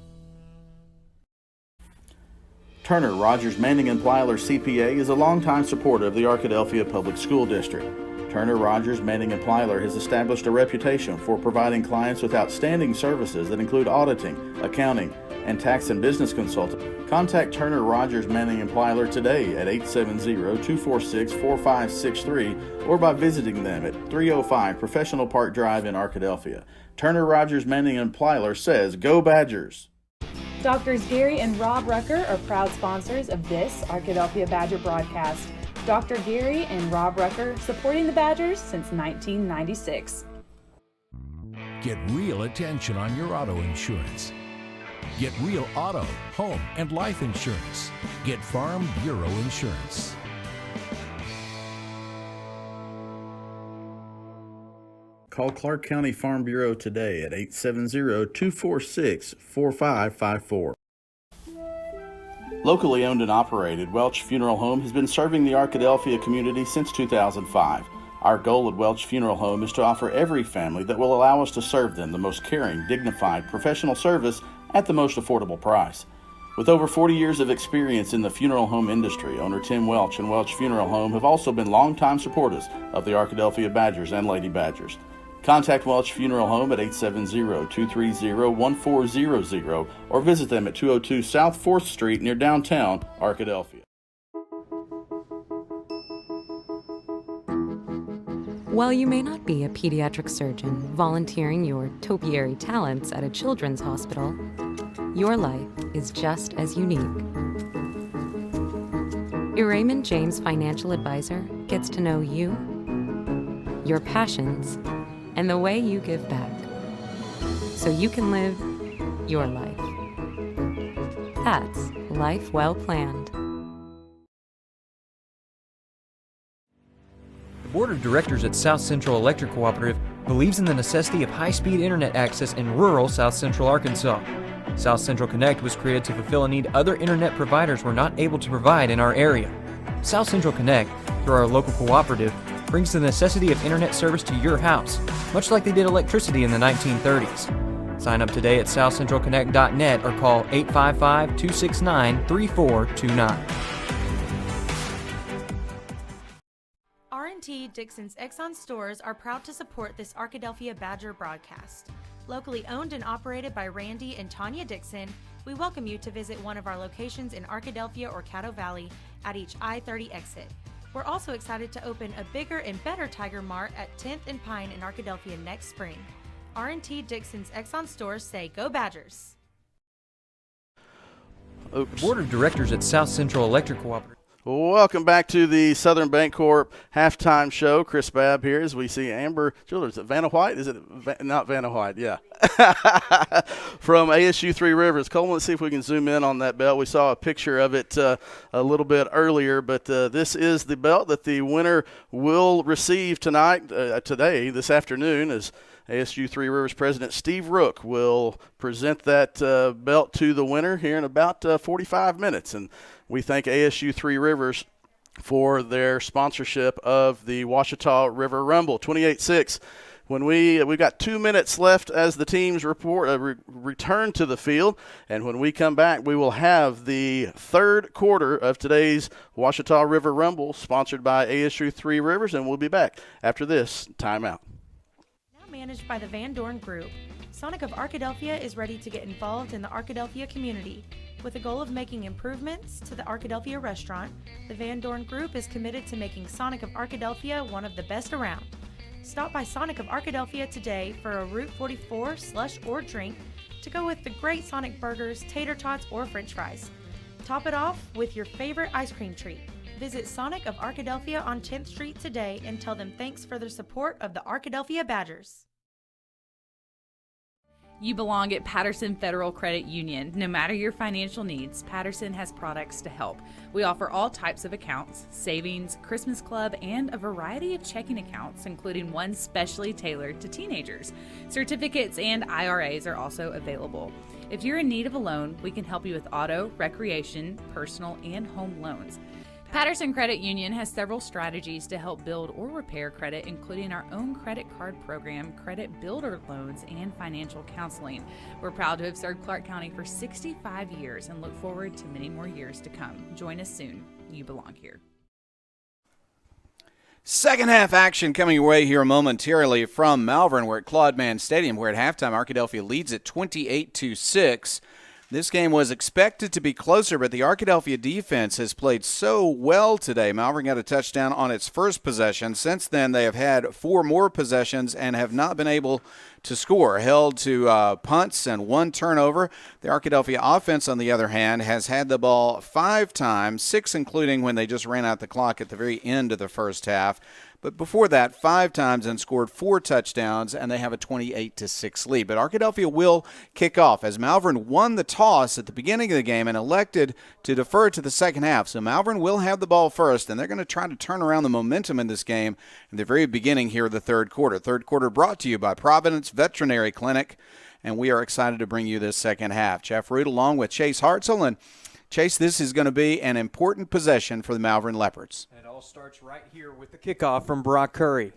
Turner, Rogers, Manning & Plyler CPA is a longtime supporter of the Arkadelphia Public School District. Turner, Rogers, Manning & Plyler has established a reputation for providing clients with outstanding services that include auditing, accounting, and tax and business consulting. Contact Turner, Rogers, Manning & Plyler today at 870-246-4563 or by visiting them at 305 Professional Park Drive in Arkadelphia. Turner, Rogers, Manning & Plyler says, Go Badgers! Doctors Gary and Rob Rucker are proud sponsors of this Arkadelphia Badger broadcast. Dr. Gary and Rob Rucker supporting the Badgers since 1996. Get real attention on your auto insurance. Get real auto, home, and life insurance. Get Farm Bureau Insurance. Call Clark County Farm Bureau today at 870-246-4554. Locally owned and operated, Welch Funeral Home has been serving the Arkadelphia community since 2005. Our goal at Welch Funeral Home is to offer every family that will allow us to serve them the most caring, dignified, professional service at the most affordable price. With over 40 years of experience in the funeral home industry, owner Tim Welch and Welch Funeral Home have also been longtime supporters of the Arkadelphia Badgers and Lady Badgers. Contact Welch Funeral Home at 870-230-1400 or visit them at 202 South 4th Street near downtown Arkadelphia. While you may not be a pediatric surgeon volunteering your topiary talents at a children's hospital, your life is just as unique. Your Raymond James financial advisor gets to know you, your passions, and the way you give back, so you can live your life. That's life well planned. The Board of Directors at South Central Electric Cooperative believes in the necessity of high-speed internet access in rural South Central Arkansas. South Central Connect was created to fulfill a need other internet providers were not able to provide in our area. South Central Connect, through our local cooperative, brings the necessity of internet service to your house, much like they did electricity in the 1930s. Sign up today at southcentralconnect.net or call 855-269-3429. R&T Dixon's Exxon stores are proud to support this Arkadelphia Badger broadcast. Locally owned and operated by Randy and Tanya Dixon, we welcome you to visit one of our locations in Arkadelphia or Caddo Valley at each I-30 exit. We're also excited to open a bigger and better Tiger Mart at 10th and Pine in Arkadelphia next spring. R&T Dixon's Exxon stores say, "Go Badgers!" The Board of Directors at South Central Electric Cooperative. Welcome back to the Southern Bancorp halftime show. Chris Babb here as we see Amber Childers. Is it Vanna White? Is it not Vanna White? Yeah. From ASU Three Rivers. Coleman, let's see if we can zoom in on that belt. We saw a picture of it a little bit earlier, but this is the belt that the winner will receive this afternoon, as ASU Three Rivers President Steve Rook will present that belt to the winner here in about 45 minutes. And we thank ASU Three Rivers for their sponsorship of the Ouachita River Rumble. 28-6. When we've got 2 minutes left as the teams return to the field, and when we come back, we will have the third quarter of today's Ouachita River Rumble, sponsored by ASU Three Rivers, and we'll be back after this timeout. Managed by the Van Dorn Group, Sonic of Arkadelphia is ready to get involved in the Arkadelphia community. With the goal of making improvements to the Arkadelphia restaurant, the Van Dorn Group is committed to making Sonic of Arkadelphia one of the best around. Stop by Sonic of Arkadelphia today for a Route 44 slush or drink to go with the great Sonic burgers, tater tots, or french fries. Top it off with your favorite ice cream treat. Visit Sonic of Arkadelphia on 10th Street today and tell them thanks for their support of the Arkadelphia Badgers. You belong at Patterson Federal Credit Union. No matter your financial needs, Patterson has products to help. We offer all types of accounts, savings, Christmas club, and a variety of checking accounts, including one specially tailored to teenagers. Certificates and IRAs are also available. If you're in need of a loan, we can help you with auto, recreation, personal, and home loans. Patterson Credit Union has several strategies to help build or repair credit, including our own credit card program, credit builder loans, and financial counseling. We're proud to have served Clark County for 65 years and look forward to many more years to come. Join us soon. You belong here. Second half action coming your way here momentarily from Malvern. We're at Claude Mann Stadium, where at halftime Arkadelphia leads at 28-6. This game was expected to be closer, but the Arkadelphia defense has played so well today. Malvern got a touchdown on its first possession. Since then, they have had 4 more possessions and have not been able to score, held to punts and 1 turnover. The Arkadelphia offense, on the other hand, has had the ball 5 times, 6 including when they just ran out the clock at the very end of the first half. But before that, 5 times and scored 4 touchdowns, and they have a 28-6 lead. But Arkadelphia will kick off as Malvern won the toss at the beginning of the game and elected to defer to the second half. So Malvern will have the ball first, and they're going to try to turn around the momentum in this game in the very beginning here of the third quarter. Third quarter brought to you by Providence Veterinary Clinic, and we are excited to bring you this second half. Jeff Root along with Chase Hartzell, and Chase, this is going to be an important possession for the Malvern Leopards. It all starts right here with the kickoff from Brock Curry.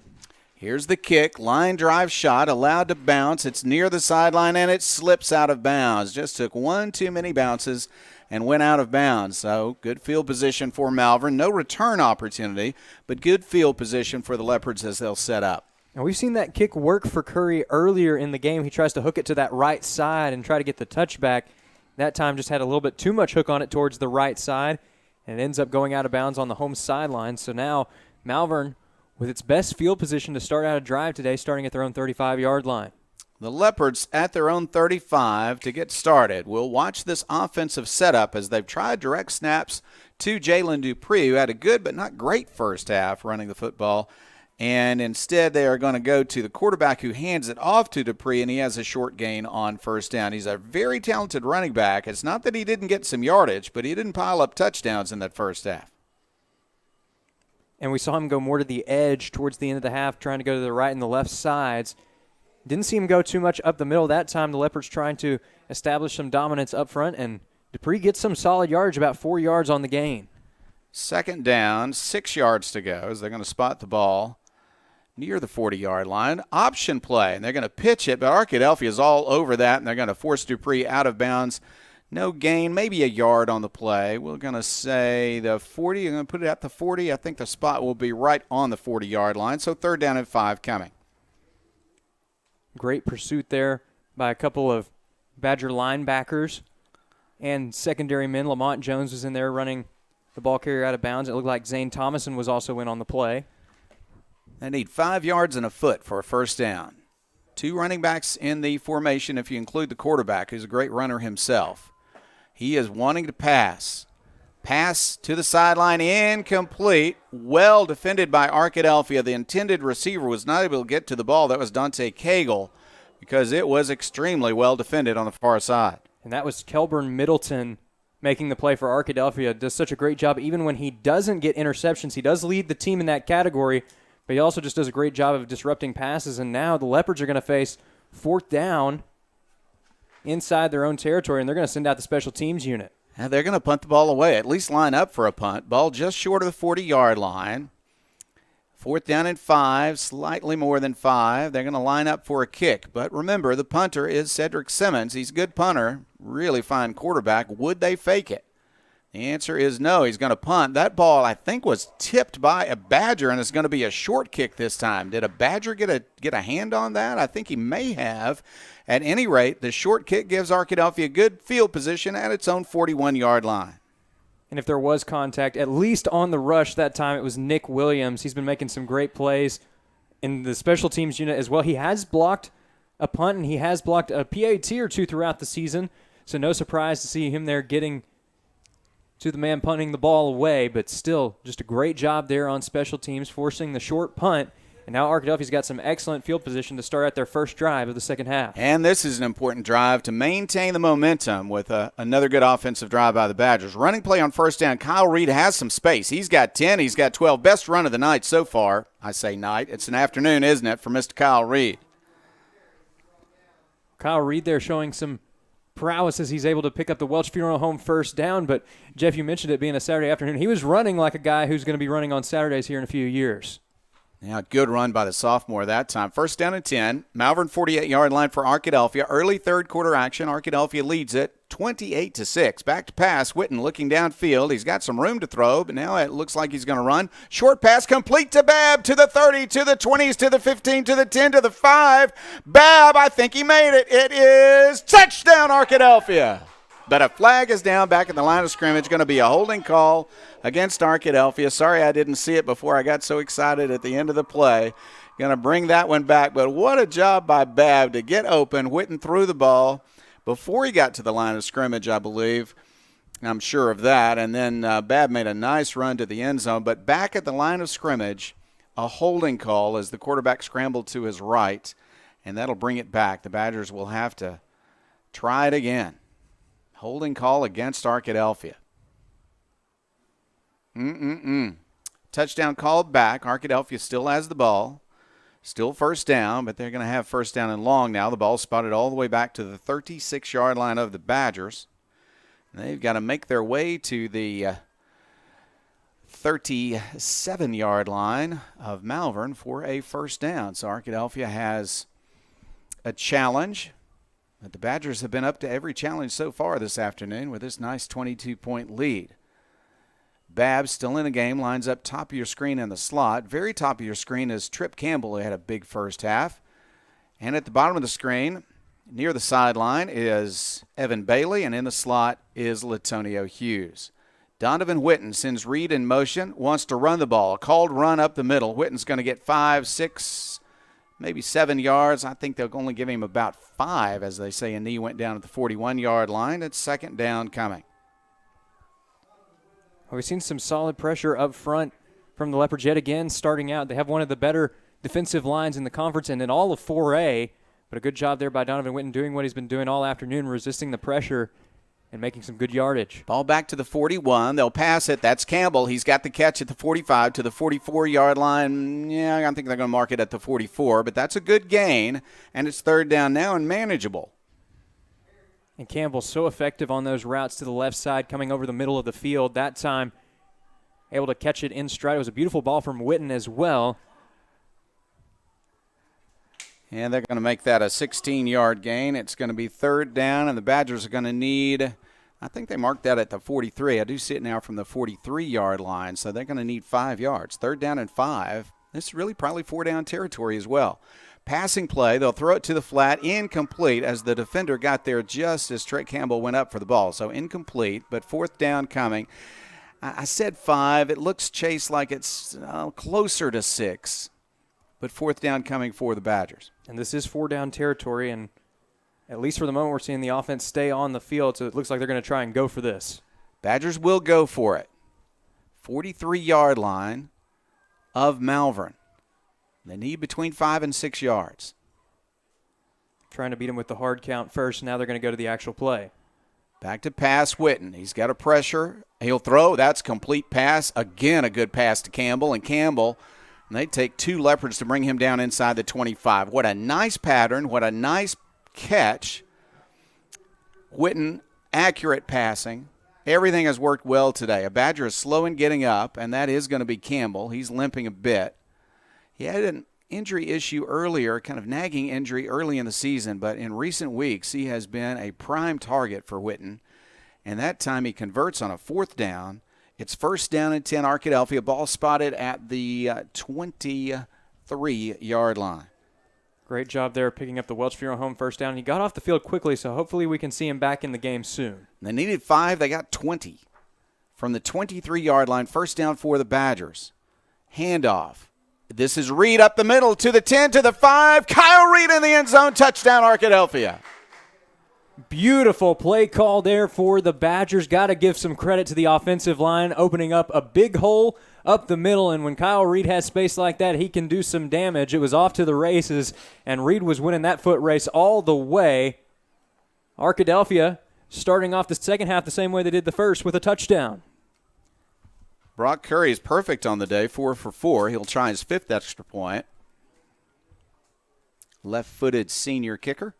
Here's the kick, line drive shot, allowed to bounce. It's near the sideline, and it slips out of bounds. Just took 1 too many bounces and went out of bounds. So good field position for Malvern. No return opportunity, but good field position for the Leopards as they'll set up. Now, we've seen that kick work for Curry earlier in the game. He tries to hook it to that right side and try to get the touchback. That time just had a little bit too much hook on it towards the right side, and it ends up going out of bounds on the home sideline. So now Malvern, with its best field position to start out a drive today, starting at their own 35-yard line. The Leopards at their own 35 to get started. We'll watch this offensive setup as they've tried direct snaps to Jalen Dupree, who had a good but not great first half running the football. And instead they are going to go to the quarterback who hands it off to Dupree, and he has a short gain on first down. He's a very talented running back. It's not that he didn't get some yardage, but he didn't pile up touchdowns in that first half. and we saw him go more to the edge towards the end of the half, trying to go to the right and the left sides. Didn't see him go too much up the middle that time. The Leopards trying to establish some dominance up front, and Dupree gets some solid yardage, about 4 yards on the gain. Second down, 6 yards to go as they're going to spot the ball near the 40-yard line. Option play, and they're going to pitch it, but Arkadelphia is all over that, and they're going to force Dupree out of bounds. No gain, maybe a yard on the play. We're going to say the 40. I'm going to put it at the 40. I think the spot will be right on the 40-yard line, so 3rd down and 5 coming. Great pursuit there by a couple of Badger linebackers and secondary men. Lamont Jones was in there running the ball carrier out of bounds. It looked like Zane Thomason was also in on the play. They need 5 yards and a foot for a first down. 2 running backs in the formation if you include the quarterback, who's a great runner himself. He is wanting to pass. Pass to the sideline, incomplete. Well defended by Arkadelphia. The intended receiver was not able to get to the ball. That was Dante Cagle because it was extremely well defended on the far side. And that was Kelburn Middleton making the play for Arkadelphia. Does such a great job. Even when he doesn't get interceptions, he does lead the team in that category, but he also just does a great job of disrupting passes. And now the Leopards are going to face 4th down inside their own territory, and they're going to send out the special teams unit. And they're going to punt the ball away, at least line up for a punt. Ball just short of the 40-yard line. 4th down and 5, slightly more than 5. They're going to line up for a kick. But remember, the punter is Cedric Simmons. He's a good punter, really fine quarterback. Would they fake it? The answer is no. He's going to punt. That ball, I think, was tipped by a Badger, and it's going to be a short kick this time. Did a Badger get a hand on that? I think he may have. At any rate, the short kick gives Arkadelphia good field position at its own 41-yard line. And if there was contact, at least on the rush that time, it was Nick Williams. He's been making some great plays in the special teams unit as well. He has blocked a punt, and he has blocked a PAT or 2 throughout the season, so no surprise to see him there getting to the man punting the ball away, but still just a great job there on special teams, forcing the short punt. And now Arkadelphia's got some excellent field position to start out their first drive of the second half. And this is an important drive to maintain the momentum with another good offensive drive by the Badgers. Running play on first down. Kyle Reed has some space. He's got 10. He's got 12. Best run of the night so far. I say night. It's an afternoon, isn't it, for Mr. Kyle Reed? Kyle Reed there showing some prowess as he's able to pick up the Welch Funeral Home first down. But, Jeff, you mentioned it being a Saturday afternoon. He was running like a guy who's going to be running on Saturdays here in a few years. Yeah, good run by the sophomore that time. First down and 10. Malvern 48-yard line for Arkadelphia. Early third quarter action. Arkadelphia leads it 28-6. Back to pass. Witten looking downfield. He's got some room to throw, but now it looks like he's going to run. Short pass complete to Babb, to the 30, to the 20s, to the 15, to the 10, to the 5. Babb, I think he made it. It is touchdown Arkadelphia. But a flag is down back in the line of scrimmage. Going to be a holding call against Arkadelphia. Sorry I didn't see it before I got so excited at the end of the play. Going to bring that one back. But what a job by Babb to get open. Witten threw the ball before he got to the line of scrimmage, I believe. I'm sure of that. And then Babb made a nice run to the end zone. But back at the line of scrimmage, a holding call as the quarterback scrambled to his right. And that'll bring it back. The Badgers will have to try it again. Holding call against Arkadelphia. Touchdown called back. Arkadelphia still has the ball. Still first down, but they're going to have first down and long now. The ball spotted all the way back to the 36-yard line of the Badgers. They've got to make their way to the 37-yard line of Malvern for a first down. So Arkadelphia has a challenge. But the Badgers have been up to every challenge so far this afternoon with this nice 22-point lead. Babb still in the game, lines up top of your screen in the slot. Very top of your screen is Trip Campbell, who had a big first half. And at the bottom of the screen, near the sideline, is Evan Bailey, and in the slot is Latonio Hughes. Donovan Witten sends Reed in motion, wants to run the ball. A called run up the middle. Witten's going to get 5, 6, maybe 7 yards. I think they'll only give him about 5, as they say. A knee went down at the 41-yard line. It's second down coming. Well, we've seen some solid pressure up front from the Leopards yet again starting out. They have one of the better defensive lines in the conference and in all of 4A. But a good job there by Donovan Witten doing what he's been doing all afternoon, resisting the pressure and making some good yardage. Ball back to the 41. They'll pass it. That's Campbell. He's got the catch at the 45 to the 44-yard line. Yeah, I think they're going to mark it at the 44, but that's a good gain, and it's third down now and manageable. And Campbell's so effective on those routes to the left side, coming over the middle of the field. That time, able to catch it in stride. It was a beautiful ball from Witten as well. And they're going to make that a 16-yard gain. It's going to be third down, and the Badgers are going to need, I think they marked that at the 43. I do see it now from the 43-yard line, so they're going to need 5 yards. Third down and 5. This is really probably 4-down territory as well. Passing play, they'll throw it to the flat, incomplete, as the defender got there just as Trey Campbell went up for the ball. So incomplete, but fourth down coming. I said 5. It looks, Chase, like it's closer to 6, but fourth down coming for the Badgers. And this is 4-down territory, and at least for the moment we're seeing the offense stay on the field, so it looks like they're going to try and go for this. Badgers will go for it. 43-yard line of Malvern. They need between 5 and 6 yards. Trying to beat him with the hard count first. Now they're going to go to the actual play. Back to pass, Witten. He's got a pressure. He'll throw. That's complete pass. Again, a good pass to Campbell. And Campbell, and they take 2 Leopards to bring him down inside the 25. What a nice pattern. What a nice catch. Witten, accurate passing. Everything has worked well today. A Badger is slow in getting up, and that is going to be Campbell. He's limping a bit. He had an injury issue earlier, kind of nagging injury early in the season, but in recent weeks he has been a prime target for Witten. And that time he converts on a fourth down. It's first down and 10, Arkadelphia. Ball spotted at the 23-yard line. Great job there picking up the Welch Funeral Home first down. He got off the field quickly, so hopefully we can see him back in the game soon. They needed 5. They got 20. From the 23-yard line, first down for the Badgers. Handoff. This is Reed up the middle to the 10, to the 5. Kyle Reed in the end zone. Touchdown, Arkadelphia. Beautiful play call there for the Badgers. Got to give some credit to the offensive line, opening up a big hole up the middle. And when Kyle Reed has space like that, he can do some damage. It was off to the races, and Reed was winning that foot race all the way. Arkadelphia starting off the second half the same way they did the first, with a touchdown. Brock Curry is perfect on the day, 4 for 4. He'll try his 5th extra point. Left-footed senior kicker.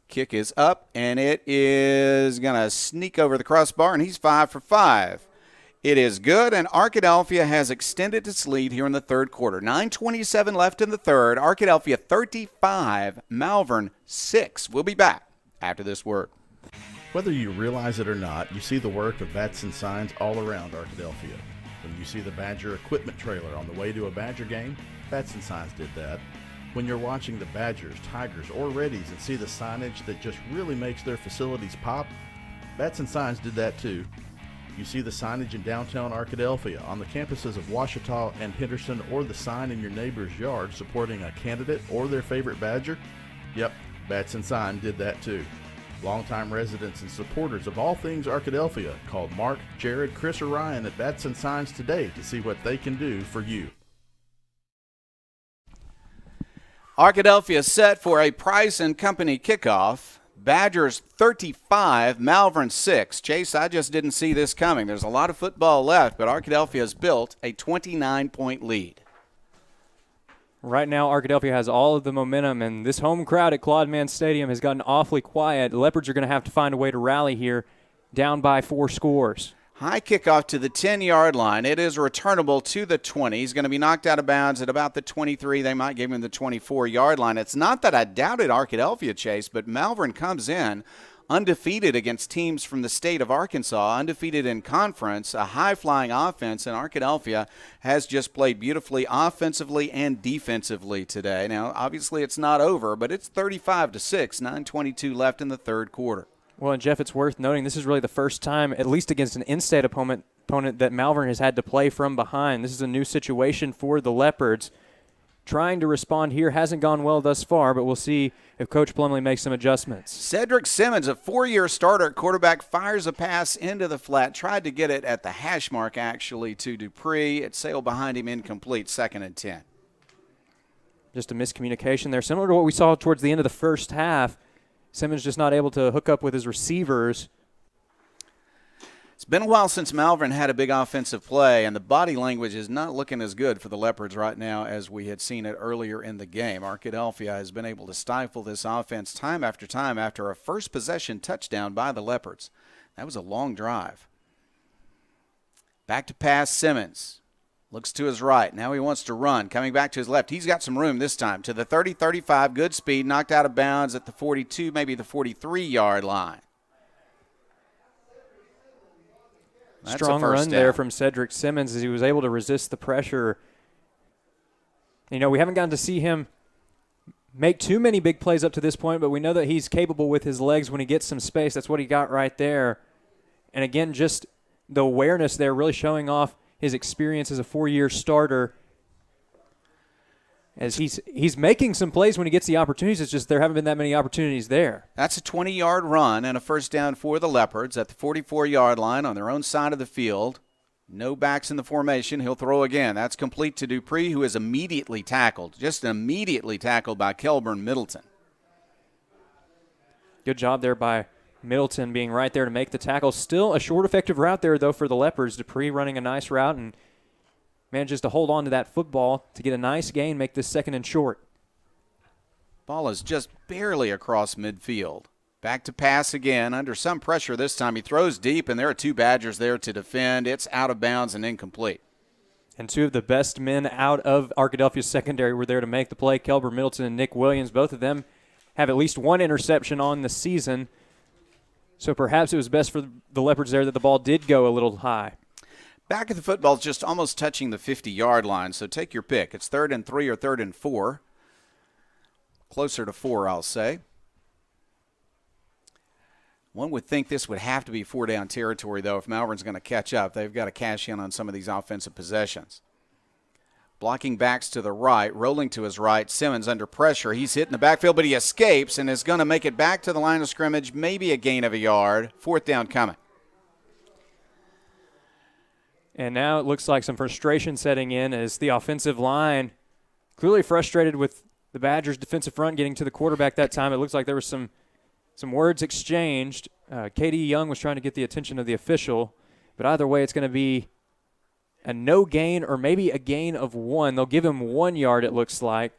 Kick is up, and it is going to sneak over the crossbar, and he's 5 for 5. It is good, and Arkadelphia has extended its lead here in the third quarter. 9:27 left in the third. Arkadelphia 35, Malvern 6. We'll be back after this word. Whether you realize it or not, you see the work of bats and signs all around Arkadelphia. When you see the Badger equipment trailer on the way to a Badger game, bats and signs did that. When you're watching the Badgers, Tigers, or Reddies and see the signage that just really makes their facilities pop, bats and signs did that too. You see the signage in downtown Arkadelphia, on the campuses of Ouachita and Henderson, or the sign in your neighbor's yard supporting a candidate or their favorite Badger? Yep, bats and sign did that too. Longtime residents and supporters of all things Arkadelphia called Mark, Jared, Chris, or Ryan at Bats and Signs today to see what they can do for you. Arkadelphia set for a Price and Company kickoff. Badgers 35, Malvern 6. Chase, I just didn't see this coming. There's a lot of football left, but Arkadelphia has built a 29-point lead. Right now, Arkadelphia has all of the momentum, and this home crowd at Claude Mann Stadium has gotten awfully quiet. The Leopards are going to have to find a way to rally here, down by 4 scores. High kickoff to the 10-yard line. It is returnable to the 20. He's going to be knocked out of bounds at about the 23. They might give him the 24-yard line. It's not that I doubted Arkadelphia, Chase, but Malvern comes in undefeated against teams from the state of Arkansas, undefeated in conference, a high-flying offense, and Arkadelphia has just played beautifully offensively and defensively today. Now, obviously it's not over, but it's 35-6, 9:22 left in the third quarter. Well, and Jeff, it's worth noting this is really the first time, at least against an in-state opponent that Malvern has had to play from behind. This is a new situation for the Leopards. Trying to respond here hasn't gone well thus far, but we'll see if Coach Plumlee makes some adjustments. Cedric Simmons, a 4-year starter at quarterback, fires a pass into the flat, tried to get it at the hash mark, actually, to Dupree. It sailed behind him, incomplete, 2nd and 10. Just a miscommunication there, similar to what we saw towards the end of the first half. Simmons just not able to hook up with his receivers. It's been a while since Malvern had a big offensive play, and the body language is not looking as good for the Leopards right now as we had seen it earlier in the game. Arkadelphia has been able to stifle this offense time after a first possession touchdown by the Leopards. That was a long drive. Back to pass, Simmons. Looks to his right. Now he wants to run. Coming back to his left. He's got some room this time. To the 30-35, good speed, knocked out of bounds at the 42, maybe the 43-yard line. That's Strong run there from Cedric Simmons as he was able to resist the pressure. You know, we haven't gotten to see him make too many big plays up to this point, but we know that he's capable with his legs when he gets some space. That's what he got right there. And again, just the awareness there really showing off his experience as a 4-year starter. As he's making some plays when he gets the opportunities. It's just there haven't been that many opportunities there. That's a 20-yard run and a first down for the Leopards at the 44-yard line on their own side of the field. No backs in the formation. He'll throw again. That's complete to Dupree, who is immediately tackled. Just immediately tackled by Kelburn Middleton. Good job there by Middleton being right there to make the tackle. Still a short, effective route there, though, for the Leopards. Dupree running a nice route and manages to hold on to that football to get a nice gain, make this 2nd and short. Ball is just barely across midfield. Back to pass again, under some pressure this time. He throws deep, and there are 2 Badgers there to defend. It's out of bounds and incomplete. And 2 of the best men out of Arkadelphia's secondary were there to make the play. Kelburn Middleton and Nick Williams, both of them have at least 1 interception on the season. So perhaps it was best for the Leopards there that the ball did go a little high. Back at the football is just almost touching the 50-yard line, so take your pick. It's 3rd and 3 or 3rd and 4. Closer to 4, I'll say. One would think this would have to be 4-down territory, though, if Malvern's going to catch up. They've got to cash in on some of these offensive possessions. Blocking backs to the right, rolling to his right. Simmons under pressure. He's hit in the backfield, but he escapes and is going to make it back to the line of scrimmage, maybe a gain of a yard. 4th down coming. And now it looks like some frustration setting in as the offensive line clearly frustrated with the Badgers' defensive front getting to the quarterback that time. It looks like there was some words exchanged. Katie Young was trying to get the attention of the official, but either way it's going to be a no gain or maybe a gain of 1. They'll give him 1 yard, it looks like.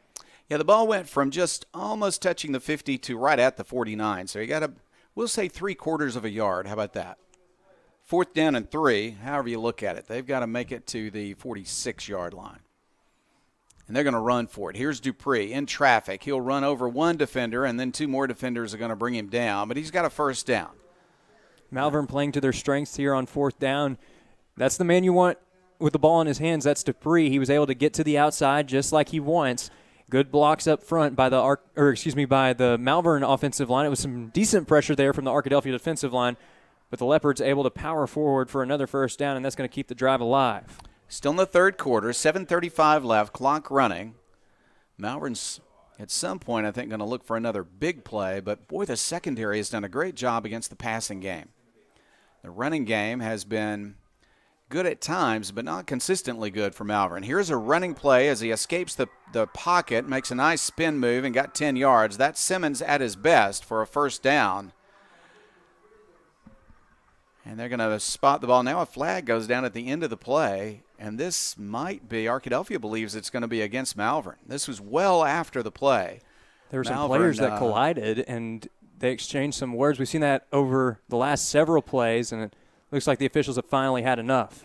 Yeah, the ball went from just almost touching the 50 to right at the 49, so you got to, we'll say 3/4 of a yard. How about that? 4th down and 3, however you look at it. They've got to make it to the 46-yard line. And they're going to run for it. Here's Dupree in traffic. He'll run over 1 defender, and then 2 more defenders are going to bring him down. But he's got a first down. Malvern playing to their strengths here on 4th down. That's the man you want with the ball in his hands. That's Dupree. He was able to get to the outside just like he wants. Good blocks up front by the Malvern offensive line. It was some decent pressure there from the Arkadelphia defensive line. But the Leopards able to power forward for another first down, and that's going to keep the drive alive. Still in the 3rd quarter, 7:35 left, clock running. Malvern's at some point, I think, going to look for another big play, but boy, the secondary has done a great job against the passing game. The running game has been good at times, but not consistently good for Malvern. Here's a running play as he escapes the pocket, makes a nice spin move, and got 10 yards. That's Simmons at his best for a first down. And they're going to spot the ball. Now a flag goes down at the end of the play, and this might be, Arkadelphia believes it's going to be against Malvern. This was well after the play. There were some players that collided, and they exchanged some words. We've seen that over the last several plays, and it looks like the officials have finally had enough.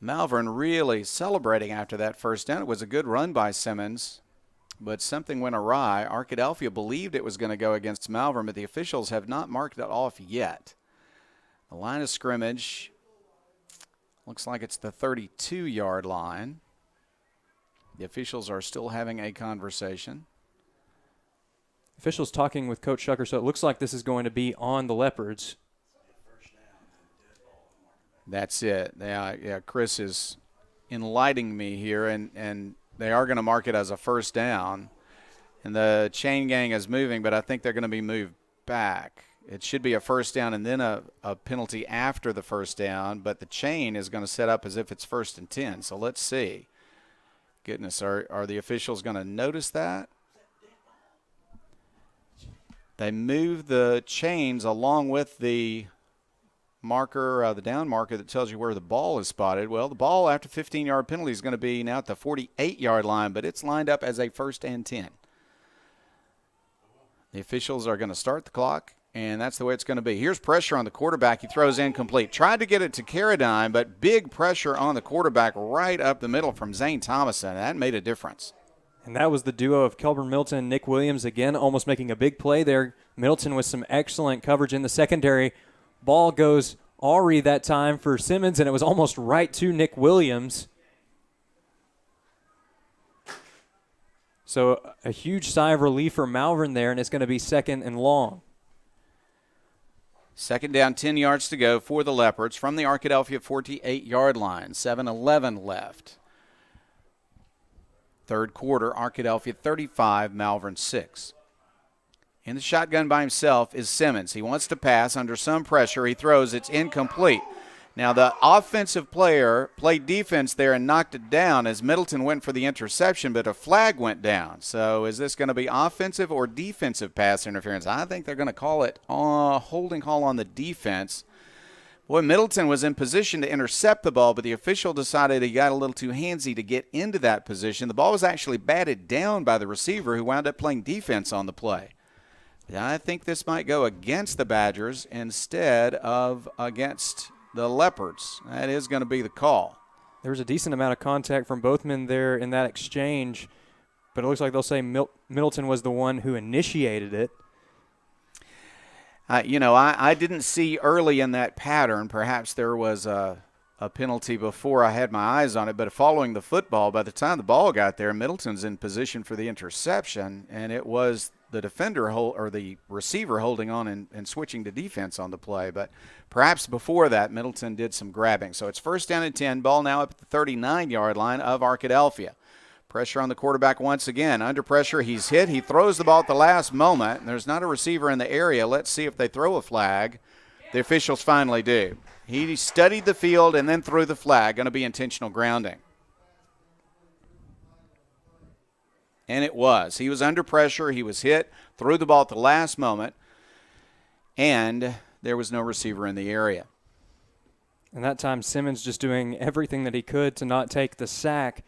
Malvern really celebrating after that first down. It was a good run by Simmons, but something went awry. Arkadelphia believed it was going to go against Malvern, but the officials have not marked it off yet. The line of scrimmage looks like it's the 32-yard line. The officials are still having a conversation. Officials talking with Coach Shucker, so it looks like this is going to be on the Leopards. That's it. Yeah, Chris is enlightening me here, and they are going to mark it as a first down. And the chain gang is moving, but I think they're going to be moved back. It should be a first down and then a penalty after the first down, but the chain is going to set up as if it's 1st and 10. So let's see. Goodness, are the officials going to notice that? They move the chains along with the marker, the down marker that tells you where the ball is spotted. Well, the ball after 15-yard penalty is going to be now at the 48-yard line, but it's lined up as a 1st and 10. The officials are going to start the clock, and that's the way it's going to be. Here's pressure on the quarterback. He throws incomplete. Tried to get it to Carradine, but big pressure on the quarterback right up the middle from Zane Thomason. That made a difference. And that was the duo of Kelburn Middleton and Nick Williams, again, almost making a big play there. Middleton with some excellent coverage in the secondary. Ball goes Aubrey that time for Simmons, and it was almost right to Nick Williams. So a huge sigh of relief for Malvern there, and it's going to be 2nd and long. 2nd down, 10 yards to go for the Leopards from the Arkadelphia 48-yard line. 7:11 left. 3rd quarter, Arkadelphia 35, Malvern 6. In the shotgun by himself is Simmons. He wants to pass under some pressure. He throws. It's incomplete. Now, the offensive player played defense there and knocked it down as Middleton went for the interception, but a flag went down. So is this going to be offensive or defensive pass interference? I think they're going to call it a holding call on the defense. Boy, Middleton was in position to intercept the ball, but the official decided he got a little too handsy to get into that position. The ball was actually batted down by the receiver, who wound up playing defense on the play. I think this might go against the Badgers instead of against the Leopards. That is going to be the call. There was a decent amount of contact from both men there in that exchange, but it looks like they'll say Middleton was the one who initiated it. I didn't see early in that pattern. Perhaps there was a penalty before I had my eyes on it, but following the football, by the time the ball got there, Middleton's in position for the interception, and it was the defender or the receiver holding on and switching to defense on the play. But perhaps before that, Middleton did some grabbing. So it's 1st down and 10, ball now up at the 39-yard line of Arkadelphia. Pressure on the quarterback once again. Under pressure, he's hit. He throws the ball at the last moment, and there's not a receiver in the area. Let's see if they throw a flag. The officials finally do. He studied the field and then threw the flag. Going to be intentional grounding. And it was. He was under pressure. He was hit, threw the ball at the last moment, and there was no receiver in the area. And that time, Simmons just doing everything that he could to not take the sack.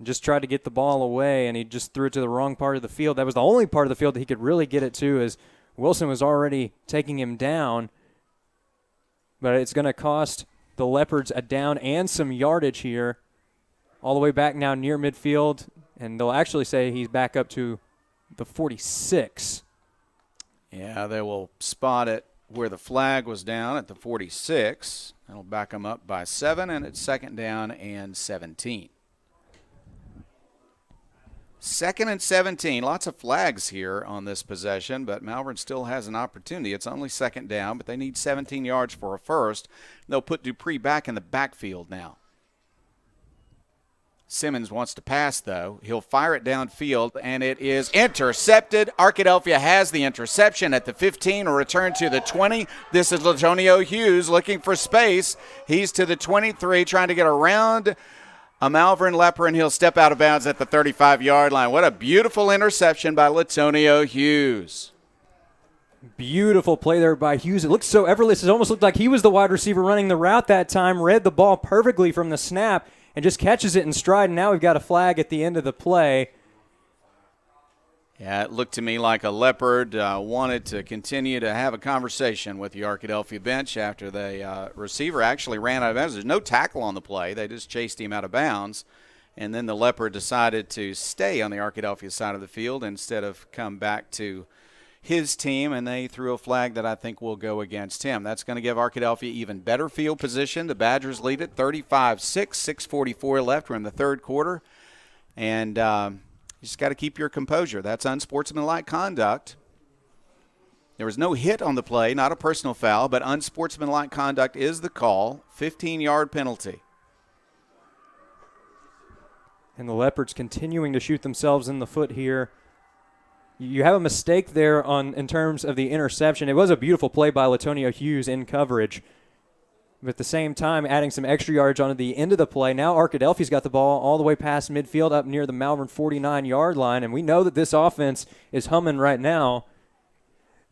Just tried to get the ball away, and he just threw it to the wrong part of the field. That was the only part of the field that he could really get it to, as Wilson was already taking him down. But it's going to cost the Leopards a down and some yardage here, all the way back now near midfield, and they'll actually say he's back up to the 46. Yeah, they will spot it where the flag was down at the 46. That'll back them up by 7, and it's 2nd down and 17. 2nd and 17. Lots of flags here on this possession, but Malvern still has an opportunity. It's only 2nd down, but they need 17 yards for a first. They'll put Dupree back in the backfield now. Simmons wants to pass, though. He'll fire it downfield, and it is intercepted. Arkadelphia has the interception at the 15, a return to the 20. This is Latonio Hughes looking for space. He's to the 23, trying to get around a Malvern Leper, and he'll step out of bounds at the 35-yard line. What a beautiful interception by Latonio Hughes. Beautiful play there by Hughes. It looked so effortless. It almost looked like he was the wide receiver running the route that time, read the ball perfectly from the snap, and just catches it in stride. And now we've got a flag at the end of the play. Yeah, it looked to me like a Leopard wanted to continue to have a conversation with the Arkadelphia bench after the receiver actually ran out of bounds. There's no tackle on the play. They just chased him out of bounds. And then the Leopard decided to stay on the Arkadelphia side of the field instead of come back to his team, and they threw a flag that I think will go against him. That's going to give Arkadelphia even better field position. The Badgers lead it 35-6, 6:44 left. We're in the 3rd quarter. And you just got to keep your composure. That's unsportsmanlike conduct. There was no hit on the play, not a personal foul, but unsportsmanlike conduct is the call. 15-yard penalty. And the Leopards continuing to shoot themselves in the foot here. You have a mistake there in terms of the interception. It was a beautiful play by Latonio Hughes in coverage. But at the same time, adding some extra yards onto the end of the play. Now Arkadelphia's got the ball all the way past midfield up near the Malvern 49-yard line, and we know that this offense is humming right now.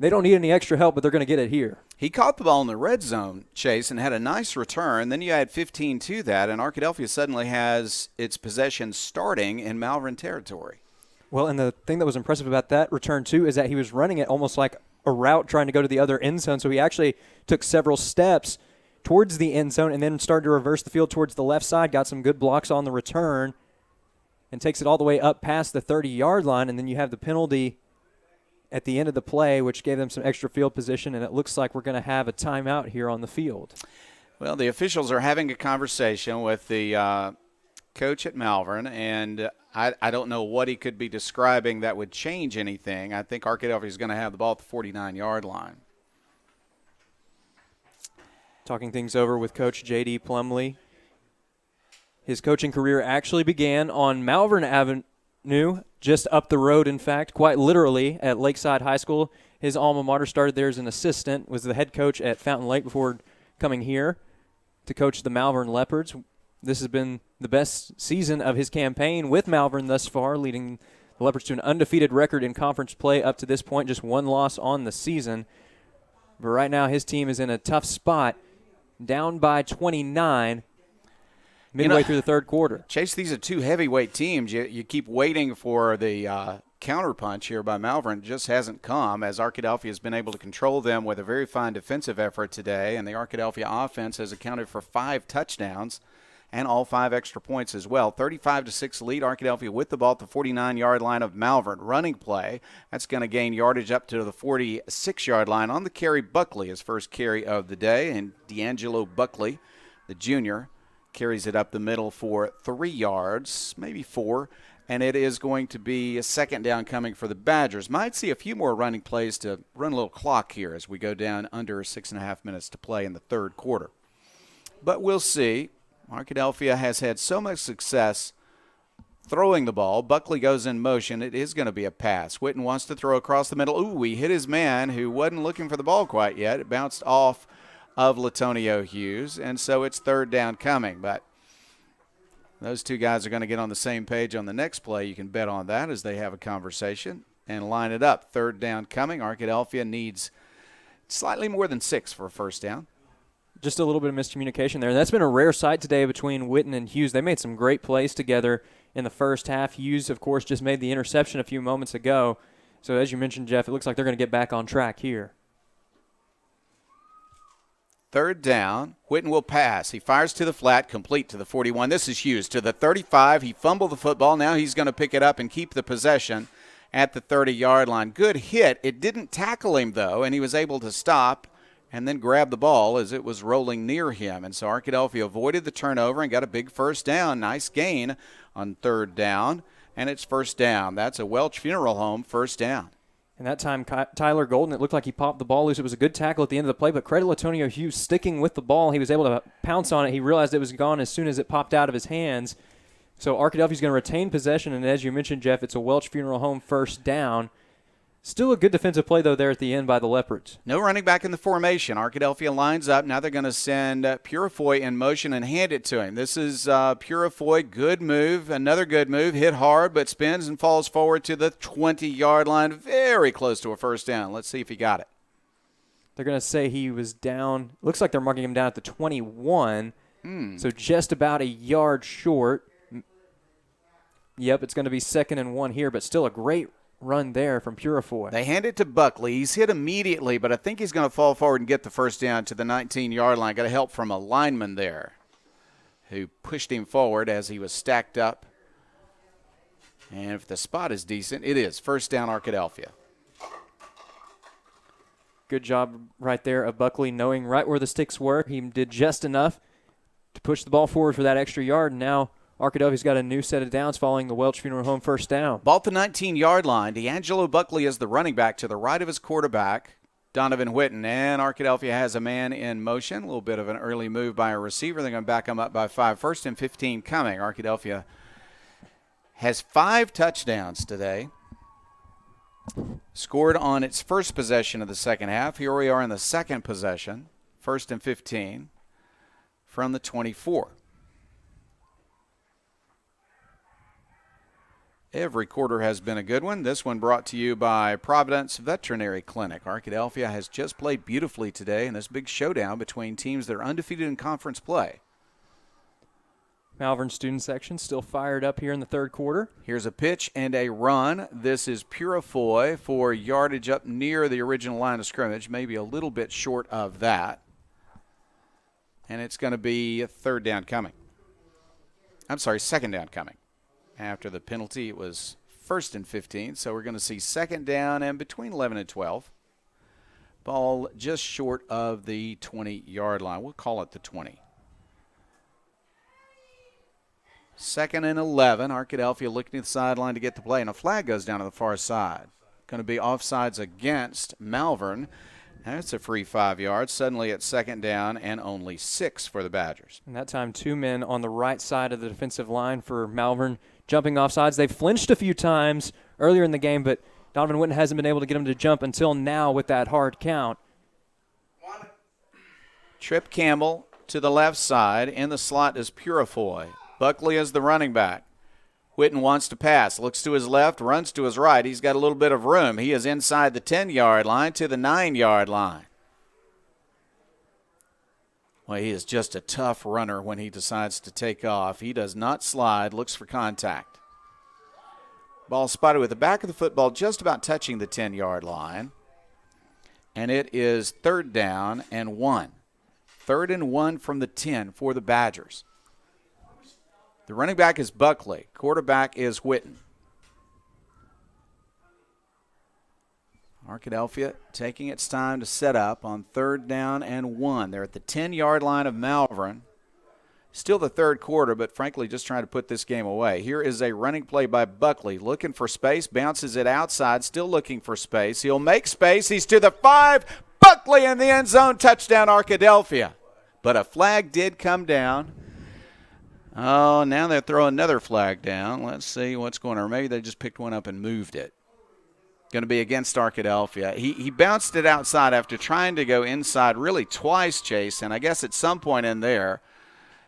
They don't need any extra help, but they're going to get it here. He caught the ball in the red zone, Chase, and had a nice return. Then you add 15 to that, and Arkadelphia suddenly has its possession starting in Malvern territory. Well, and the thing that was impressive about that return, too, is that he was running it almost like a route trying to go to the other end zone. So he actually took several steps towards the end zone and then started to reverse the field towards the left side, got some good blocks on the return, and takes it all the way up past the 30-yard line. And then you have the penalty at the end of the play, which gave them some extra field position, and it looks like we're going to have a timeout here on the field. Well, the officials are having a conversation with the coach at Malvern, and I don't know what he could be describing that would change anything. I think Arkadelphia is going to have the ball at the 49-yard line. Talking things over with Coach J.D. Plumley. His coaching career actually began on Malvern Avenue, just up the road, in fact, quite literally, at Lakeside High School. His alma mater, started there as an assistant, was the head coach at Fountain Lake before coming here to coach the Malvern Leopards. This has been the best season of his campaign with Malvern thus far, leading the Leopards to an undefeated record in conference play up to this point, just one loss on the season. But right now his team is in a tough spot, down by 29 midway through the third quarter. Chase, these are two heavyweight teams. You keep waiting for the counterpunch here by Malvern. It just hasn't come, as Arkadelphia has been able to control them with a very fine defensive effort today, and the Arkadelphia offense has accounted for 5 touchdowns and all 5 extra points as well. 35-6 lead, Arkadelphia with the ball at the 49-yard line of Malvern. Running play, that's going to gain yardage up to the 46-yard line. On the carry, Buckley, his first carry of the day, and D'Angelo Buckley, the junior, carries it up the middle for 3 yards, maybe 4, and it is going to be a second down coming for the Badgers. Might see a few more running plays to run a little clock here as we go down under 6.5 minutes to play in the third quarter. But we'll see. Arkadelphia has had so much success throwing the ball. Buckley goes in motion. It is going to be a pass. Witten wants to throw across the middle. Ooh, he hit his man who wasn't looking for the ball quite yet. It bounced off of Latonio Hughes, and so it's third down coming. But those two guys are going to get on the same page on the next play. You can bet on that as they have a conversation and line it up. Third down coming. Arkadelphia needs slightly more than 6 for a first down. Just a little bit of miscommunication there. That's been a rare sight today between Witten and Hughes. They made some great plays together in the first half. Hughes, of course, just made the interception a few moments ago. So as you mentioned, Jeff, it looks like they're going to get back on track here. Third down. Witten will pass. He fires to the flat, complete to the 41. This is Hughes to the 35. He fumbled the football. Now he's going to pick it up and keep the possession at the 30-yard line. Good hit. It didn't tackle him, though, and he was able to stop and then grab the ball as it was rolling near him. And so Arkadelphia avoided the turnover and got a big first down. Nice gain on third down, and it's first down. That's a Welch Funeral Home first down. And that time, Tyler Golden, it looked like he popped the ball loose. It was a good tackle at the end of the play, but credit Latonio Hughes sticking with the ball. He was able to pounce on it. He realized it was gone as soon as it popped out of his hands. So Arkadelphia's going to retain possession, and as you mentioned, Jeff, it's a Welch Funeral Home first down. Still a good defensive play, though, there at the end by the Leopards. No running back in the formation. Arkadelphia lines up. Now they're going to send Purifoy in motion and hand it to him. This is Purifoy. Good move. Another good move. Hit hard, but spins and falls forward to the 20-yard line. Very close to a first down. Let's see if he got it. They're going to say he was down. Looks like they're marking him down at the 21. So just about a yard short. Yep, it's going to be 2nd and 1 here, but still a great run there from Purifoy. They hand it to Buckley. He's hit immediately, but I think he's going to fall forward and get the first down to the 19-yard line. Got a help from a lineman there who pushed him forward as he was stacked up. And if the spot is decent, it is. First down, Arkadelphia. Good job right there of Buckley knowing right where the sticks were. He did just enough to push the ball forward for that extra yard, and now Arkadelphia's got a new set of downs following the Welch Funeral Home first down. Ball at the 19-yard line. D'Angelo Buckley is the running back to the right of his quarterback, Donovan Witten. And Arkadelphia has a man in motion. A little bit of an early move by a receiver. They're going to back him up by 5. First and 15 coming. Arkadelphia has 5 touchdowns today. Scored on its first possession of the second half. Here we are in the second possession. First and 15 from the 24. Every quarter has been a good one. This one brought to you by Providence Veterinary Clinic. Arkadelphia has just played beautifully today in this big showdown between teams that are undefeated in conference play. Malvern student section still fired up here in the third quarter. Here's a pitch and a run. This is Purifoy for yardage up near the original line of scrimmage, maybe a little bit short of that. And it's going to be a third down coming. I'm sorry, second down coming. After the penalty, it was 1st and 15, so we're going to see second down and between 11 and 12. Ball just short of the 20-yard line. We'll call it the 20. 2nd and 11. Arkadelphia looking at the sideline to get the play, and a flag goes down to the far side. Going to be offsides against Malvern. That's a free 5 yards. Suddenly it's second down and only 6 for the Badgers. And that time 2 men on the right side of the defensive line for Malvern jumping offsides. They've flinched a few times earlier in the game, but Donovan Witten hasn't been able to get them to jump until now with that hard count. Trip Campbell to the left side. In the slot is Purifoy. Buckley is the running back. Witten wants to pass, looks to his left, runs to his right. He's got a little bit of room. He is inside the 10-yard line to the 9-yard line. Well, he is just a tough runner when he decides to take off. He does not slide, looks for contact. Ball spotted with the back of the football just about touching the 10-yard line. And it is third down and 1. 3rd and 1 from the 10 for the Badgers. The running back is Buckley. Quarterback is Witten. Arkadelphia taking its time to set up on 3rd down and 1. They're at the 10-yard line of Malvern. Still the third quarter, but frankly just trying to put this game away. Here is a running play by Buckley. Looking for space, bounces it outside, still looking for space. He'll make space. He's to the 5. Buckley in the end zone. Touchdown Arkadelphia. But a flag did come down. Oh, now they're throwing another flag down. Let's see what's going on. Maybe they just picked one up and moved it. Going to be against Arkadelphia. He bounced it outside after trying to go inside really twice, Chase, and I guess at some point in there,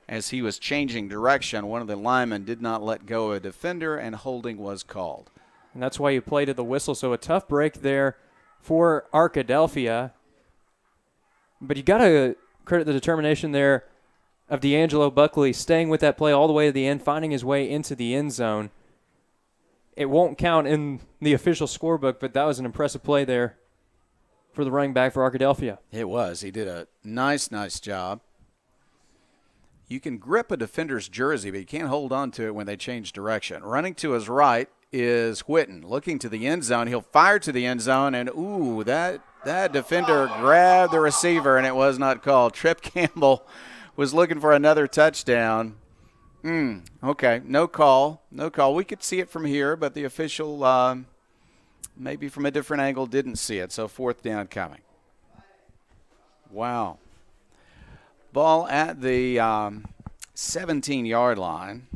as he was changing direction, one of the linemen did not let go of a defender, and holding was called. And that's why you played at the whistle, so a tough break there for Arkadelphia. But you got to credit the determination there of D'Angelo Buckley staying with that play all the way to the end, finding his way into the end zone. It won't count in the official scorebook, but that was an impressive play there for the running back for Arkadelphia. It was. He did a nice job. You can grip a defender's jersey, but you can't hold on to it when they change direction. Running to his right is Witten. Looking to the end zone. He'll fire to the end zone, and ooh, that defender grabbed the receiver, and it was not called. Trip Campbell was looking for another touchdown. Okay, no call. We could see it from here, but the official, maybe from a different angle, didn't see it. So 4th down coming. Wow. Ball at the 17-yard line.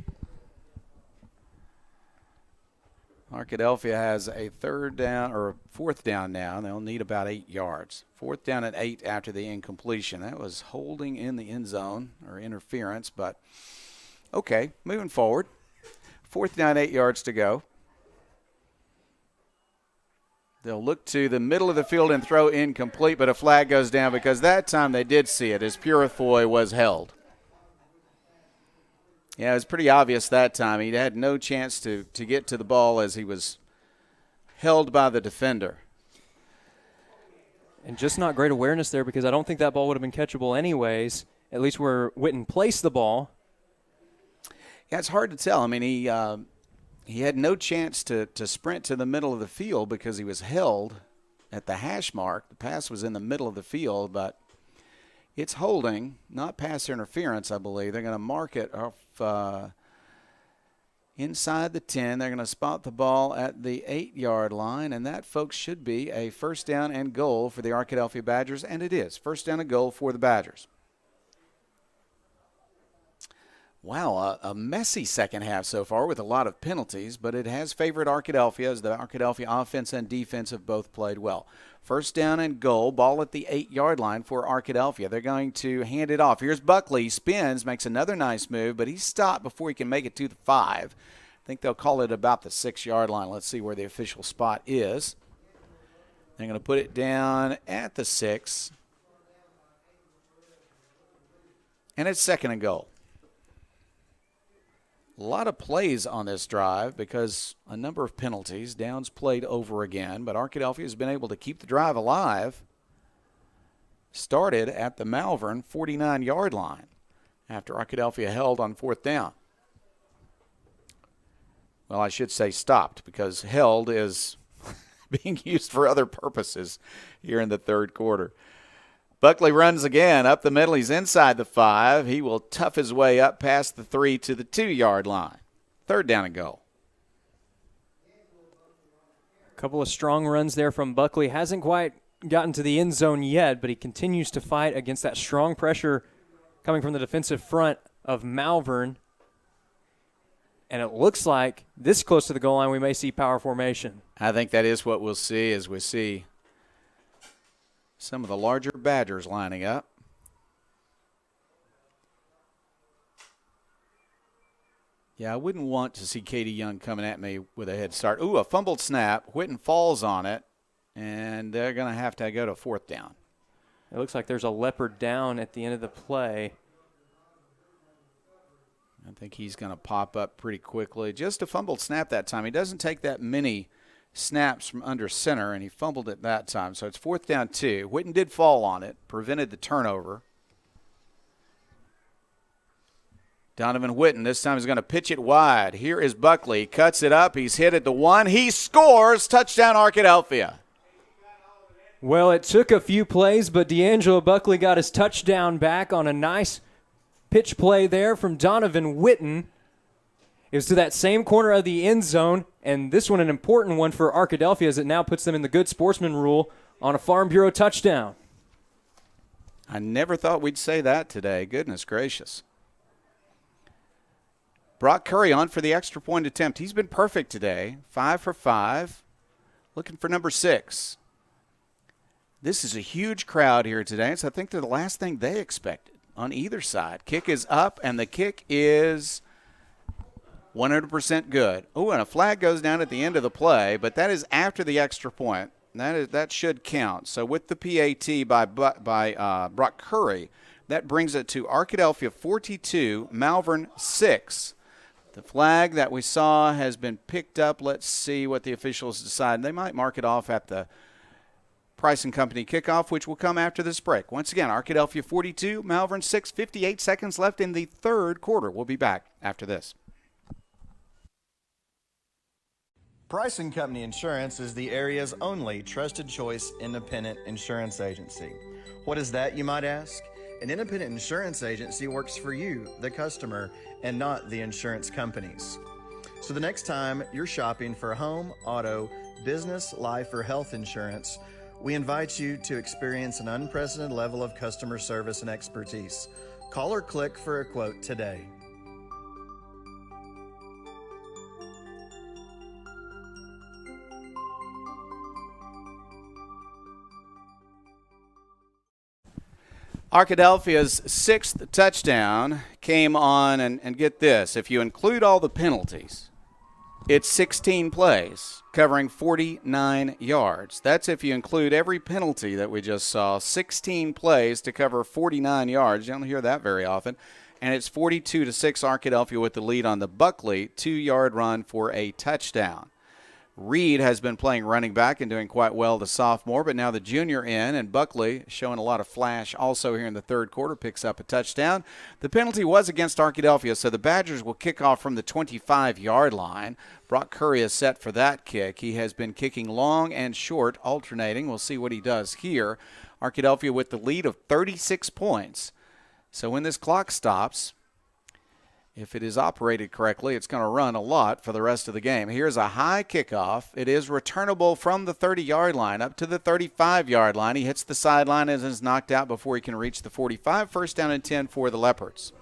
Arkadelphia has a 3rd down or 4th down now. They'll need about 8 yards. 4th down and 8 after the incompletion. That was holding in the end zone or interference, but okay, moving forward. 4th down, 8 yards to go. They'll look to the middle of the field and throw incomplete, but a flag goes down because that time they did see it as Purifoy was held. Yeah, it was pretty obvious that time. He had no chance to get to the ball as he was held by the defender. And just not great awareness there because I don't think that ball would have been catchable anyways, at least where Witten placed the ball. Yeah, it's hard to tell. I mean, he had no chance to sprint to the middle of the field because he was held at the hash mark. The pass was in the middle of the field, but it's holding, not pass interference, I believe. They're going to mark it off inside the 10. They're going to spot the ball at the 8-yard line, and that, folks, should be a 1st down and goal for the Arkadelphia Badgers, and it is. 1st down and goal for the Badgers. Wow, a messy second half so far with a lot of penalties, but it has favored Arkadelphia as the Arkadelphia offense and defense have both played well. 1st down and goal, ball at the 8-yard line for Arkadelphia. They're going to hand it off. Here's Buckley, spins, makes another nice move, but he's stopped before he can make it to the 5. think they'll call it about the 6-yard line. Let's see where the official spot is. They're going to put it down at the 6. And it's 2nd and goal. A lot of plays on this drive because a number of penalties. Downs played over again, but Arkadelphia has been able to keep the drive alive. Started at the Malvern 49-yard line after Arkadelphia held on 4th down. Well, I should say stopped because held is being used for other purposes here in the 3rd quarter. Buckley runs again up the middle. He's inside the 5. He will tough his way up past the 3 to the 2-yard line. 3rd down and goal. A couple of strong runs there from Buckley. Hasn't quite gotten to the end zone yet, but he continues to fight against that strong pressure coming from the defensive front of Malvern. And it looks like this close to the goal line we may see power formation. I think that is what we'll see as we see some of the larger Badgers lining up. Yeah, I wouldn't want to see Katie Young coming at me with a head start. Ooh, a fumbled snap. Whitten falls on it, and they're going to have to go to 4th down. It looks like there's a leopard down at the end of the play. I think he's going to pop up pretty quickly. Just a fumbled snap that time. He doesn't take that many snaps from under center, and he fumbled it that time. So it's 4th down 2. Whitten did fall on it, prevented the turnover. Donovan Whitten this time is going to pitch it wide. Here is Buckley. Cuts it up. He's hit at the 1. He scores. Touchdown, Arkadelphia. Well, it took a few plays, but D'Angelo Buckley got his touchdown back on a nice pitch play there from Donovan Whitten. It was to that same corner of the end zone, and this one an important one for Arkadelphia as it now puts them in the good sportsman rule on a Farm Bureau touchdown. I never thought we'd say that today. Goodness gracious. Brock Curry on for the extra point attempt. He's been perfect today. 5 for 5. Looking for number 6. This is a huge crowd here today, so I think they're the last thing they expected on either side. Kick is up, and the kick is 100% good. Oh, and a flag goes down at the end of the play, but that is after the extra point. That should count. So with the PAT by Brock Curry, that brings it to Arkadelphia 42, Malvern 6. The flag that we saw has been picked up. Let's see what the officials decide. They might mark it off at the Price & Company kickoff, which will come after this break. Once again, Arkadelphia 42, Malvern 6, 58 seconds left in the 3rd quarter. We'll be back after this. Price & Company Insurance is the area's only trusted choice independent insurance agency. What is that, you might ask? An independent insurance agency works for you, the customer, and not the insurance companies. So the next time you're shopping for home, auto, business, life, or health insurance, we invite you to experience an unprecedented level of customer service and expertise. Call or click for a quote today. Arkadelphia's 6th touchdown came on, and get this, if you include all the penalties, it's 16 plays covering 49 yards. That's if you include every penalty that we just saw, 16 plays to cover 49 yards. You don't hear that very often. And it's 42-6 Arkadelphia with the lead on the Buckley 2-yard run for a touchdown. Reed has been playing running back and doing quite well, the sophomore, but now the junior in, and Buckley showing a lot of flash also here in the 3rd quarter, picks up a touchdown. The penalty was against Arkadelphia, so the Badgers will kick off from the 25-yard line. Brock Curry is set for that kick. He has been kicking long and short, alternating. We'll see what he does here. Arkadelphia with the lead of 36 points. So when this clock stops, if it is operated correctly, it's going to run a lot for the rest of the game. Here's a high kickoff. It is returnable from the 30-yard line up to the 35-yard line. He hits the sideline and is knocked out before he can reach the 45. 1st down and 10 for the Leopards.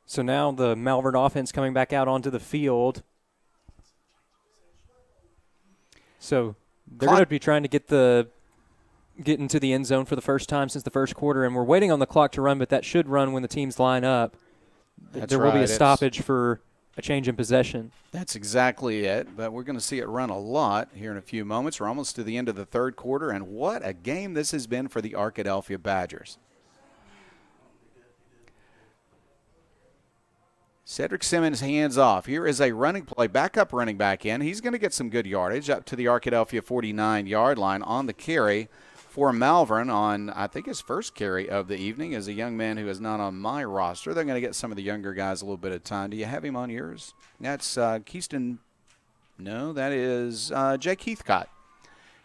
So now the Malvern offense coming back out onto the field. So they're going to be trying to get the getting to the end zone for the first time since the first quarter, and we're waiting on the clock to run, but that should run when the teams line up. There will be a stoppage for a change in possession. That's exactly it, but we're going to see it run a lot here in a few moments. We're almost to the end of the third quarter, and what a game this has been for the Arkadelphia Badgers. Cedric Simmons hands off. Here is a running play, backup running back in. He's going to get some good yardage up to the Arkadelphia 49-yard line on the carry for Malvern on, I think, his first carry of the evening is a young man who is not on my roster. They're going to get some of the younger guys a little bit of time. Do you have him on yours? That's Keyston. No, that is Jake Heathcott.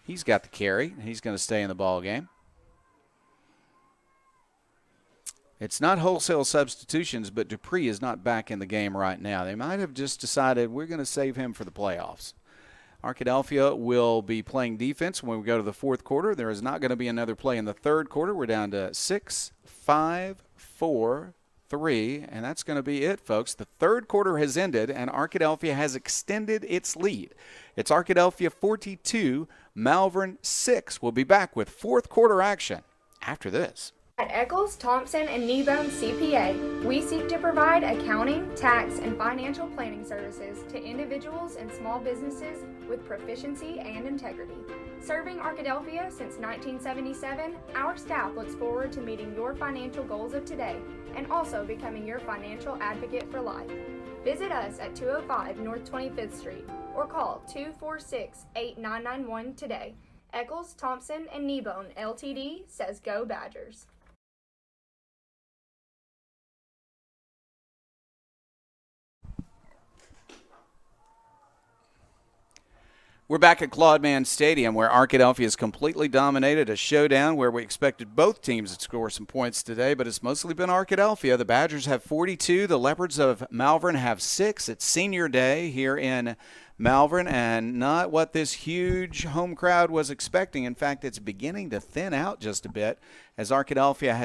He's got the carry. He's going to stay in the ball game. It's not wholesale substitutions, but Dupree is not back in the game right now. They might have just decided we're going to save him for the playoffs. Arkadelphia will be playing defense when we go to the fourth quarter. There is not going to be another play in the third quarter. We're down to 6, 5, 4, 3, and that's going to be it, folks. The third quarter has ended, and Arkadelphia has extended its lead. It's Arkadelphia 42, Malvern 6. We'll be back with fourth quarter action after this. At Eccles, Thompson, and Kneebone CPA, we seek to provide accounting, tax, and financial planning services to individuals and small businesses with proficiency and integrity. Serving Arkadelphia since 1977, our staff looks forward to meeting your financial goals of today and also becoming your financial advocate for life. Visit us at 205 North 25th Street or call 246-8991 today. Eccles, Thompson, and Kneebone LTD says Go Badgers. We're back at Claude Mann Stadium where Arkadelphia has completely dominated a showdown where we expected both teams to score some points today, but it's mostly been Arkadelphia. The Badgers have 42. The Leopards of Malvern have 6. It's senior day here in Malvern, and not what this huge home crowd was expecting. In fact, it's beginning to thin out just a bit as Arkadelphia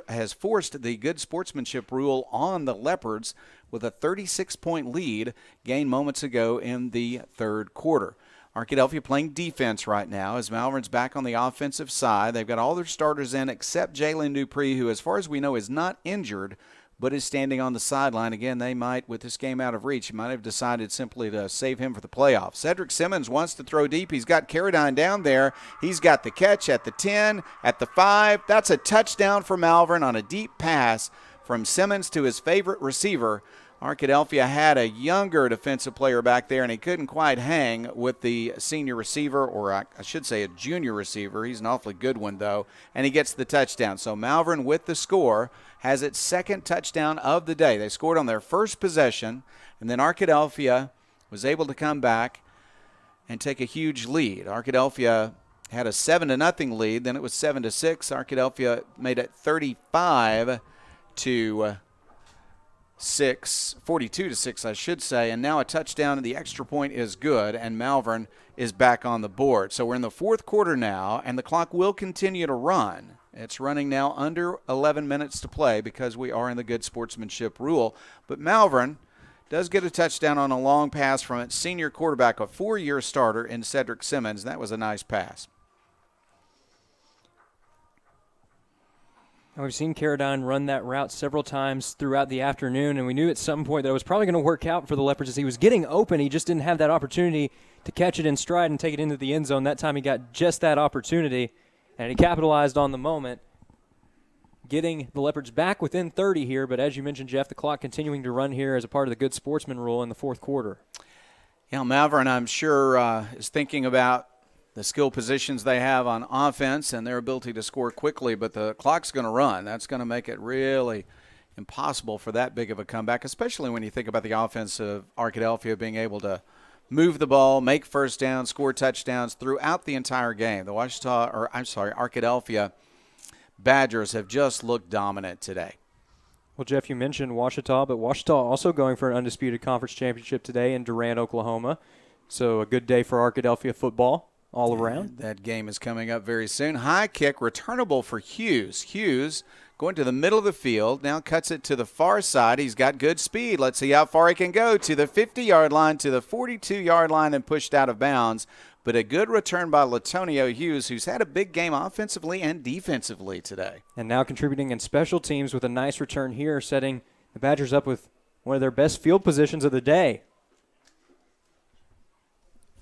has forced the good sportsmanship rule on the Leopards with a 36-point lead gained moments ago in the third quarter. Arkadelphia playing defense right now as Malvern's back on the offensive side. They've got all their starters in except Jalen Dupree, who, as far as we know, is not injured but is standing on the sideline. Again, they might, with this game out of reach, might have decided simply to save him for the playoffs. Cedric Simmons wants to throw deep. He's got Carradine down there. He's got the catch at the 10, at the 5. That's a touchdown for Malvern on a deep pass from Simmons to his favorite receiver. Arkadelphia had a younger defensive player back there, and he couldn't quite hang with the senior receiver, or I should say a junior receiver. He's an awfully good one, though, and he gets the touchdown. So Malvern, with the score, has its second touchdown of the day. They scored on their first possession, and then Arkadelphia was able to come back and take a huge lead. Arkadelphia had a 7-0 lead, then it was 7-6. Arkadelphia made it 35 to 42-6, I should say, and now a touchdown and the extra point is good, and Malvern is back on the board. So we're in the fourth quarter now, and the clock will continue to run. It's running now under 11 minutes to play because we are in the good sportsmanship rule. But Malvern does get a touchdown on a long pass from its senior quarterback, a 4-year starter in Cedric Simmons. That was a nice pass. We've seen Carradine run that route several times throughout the afternoon, and we knew at some point that it was probably going to work out for the Leopards as he was getting open. He just didn't have that opportunity to catch it in stride and take it into the end zone. That time he got just that opportunity, and he capitalized on the moment, getting the Leopards back within 30 here. But as you mentioned, Jeff, the clock continuing to run here as a part of the good sportsman rule in the fourth quarter. Yeah, Malvern, I'm sure, is thinking about the skill positions they have on offense and their ability to score quickly, but the clock's going to run. That's going to make it really impossible for that big of a comeback, especially when you think about the offense of Arkadelphia being able to move the ball, make first downs, score touchdowns throughout the entire game. The Arkadelphia Badgers have just looked dominant today. Well, Jeff, you mentioned Ouachita, but Ouachita also going for an undisputed conference championship today in Durant, Oklahoma. So a good day for Arkadelphia football all around. That game is coming up very soon. High kick, returnable for Hughes. Hughes going to the middle of the field, now cuts it to the far side. He's got good speed. Let's see how far he can go. To the 50-yard line, to the 42-yard line, and pushed out of bounds but a good return by Latonio Hughes, who's had a big game offensively and defensively today. And now contributing in special teams with a nice return here, setting the Badgers up with one of their best field positions of the day.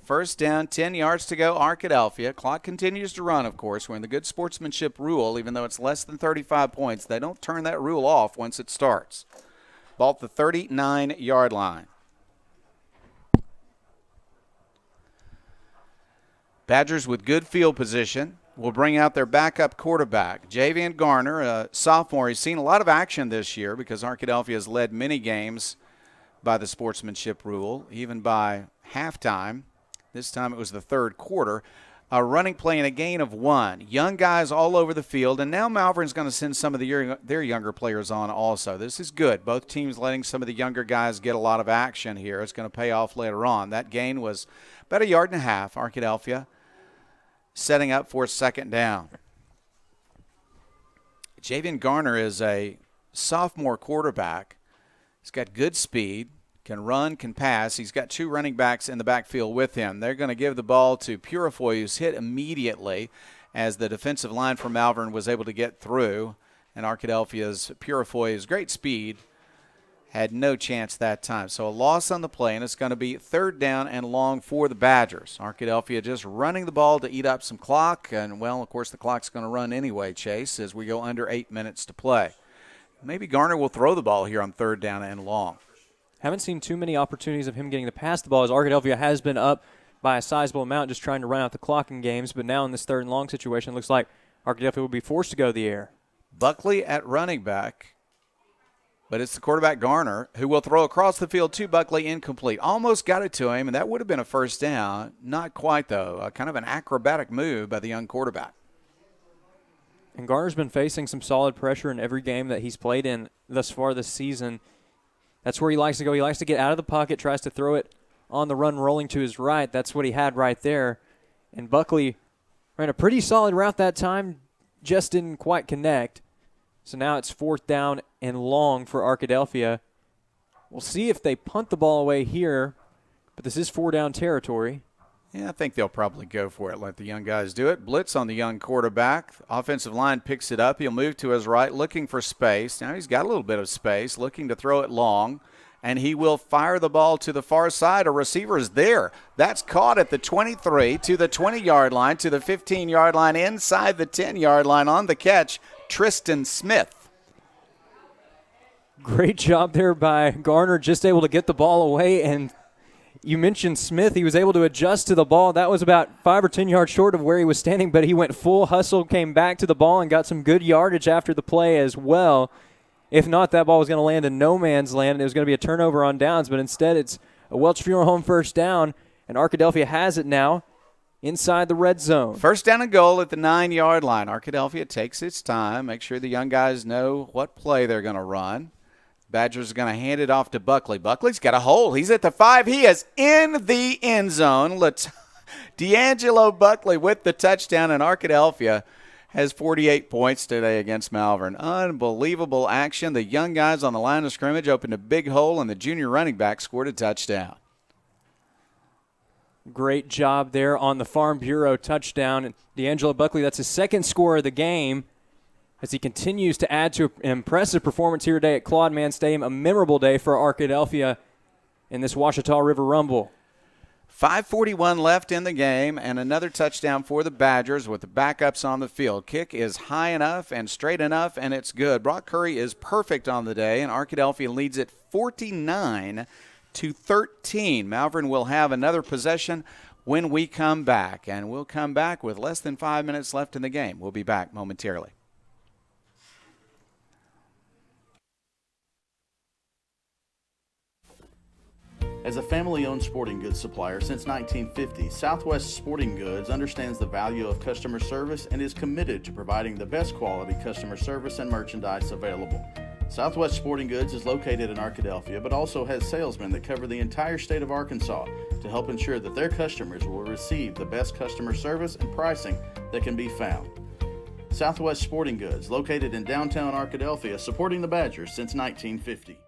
First down, 10 yards to go, Arkadelphia. Clock continues to run, of course. We're in the good sportsmanship rule. Even though it's less than 35 points, they don't turn that rule off once it starts. Ball at the 39-yard line. Badgers with good field position will bring out their backup quarterback, Javian Garner, a sophomore. He's seen a lot of action this year because Arkadelphia has led many games by the sportsmanship rule, even by halftime. This time it was the third quarter. A running play and a gain of 1. Young guys all over the field, and now Malvern's going to send some of their younger players on also. This is good. Both teams letting some of the younger guys get a lot of action here. It's going to pay off later on. That gain was about 1.5 yards. Arkadelphia setting up for second down. Javian Garner is a sophomore quarterback. He's got good speed. Can run, can pass. He's got 2 running backs in the backfield with him. They're going to give the ball to Purifoy, who's hit immediately as the defensive line for Malvern was able to get through. And Arkadelphia's Purifoy's great speed had no chance that time. So a loss on the play, and it's going to be third down and long for the Badgers. Arkadelphia just running the ball to eat up some clock. And, well, of course, the clock's going to run anyway, Chase, as we go under 8 minutes to play. Maybe Garner will throw the ball here on third down and long. Haven't seen too many opportunities of him getting to pass the ball, as Arkadelphia has been up by a sizable amount just trying to run out the clock in games. But now in this third and long situation, it looks like Arkadelphia will be forced to go the air. Buckley at running back, but it's the quarterback Garner who will throw across the field to Buckley, incomplete. Almost got it to him, and that would have been a first down. Not quite, though. Kind of an acrobatic move by the young quarterback. And Garner's been facing some solid pressure in every game that he's played in thus far this season. That's where he likes to go. He likes to get out of the pocket, tries to throw it on the run, rolling to his right. That's what he had right there. And Buckley ran a pretty solid route that time, just didn't quite connect. So now it's fourth down and long for Arkadelphia. We'll see if they punt the ball away here, but this is 4-down territory. Yeah, I think they'll probably go for it, let the young guys do it. Blitz on the young quarterback. Offensive line picks it up. He'll move to his right, looking for space. Now he's got a little bit of space, looking to throw it long, and he will fire the ball to the far side. A receiver is there. That's caught at the 23, to the 20-yard line, to the 15-yard line, inside the 10-yard line on the catch, Tristan Smith. Great job there by Garner, just able to get the ball away. And you mentioned Smith. He was able to adjust to the ball. That was about 5 or 10 yards short of where he was standing, but he went full hustle, came back to the ball, and got some good yardage after the play as well. If not, that ball was going to land in no man's land, and it was going to be a turnover on downs, but instead it's a Welch Funeral Home first down, and Arkadelphia has it now inside the red zone. First down and goal at the 9-yard line. Arkadelphia takes its time, make sure the young guys know what play they're going to run. Badgers are going to hand it off to Buckley. Buckley's got a hole. He's at the 5. He is in the end zone. D'Angelo Buckley with the touchdown, and Arkadelphia has 48 points today against Malvern. Unbelievable action. The young guys on the line of scrimmage opened a big hole, and the junior running back scored a touchdown. Great job there on the Farm Bureau touchdown. And D'Angelo Buckley, that's his second score of the game, as he continues to add to an impressive performance here today at Claude Mann Stadium, a memorable day for Arkadelphia in this Ouachita River Rumble. 5:41 left in the game, and another touchdown for the Badgers with the backups on the field. Kick is high enough and straight enough, and it's good. Brock Curry is perfect on the day, and Arkadelphia leads it 49-13. Malvern will have another possession when we come back, and we'll come back with less than 5 minutes left in the game. We'll be back momentarily. As a family-owned sporting goods supplier since 1950, Southwest Sporting Goods understands the value of customer service and is committed to providing the best quality customer service and merchandise available. Southwest Sporting Goods is located in Arkadelphia, but also has salesmen that cover the entire state of Arkansas to help ensure that their customers will receive the best customer service and pricing that can be found. Southwest Sporting Goods, located in downtown Arkadelphia, supporting the Badgers since 1950.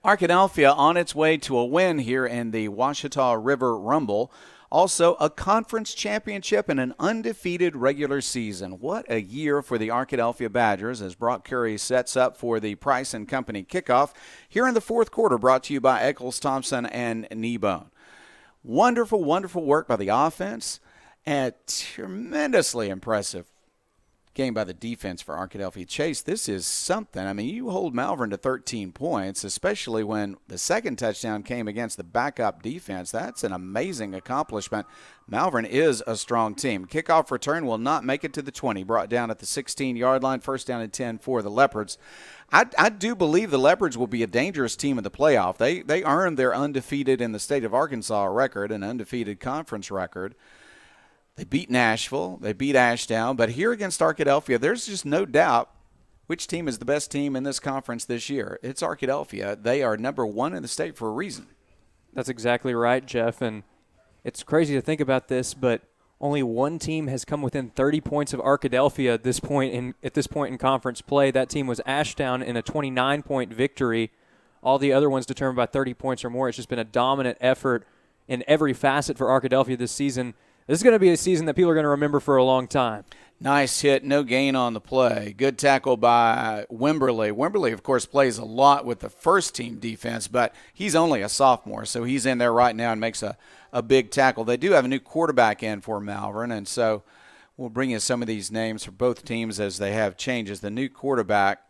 Arkadelphia on its way to a win here in the Washita River Rumble. Also, a conference championship and an undefeated regular season. What a year for the Arkadelphia Badgers as Brock Curry sets up for the Price & Company kickoff here in the fourth quarter, brought to you by Eccles, Thompson, and Kneebone. Wonderful, wonderful work by the offense and tremendously impressive game by the defense for Arkadelphia. Chase, this is something. I mean, you hold Malvern to 13 points, especially when the second touchdown came against the backup defense. That's an amazing accomplishment. Malvern is a strong team. Kickoff return will not make it to the 20, brought down at the 16-yard line, first down and 10 for the Leopards. I do believe the Leopards will be a dangerous team in the playoff. They earned their undefeated in the state of Arkansas record, an undefeated conference record. They beat Nashville. They beat Ashdown. But here against Arkadelphia, there's just no doubt which team is the best team in this conference this year. It's Arkadelphia. They are number one in the state for a reason. That's exactly right, Jeff. And it's crazy to think about this, but only one team has come within 30 points of Arkadelphia at this point in conference play. That team was Ashdown in a 29-point victory. All the other ones determined by 30 points or more. It's just been a dominant effort in every facet for Arkadelphia this season. This is going to be a season that people are going to remember for a long time. Nice hit, no gain on the play. Good tackle by Wimberly. Wimberly, of course, plays a lot with the first-team defense, but he's only a sophomore, so he's in there right now and makes a big tackle. They do have a new quarterback in for Malvern, and so we'll bring you some of these names for both teams as they have changes. The new quarterback,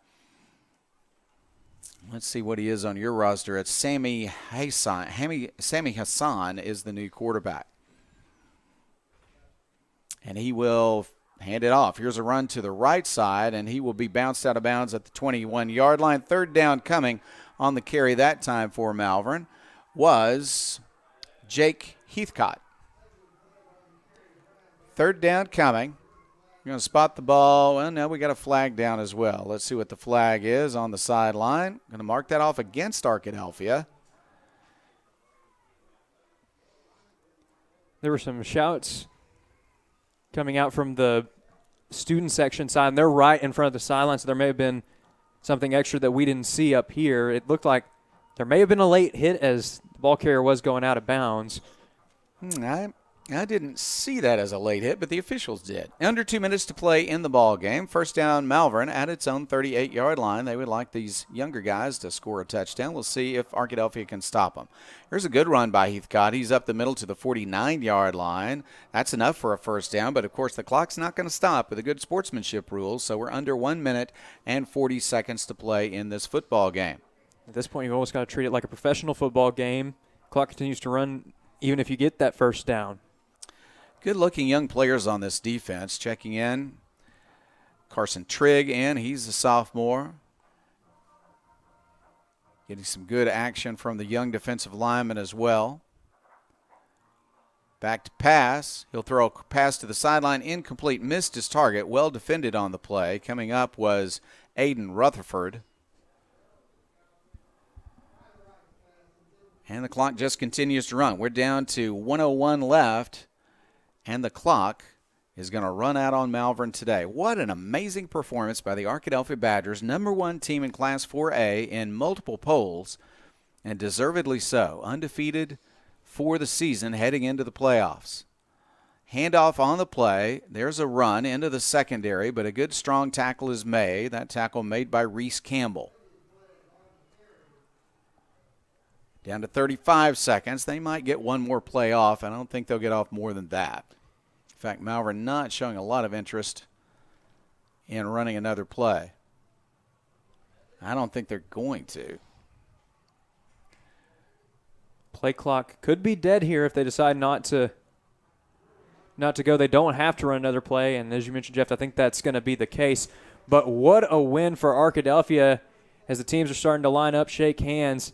let's see what he is on your roster. It's Sammy Hassan. Sammy Hassan is the new quarterback. And he will hand it off. Here's a run to the right side, and he will be bounced out of bounds at the 21-yard line. Third down coming on the carry that time for Malvern was Jake Heathcott. Third down coming. You're going to spot the ball. Well, now we got a flag down as well. Let's see what the flag is on the sideline. Going to mark that off against Arkadelphia. There were some shouts coming out from the student section side, and they're right in front of the sideline, so there may have been something extra that we didn't see up here. It looked like there may have been a late hit as the ball carrier was going out of bounds. I didn't see that as a late hit, but the officials did. Under 2 minutes to play in the ball game. First down, Malvern at its own 38-yard line. They would like these younger guys to score a touchdown. We'll see if Arkadelphia can stop them. Here's a good run by Heathcott. He's up the middle to the 49-yard line. That's enough for a first down, but of course the clock's not going to stop with the good sportsmanship rules, so we're under 1 minute and 40 seconds to play in this football game. At this point, you've almost got to treat it like a professional football game. Clock continues to run even if you get that first down. Good-looking young players on this defense. Checking in, Carson Trigg in. He's a sophomore. Getting some good action from the young defensive lineman as well. Back to pass. He'll throw a pass to the sideline. Incomplete. Missed his target. Well defended on the play. Coming up was Aiden Rutherford. And the clock just continues to run. We're down to 1:01 left. And the clock is going to run out on Malvern today. What an amazing performance by the Arkadelphia Badgers, number one team in Class 4A in multiple polls, and deservedly so. Undefeated for the season heading into the playoffs. Handoff on the play. There's a run into the secondary, but a good strong tackle is made. That tackle made by Reese Campbell. Down to 35 seconds. They might get one more play off. I don't think they'll get off more than that. In fact, Malvern not showing a lot of interest in running another play. I don't think they're going to. Play clock could be dead here if they decide not to go. They don't have to run another play, and as you mentioned, Jeff, I think that's going to be the case. But what a win for Arkadelphia as the teams are starting to line up, shake hands,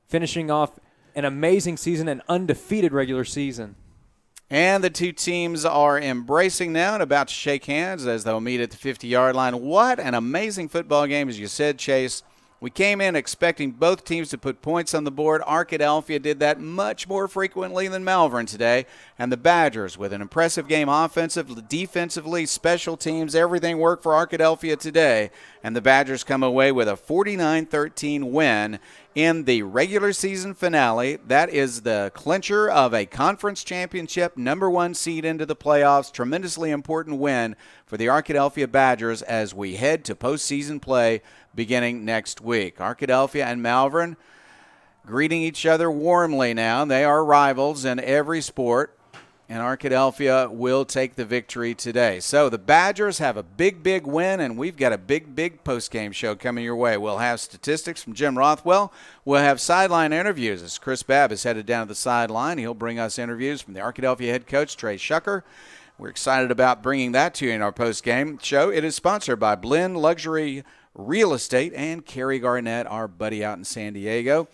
finishing off an amazing season, an undefeated regular season. And the two teams are embracing now and about to shake hands as they'll meet at the 50-yard line. What an amazing football game, as you said, Chase. We came in expecting both teams to put points on the board. Arkadelphia did that much more frequently than Malvern today. And the Badgers, with an impressive game offensively, defensively, special teams, everything worked for Arkadelphia today. And the Badgers come away with a 49-13 win in the regular season finale. That is the clincher of a conference championship, #1 seed into the playoffs. Tremendously important win for the Arkadelphia Badgers as we head to postseason play beginning next week. Arkadelphia and Malvern greeting each other warmly now. They are rivals in every sport, and Arkadelphia will take the victory today. So the Badgers have a big win, and we've got a big post-game show coming your way. We'll have statistics from Jim Rothwell. We'll have sideline interviews as Chris Babb is headed down to the sideline. He'll bring us interviews from the Arkadelphia head coach, Trey Shucker. We're excited about bringing that to you in our post-game show. It is sponsored by Blinn Luxury Real Estate and Kerry Garnett, our buddy out in San Diego.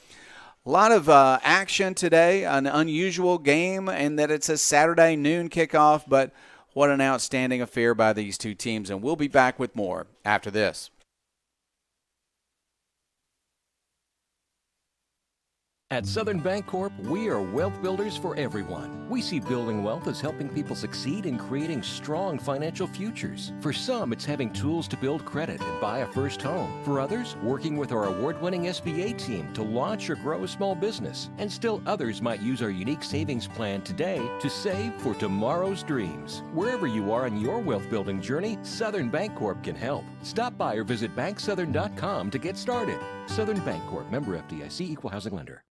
A lot of action today, an unusual game in that it's a Saturday noon kickoff, but what an outstanding affair by these two teams, and we'll be back with more after this. At Southern Bancorp, we are wealth builders for everyone. We see building wealth as helping people succeed in creating strong financial futures. For some, it's having tools to build credit and buy a first home. For others, working with our award-winning SBA team to launch or grow a small business. And still others might use our unique savings plan today to save for tomorrow's dreams. Wherever you are in your wealth building journey, Southern Bancorp can help. Stop by or visit banksouthern.com to get started. Southern Bancorp, member FDIC, equal housing lender.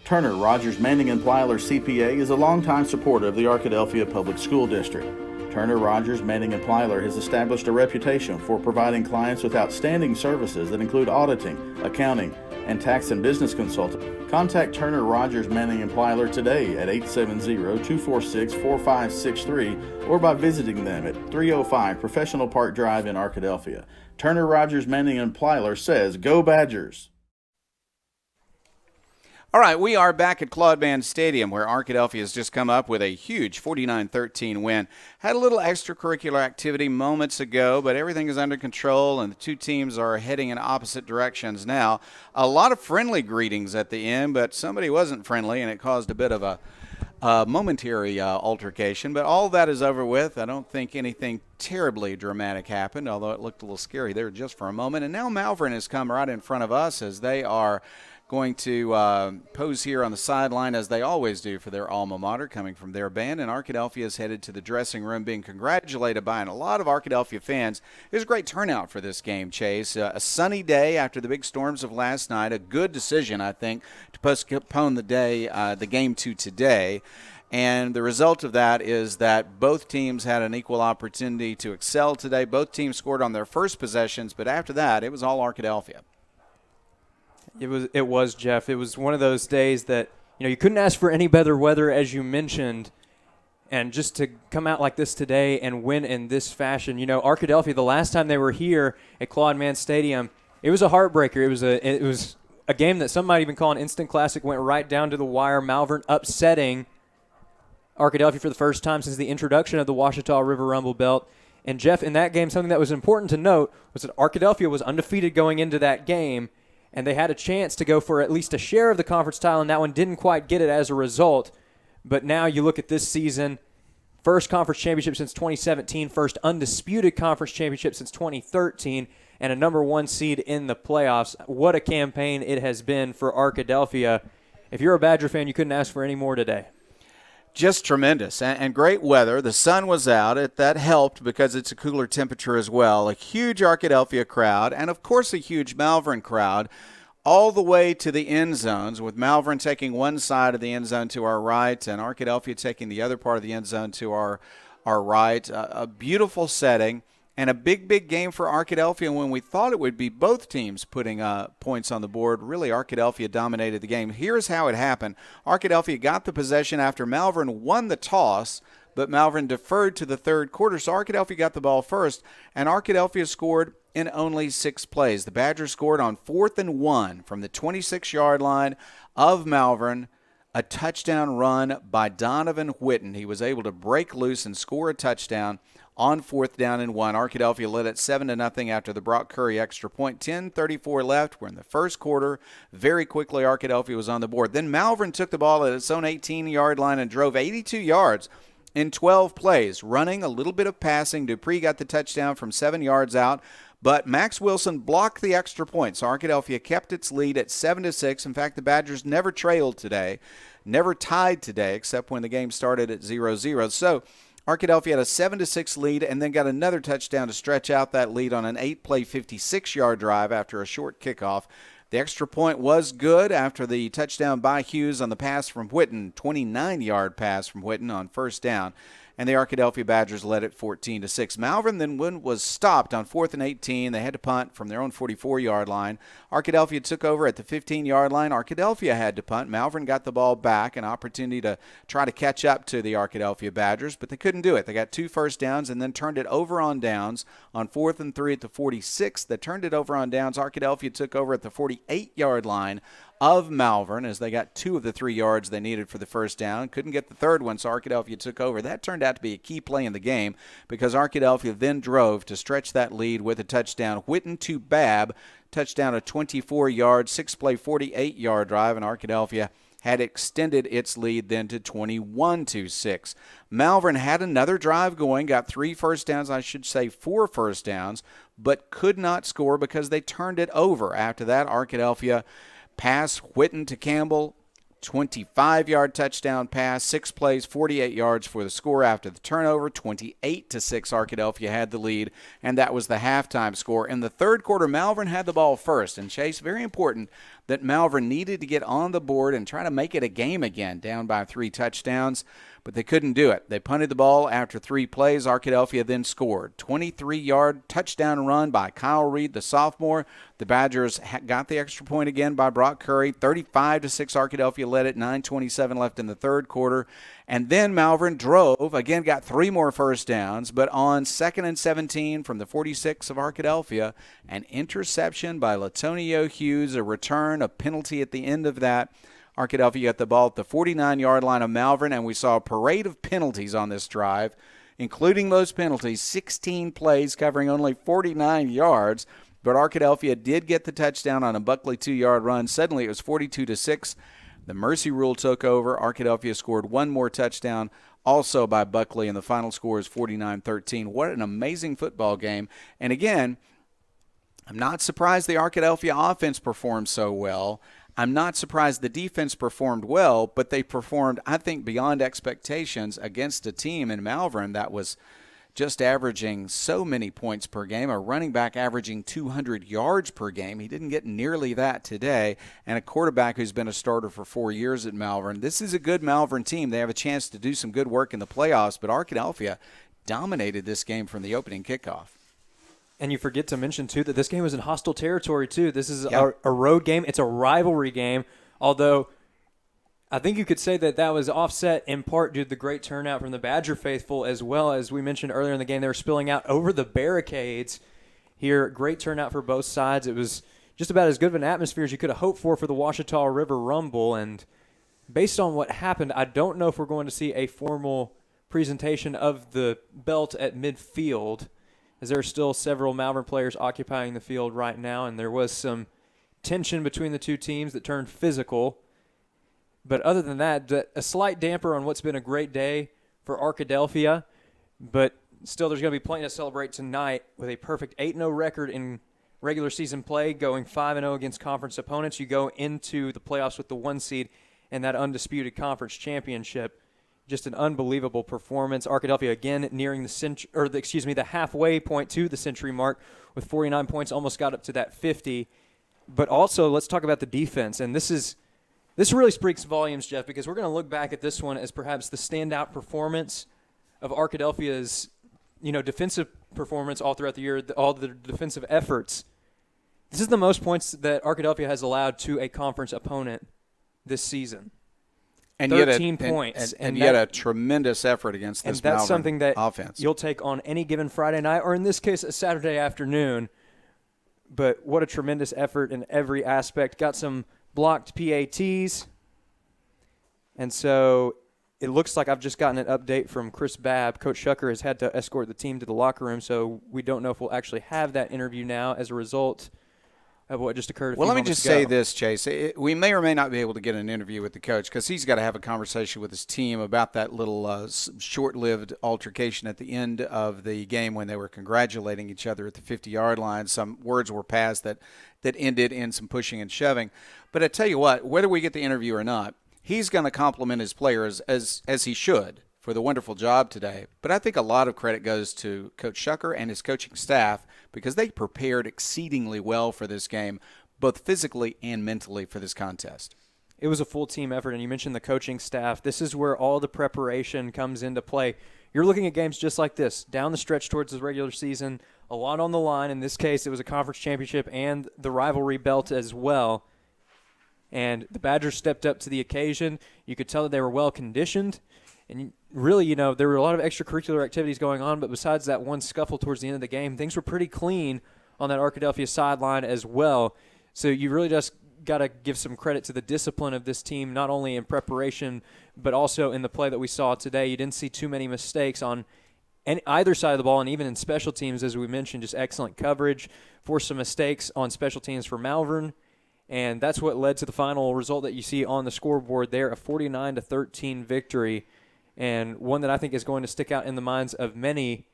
Turner, Rogers, Manning & Plyler CPA is a longtime supporter of the Arkadelphia Public School District. Turner, Rogers, Manning & Plyler has established a reputation for providing clients with outstanding services that include auditing, accounting, and tax and business consulting. Contact Turner, Rogers, Manning & Plyler today at 870-246-4563 or by visiting them at 305 Professional Park Drive in Arkadelphia. Turner, Rogers, Manning & Plyler says, "Go Badgers!" All right, we are back at Claude Mann Stadium, where Arkadelphia has just come up with a huge 49-13 win. Had a little extracurricular activity moments ago, but everything is under control, and the two teams are heading in opposite directions now. A lot of friendly greetings at the end, but somebody wasn't friendly, and it caused a bit of a momentary altercation. But all that is over with. I don't think anything terribly dramatic happened, although it looked a little scary there just for a moment. And now Malvern has come right in front of us as they are going to pose here on the sideline, as they always do, for their alma mater, coming from their band. And Arkadelphia is headed to the dressing room, being congratulated by a lot of Arkadelphia fans. It was a great turnout for this game, Chase. A sunny day after the big storms of last night. A good decision, I think, to postpone the game to today. And the result of that is that both teams had an equal opportunity to excel today. Both teams scored on their first possessions, but after that, it was all Arkadelphia. It was, Jeff. It was one of those days that, you couldn't ask for any better weather, as you mentioned, and just to come out like this today and win in this fashion. Arkadelphia, the last time they were here at Claude Mann Stadium, it was a heartbreaker. It was a game that some might even call an instant classic. Went right down to the wire. Malvern upsetting Arkadelphia for the first time since the introduction of the Ouachita River Rumble Belt. And Jeff, in that game, something that was important to note was that Arkadelphia was undefeated going into that game, and they had a chance to go for at least a share of the conference title, and that one didn't quite get it as a result. But now you look at this season, first conference championship since 2017, first undisputed conference championship since 2013, and a #1 seed in the playoffs. What a campaign it has been for Arkadelphia. If you're a Badger fan, you couldn't ask for any more today. Just tremendous, and great weather. The sun was out. That helped because it's a cooler temperature as well. A huge Arkadelphia crowd, and of course a huge Malvern crowd, all the way to the end zones, with Malvern taking one side of the end zone to our right and Arkadelphia taking the other part of the end zone to our right. A beautiful setting. And a big game for Arkadelphia when we thought it would be both teams putting points on the board. Really, Arkadelphia dominated the game. Here's how it happened. Arkadelphia got the possession after Malvern won the toss, but Malvern deferred to the third quarter, so Arkadelphia got the ball first, and Arkadelphia scored in only 6 plays. The Badgers scored on 4th and 1 from the 26-yard line of Malvern. A touchdown run by Donovan Whitten. He was able to break loose and score a touchdown on 4th down and 1. Arkadelphia led at 7-0 after the Brock Curry extra point. 10:34 left. We're in the first quarter. Very quickly, Arkadelphia was on the board. Then Malvern took the ball at its own 18-yard line and drove 82 yards in 12 plays, running a little bit of passing. Dupree got the touchdown from 7 yards out, but Max Wilson blocked the extra point. So Arkadelphia kept its lead at 7-6. In fact, the Badgers never trailed today, never tied today, except when the game started at 0-0. So Arkadelphia had a 7-6 lead and then got another touchdown to stretch out that lead on an 8-play, 56-yard drive after a short kickoff. The extra point was good after the touchdown by Hughes on the pass from Whitten, 29-yard pass from Whitten on first down. And the Arkadelphia Badgers led it 14-6. Malvern then was stopped on 4th and 18. They had to punt from their own 44-yard line. Arkadelphia took over at the 15-yard line. Arkadelphia had to punt. Malvern got the ball back, an opportunity to try to catch up to the Arkadelphia Badgers, but they couldn't do it. They got 2 first downs and then turned it over on downs on 4th and 3 at the 46. They turned it over on downs. Arkadelphia took over at the 48-yard line of Malvern as they got 2 of the 3 yards they needed for the first down. Couldn't get the third one, so Arkadelphia took over. That turned out to be a key play in the game because Arkadelphia then drove to stretch that lead with a touchdown. Whitten to Babb, touchdown of 24 yards, 6-play, 48-yard drive, and Arkadelphia had extended its lead then to 21-6. Malvern had another drive going, got 3 first downs, I should say 4 first downs, but could not score because they turned it over. After that, Arkadelphia pass, Whitten to Campbell, 25-yard touchdown pass, 6 plays, 48 yards for the score after the turnover. 28-6, Arkadelphia had the lead, and that was the halftime score. In the third quarter, Malvern had the ball first, and Chase, very important that Malvern needed to get on the board and try to make it a game again, down by 3 touchdowns, but they couldn't do it. They punted the ball after 3 plays. Arkadelphia then scored. 23-yard touchdown run by Kyle Reed, the sophomore. The Badgers got the extra point again by Brock Curry. 35-6, Arkadelphia led it. 9:27 left in the third quarter. And then Malvern drove, again got 3 more first downs, but on 2nd and 17 from the 46 of Arkadelphia, an interception by Latonio Hughes, a return, a penalty at the end of that. Arkadelphia got the ball at the 49-yard line of Malvern, and we saw a parade of penalties on this drive, including those penalties, 16 plays covering only 49 yards. But Arkadelphia did get the touchdown on a Buckley 2-yard run. Suddenly it was 42-6. The mercy rule took over. Arkadelphia scored 1 more touchdown, also by Buckley, and the final score is 49-13. What an amazing football game. And again, I'm not surprised the Arkadelphia offense performed so well. I'm not surprised the defense performed well, but they performed, I think, beyond expectations against a team in Malvern that was just averaging so many points per game, a running back averaging 200 yards per game. He didn't get nearly that today, and a quarterback who's been a starter for 4 years at Malvern. This is a good Malvern team. They have a chance to do some good work in the playoffs, but Arkadelphia dominated this game from the opening kickoff. And you forget to mention, too, that this game was in hostile territory, too. This is a road game. It's a rivalry game, although I think you could say that that was offset in part due to the great turnout from the Badger faithful, as well as we mentioned earlier in the game. They were spilling out over the barricades here. Great turnout for both sides. It was just about as good of an atmosphere as you could have hoped for the Ouachita River Rumble. And based on what happened, I don't know if we're going to see a formal presentation of the belt at midfield, as there are still several Malvern players occupying the field right now, and there was some tension between the two teams that turned physical. But other than that, a slight damper on what's been a great day for Arkadelphia, but still there's going to be plenty to celebrate tonight with a perfect 8-0 record in regular season play, going 5-0 against conference opponents. You go into the playoffs with the 1 seed and that undisputed conference championship. Just an unbelievable performance. Arkadelphia again nearing the halfway point to the century mark with 49 points, almost got up to that 50. But also, let's talk about the defense. And this really speaks volumes, Jeff, because we're going to look back at this one as perhaps the standout performance of Arkadelphia's, defensive performance all throughout the year, all the defensive efforts. This is the most points that Arkadelphia has allowed to a conference opponent this season. And 13 points. And yet a tremendous effort against this Malvern offense. And that's something that you'll take on any given Friday night, or in this case, a Saturday afternoon. But what a tremendous effort in every aspect. Got some blocked PATs. And so it looks like I've just gotten an update from Chris Babb. Coach Shucker has had to escort the team to the locker room, so we don't know if we'll actually have that interview now as a result of what just occurred a few Well, let me moments just ago. say this, Chase. We may or may not be able to get an interview with the coach because he's got to have a conversation with his team about that little short-lived altercation at the end of the game when they were congratulating each other at the 50-yard line. Some words were passed that ended in some pushing and shoving. But I tell you what, whether we get the interview or not, he's going to compliment his players as he should for the wonderful job today. But I think a lot of credit goes to Coach Shucker and his coaching staff because they prepared exceedingly well for this game, both physically and mentally for this contest. It was a full team effort, and you mentioned the coaching staff. This is where all the preparation comes into play. You're looking at games just like this, down the stretch towards the regular season, a lot on the line. In this case, it was a conference championship and the rivalry belt as well. And the Badgers stepped up to the occasion. You could tell that they were well-conditioned. And really, there were a lot of extracurricular activities going on, but besides that one scuffle towards the end of the game, things were pretty clean on that Arkadelphia sideline as well. So you really just got to give some credit to the discipline of this team, not only in preparation, but also in the play that we saw today. You didn't see too many mistakes on either side of the ball, and even in special teams, as we mentioned, just excellent coverage, forced some mistakes on special teams for Malvern. And that's what led to the final result that you see on the scoreboard there, a 49-13 victory, and one that I think is going to stick out in the minds of many,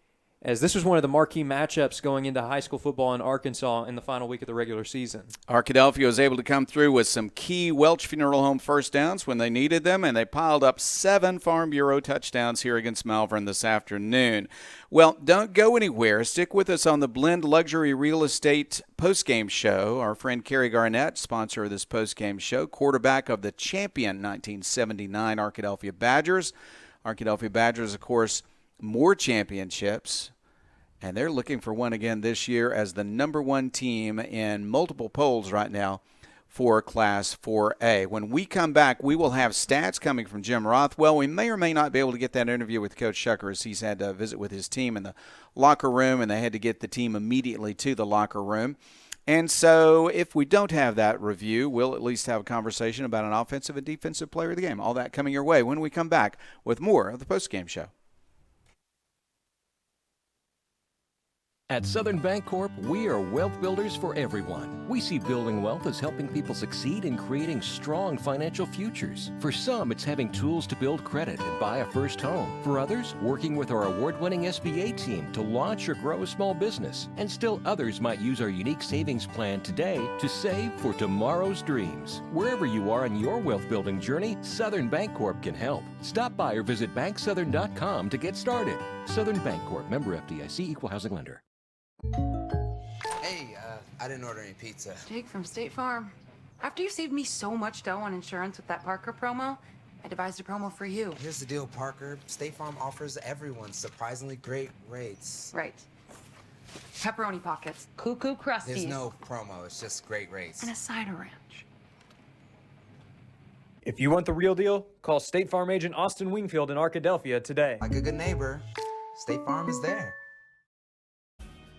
as this was one of the marquee matchups going into high school football in Arkansas in the final week of the regular season. Arkadelphia was able to come through with some key Welch Funeral Home first downs when they needed them, and they piled up 7 Farm Bureau touchdowns here against Malvern this afternoon. Well, don't go anywhere. Stick with us on the Blend Luxury Real Estate postgame show. Our friend Kerry Garnett, sponsor of this postgame show, quarterback of the champion 1979 Arkadelphia Badgers. Arkadelphia Badgers, of course, more championships, and they're looking for one again this year as the #1 team in multiple polls right now for Class 4A. When we come back, we will have stats coming from Jim Rothwell. We may or may not be able to get that interview with Coach Shucker as he's had to visit with his team in the locker room, and they had to get the team immediately to the locker room. And so if we don't have that review, we'll at least have a conversation about an offensive and defensive player of the game. All that coming your way when we come back with more of the postgame show. At Southern Bancorp, we are wealth builders for everyone. We see building wealth as helping people succeed in creating strong financial futures. For some, it's having tools to build credit and buy a first home. For others, working with our award-winning SBA team to launch or grow a small business. And still others might use our unique savings plan today to save for tomorrow's dreams. Wherever you are in your wealth building journey, Southern Bancorp can help. Stop by or visit banksouthern.com to get started. Southern Bancorp, member FDIC, equal housing lender. Hey, I didn't order any pizza. Jake from State Farm. After you saved me so much dough on insurance with that Parker promo, I devised a promo for you. Here's the deal, Parker. State Farm offers everyone surprisingly great rates. Right. Pepperoni pockets, cuckoo crusties. There's no promo, it's just great rates. And a cider ranch. If you want the real deal, call State Farm agent Austin Wingfield in Arkadelphia today. Like a good neighbor, State Farm is there.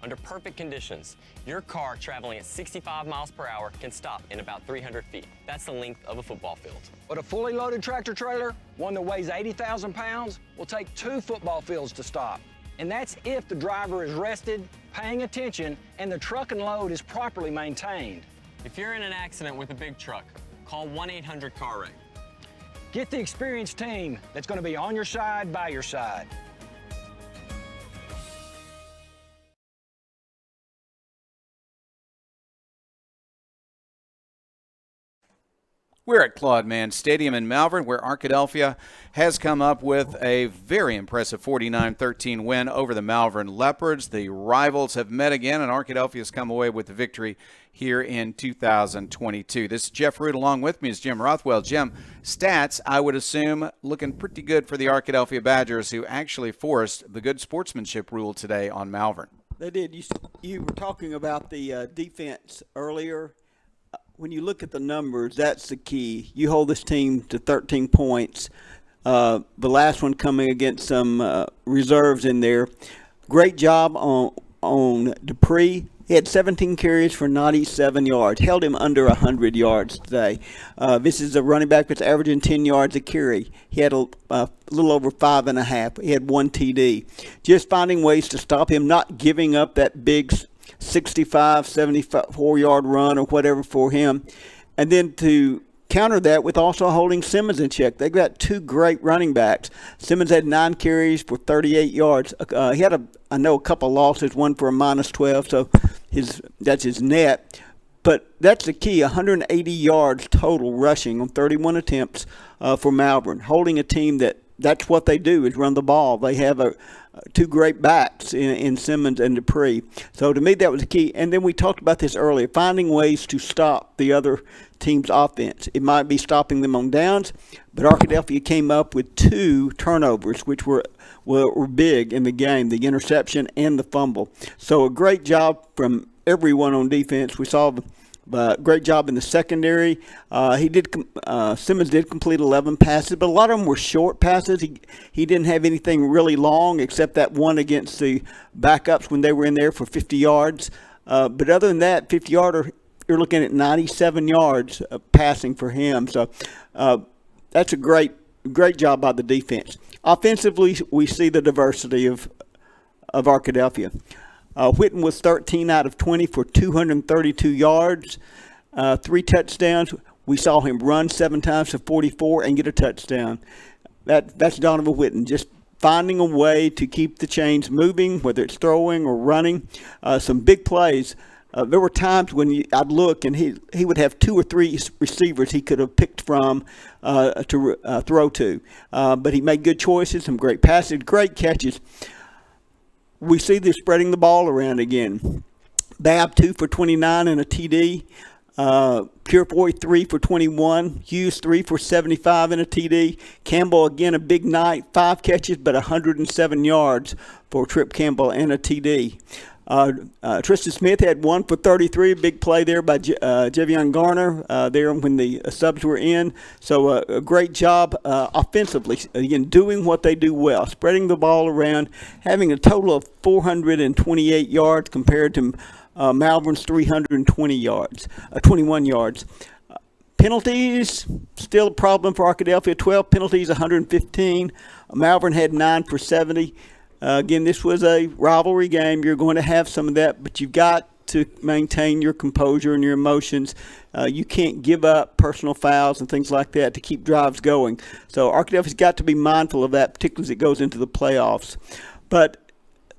Under perfect conditions, your car traveling at 65 miles per hour can stop in about 300 feet. That's the length of a football field. But a fully loaded tractor trailer, one that weighs 80,000 pounds, will take 2 football fields to stop. And that's if the driver is rested, paying attention, and the truck and load is properly maintained. If you're in an accident with a big truck, call 1-800-CAR-WRECK. Get the experienced team that's going to be on your side, by your side. We're at Claude Mann Stadium in Malvern, where Arkadelphia has come up with a very impressive 49-13 win over the Malvern Leopards. The rivals have met again, and Arkadelphia has come away with the victory here in 2022. This is Jeff Root. Along with me is Jim Rothwell. Jim, stats, I would assume, looking pretty good for the Arkadelphia Badgers, who actually forced the good sportsmanship rule today on Malvern. They did. You were talking about the defense earlier. When you look at the numbers, that's the key. You hold this team to 13 points. The last one coming against some reserves in there. Great job on Dupree He had 17 carries for 97 yards, held him under 100 yards today. This is a running back that's averaging 10 yards a carry. He had a little over 5.5. He had 1 TD. Just finding ways to stop him, not giving up that big 65, 74-yard run or whatever for him. And then to counter that with also holding Simmons in check. They've got 2 great running backs. Simmons had 9 carries for 38 yards. He had a couple losses, one for a -12, so that's his net. But that's the key, 180 yards total rushing on 31 attempts for Malvern, holding a team that's what they do, is run the ball. They have 2 great backs in Simmons and Dupree. So to me, that was the key. And then we talked about this earlier, finding ways to stop the other team's offense. It might be stopping them on downs, but Arkadelphia came up with 2 turnovers, which were big in the game, the interception and the fumble. So a great job from everyone on defense. We saw a great job in the secondary. Simmons did complete 11 passes, but a lot of them were short passes. He didn't have anything really long except that one against the backups when they were in there for 50 yards. But other than that, 50-yarder, you're looking at 97 yards passing for him. So that's a great job by the defense. Offensively, we see the diversity of Arkadelphia. Whitten was 13 out of 20 for 232 yards, 3 touchdowns. We saw him run 7 times for 44 and get a touchdown. That's Donovan Whitten, just finding a way to keep the chains moving, whether it's throwing or running. Some big plays. There were times when I'd look and he would have 2 or 3 receivers he could have picked from to throw to. But he made good choices, some great passes, great catches. We see this spreading the ball around again. Babb 2 for 29 and a TD. Purefoy 3 for 21. Hughes 3 for 75 and a TD. Campbell again a big night, 5 catches but 107 yards for Trip Campbell and a TD. Tristan Smith had 1 for 33, a big play there by Javion Garner there when the subs were in. So a great job offensively, again, doing what they do well, spreading the ball around, having a total of 428 yards compared to Malvern's 320 yards, 21 yards. Penalties, still a problem for Arkadelphia, 12 penalties, 115. Malvern had 9 for 70. Again, this was a rivalry game. You're going to have some of that, but you've got to maintain your composure and your emotions. You can't give up personal fouls and things like that to keep drives going. So Arkadelphia's got to be mindful of that, particularly as it goes into the playoffs. But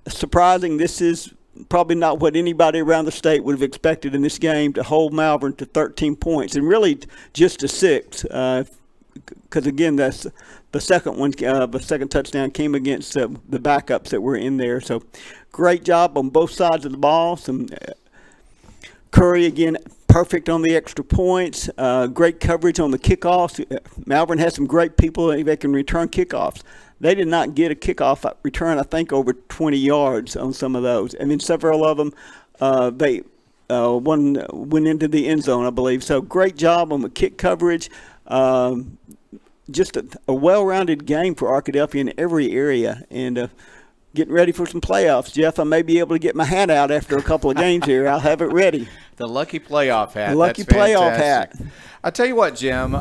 surprising, this is probably not what anybody around the state would have expected in this game, to hold Malvern to 13 points, and really just to 6. Because again, that's the second one. The second touchdown came against the backups that were in there. So, great job on both sides of the ball. Some Curry again, perfect on the extra points. Great coverage on the kickoffs. Malvern has some great people that can return kickoffs. They did not get a kickoff return, I think, over 20 yards on some of those, and then several of them one went into the end zone, I believe. So, great job on the kick coverage. Just a well-rounded game for Arkadelphia in every area, and getting ready for some playoffs. Jeff, I may be able to get my hat out after a couple of games here. I'll have it ready. The lucky playoff hat. The lucky playoff hat. I tell you what, Jim,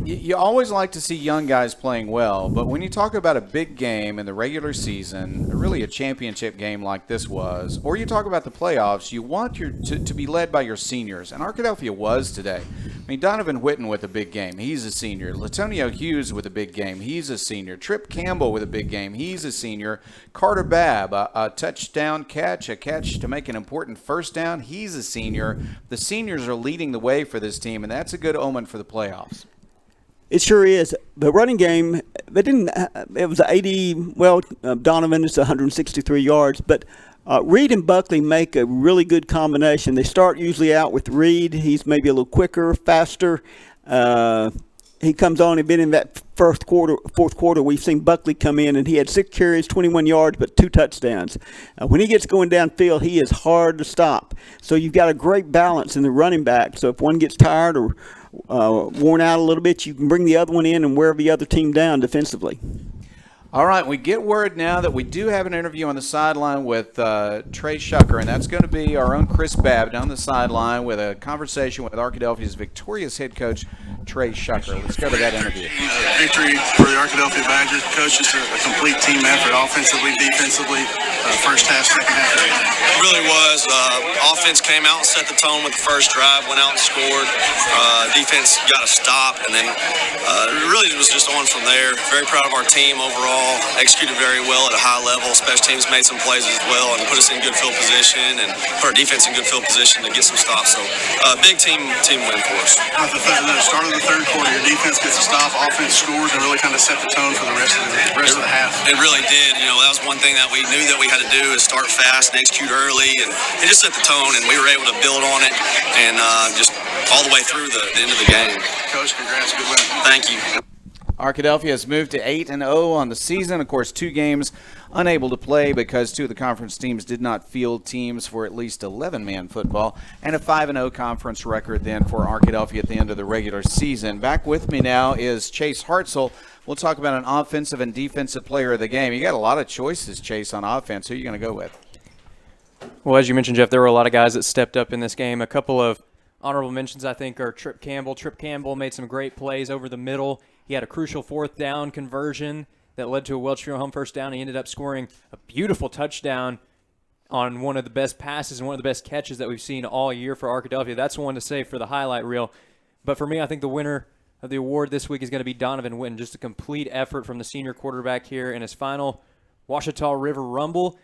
you always like to see young guys playing well, but when you talk about a big game in the regular season, really a championship game like this was, or you talk about the playoffs, you want to be led by your seniors, and Arkadelphia was today. I mean, Donovan Whitten with a big game, he's a senior. Latonio Hughes with a big game, he's a senior. Trip Campbell with a big game, he's a senior. Carter Babb, a touchdown catch, a catch to make an important first down, he's a senior. The seniors are leading the way for this team, and that's a good omen for the playoffs. It sure is. The running game, they didn't. It was 80. Well, Donovan is 163 yards, but Reed and Buckley make a really good combination. They start usually out with Reed. He's maybe a little quicker, faster. He comes on and been in that fourth quarter. We've seen Buckley come in, and he had 6 carries, 21 yards, but 2 touchdowns. When he gets going downfield, he is hard to stop. So you've got a great balance in the running back. So if one gets tired or worn out a little bit, you can bring the other one in and wear the other team down defensively. All right, we get word now that we do have an interview on the sideline with Trey Shucker, and that's going to be our own Chris Babb down the sideline with a conversation with Arkadelphia's victorious head coach, Trey Shucker. Let's go to that interview. Victory for the Arkadelphia Badgers. Coach, just a complete team effort, offensively, defensively, first half, second half. It really was. Offense came out and set the tone with the first drive, went out and scored. Defense got a stop, and then it really was just on from there. Very proud of our team overall. Executed very well at a high level. Special teams made some plays as well and put us in good field position and put our defense in good field position to get some stops. So big team win for us. At the start of the third quarter, your defense gets a stop, offense scores, and really kind of set the tone for the rest of the half. It really did. You know, that was one thing that we knew that we had to do is start fast and execute early, and it just set the tone, and we were able to build on it and just all the way through the end of the game. Coach, congrats. Good win. Thank you. Arkadelphia has moved to 8-0 on the season. Of course, 2 games unable to play because 2 of the conference teams did not field teams for at least 11-man football, and a 5-0 conference record then for Arkadelphia at the end of the regular season. Back with me now is Chase Hartzell. We'll talk about an offensive and defensive player of the game. You got a lot of choices, Chase, on offense. Who are you going to go with? Well, as you mentioned, Jeff, there were a lot of guys that stepped up in this game. A couple of honorable mentions, I think, are Trip Campbell. Trip Campbell made some great plays over the middle. He had a crucial 4th down conversion that led to a Welch home first down. He ended up scoring a beautiful touchdown on one of the best passes and one of the best catches that we've seen all year for Arkadelphia. That's one to say for the highlight reel. But for me, I think the winner of the award this week is going to be Donovan Witten. Just a complete effort from the senior quarterback here in his final Ouachita River Rumble.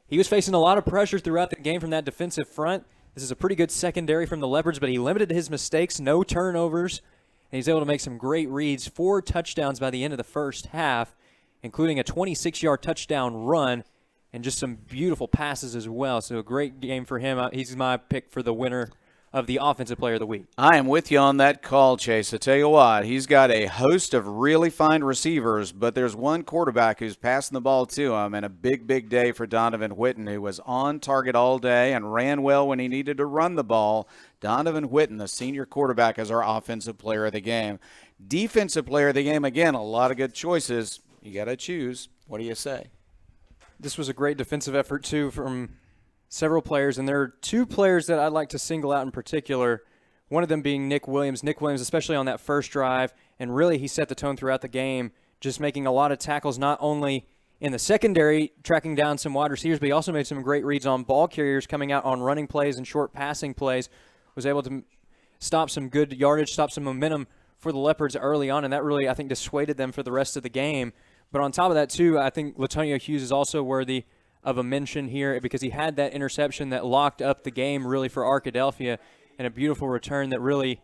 He was facing a lot of pressure throughout the game from that defensive front. This is a pretty good secondary from the Leopards, but he limited his mistakes, no turnovers, and he's able to make some great reads. 4 touchdowns by the end of the first half, including a 26-yard touchdown run and just some beautiful passes as well. So a great game for him. He's my pick for the winner of the Offensive Player of the Week. I am with you on that call, Chase. I tell you what, he's got a host of really fine receivers, but there's one quarterback who's passing the ball to him, and a big, big day for Donovan Witten, who was on target all day and ran well when he needed to run the ball. Donovan Witten, the senior quarterback, is our Offensive Player of the game. Defensive Player of the game, again, a lot of good choices. You got to choose. What do you say? This was a great defensive effort, too, from several players, and there are 2 players that I'd like to single out in particular, one of them being Nick Williams. Nick Williams, especially on that first drive, and really he set the tone throughout the game, just making a lot of tackles, not only in the secondary, tracking down some wide receivers, but he also made some great reads on ball carriers coming out on running plays and short passing plays, was able to stop some good yardage, stop some momentum for the Leopards early on, and that really, I think, dissuaded them for the rest of the game. But on top of that, too, I think Latonio Hughes is also worthy of a mention here because he had that interception that locked up the game really for Arkadelphia, and a beautiful return that really,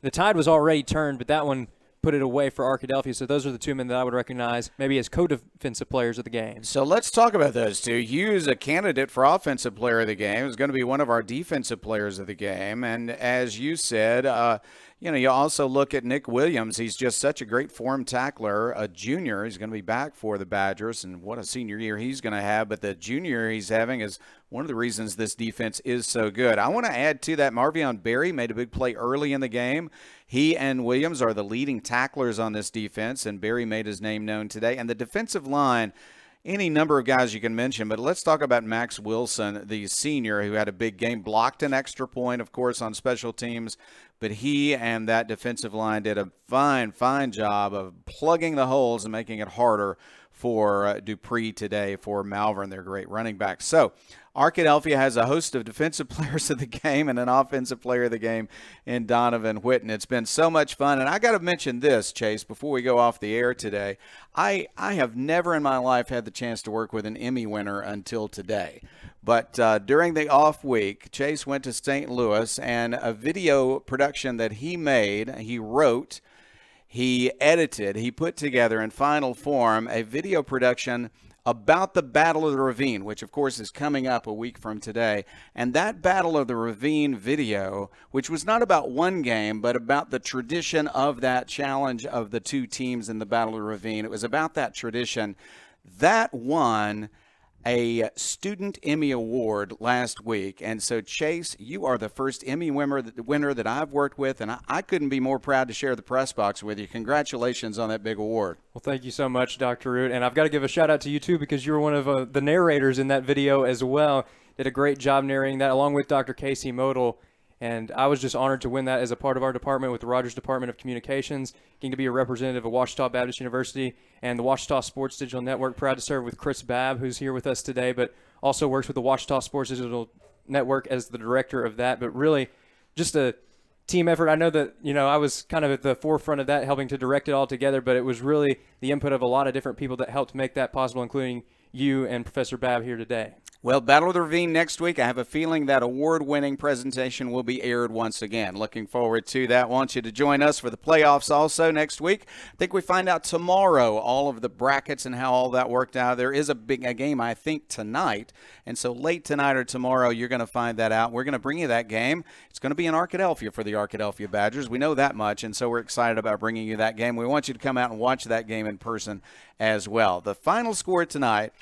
the tide was already turned, but that one put it away for Arkadelphia. So those are the 2 men that I would recognize maybe as co-defensive players of the game. So let's talk about those 2. Hughes, a candidate for Offensive Player of the game, is going to be one of our defensive players of the game. And as you said, you also look at Nick Williams. He's just such a great form tackler, a junior. He's going to be back for the Badgers, and what a senior year he's going to have. But the junior year he's having is one of the reasons this defense is so good. I want to add to that, Marvion Berry made a big play early in the game. He and Williams are the leading tacklers on this defense, and Berry made his name known today. And the defensive line, any number of guys you can mention, but let's talk about Max Wilson, the senior, who had a big game, blocked an extra point, of course, on special teams. But he and that defensive line did a fine, fine job of plugging the holes and making it harder for Dupree today for Malvern, their great running back. So Arkadelphia has a host of defensive players of the game and an offensive player of the game in Donovan Witten. It's been so much fun. And I got to mention this, Chase, before we go off the air today. I have never in my life had the chance to work with an Emmy winner until today. But during the off week, Chase went to St. Louis, and a video production that he made, he wrote, he edited, he put together in final form a video production about the Battle of the Ravine, which, of course, is coming up a week from today. And that Battle of the Ravine video, which was not about one game, but about the tradition of that challenge of the 2 teams in the Battle of the Ravine, it was about that tradition. That won a Student Emmy Award last week. And so, Chase, you are the first Emmy winner that I've worked with, and I couldn't be more proud to share the press box with you. Congratulations on that big award. Well, thank you so much, Dr. Root. And I've got to give a shout-out to you, too, because you were one of the narrators in that video as well. Did a great job narrating that, along with Dr. Casey Modal. And I was just honored to win that as a part of our department with the Rogers Department of Communications, getting to be a representative of Ouachita Baptist University and the Ouachita Sports Digital Network. Proud to serve with Chris Babb, who's here with us today, but also works with the Ouachita Sports Digital Network as the director of that. But really, just a team effort. I know that, I was kind of at the forefront of that, helping to direct it all together, but it was really the input of a lot of different people that helped make that possible, including you and Professor Babb here today. Well, Battle of the Ravine next week. I have a feeling that award-winning presentation will be aired once again. Looking forward to that. Want you to join us for the playoffs also next week. I think we find out tomorrow all of the brackets and how all that worked out. There is a game, I think, tonight. And so late tonight or tomorrow, you're going to find that out. We're going to bring you that game. It's going to be in Arkadelphia for the Arkadelphia Badgers. We know that much, and so we're excited about bringing you that game. We want you to come out and watch that game in person as well. The final score tonight,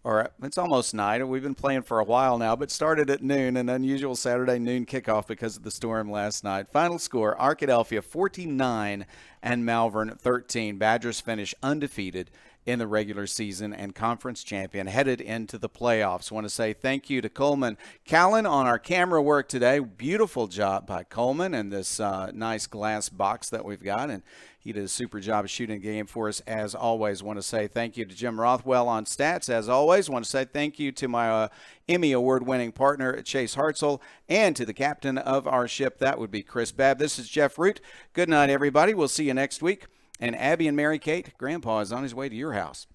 or it's almost night. We've been playing for a while now, but started at noon, an unusual Saturday noon kickoff because of the storm last night. Final score, Arkadelphia 49 and Malvern 13. Badgers finish undefeated in the regular season and conference champion, headed into the playoffs. I want to say thank you to Coleman Callan on our camera work today. Beautiful job by Coleman and this nice glass box that we've got, and he did a super job of shooting the game for us, as always. I want to say thank you to Jim Rothwell on stats, as always. I want to say thank you to my Emmy Award-winning partner, Chase Hartzell, and to the captain of our ship. That would be Chris Babb. This is Jeff Root. Good night, everybody. We'll see you next week. And Abby and Mary Kate, Grandpa is on his way to your house.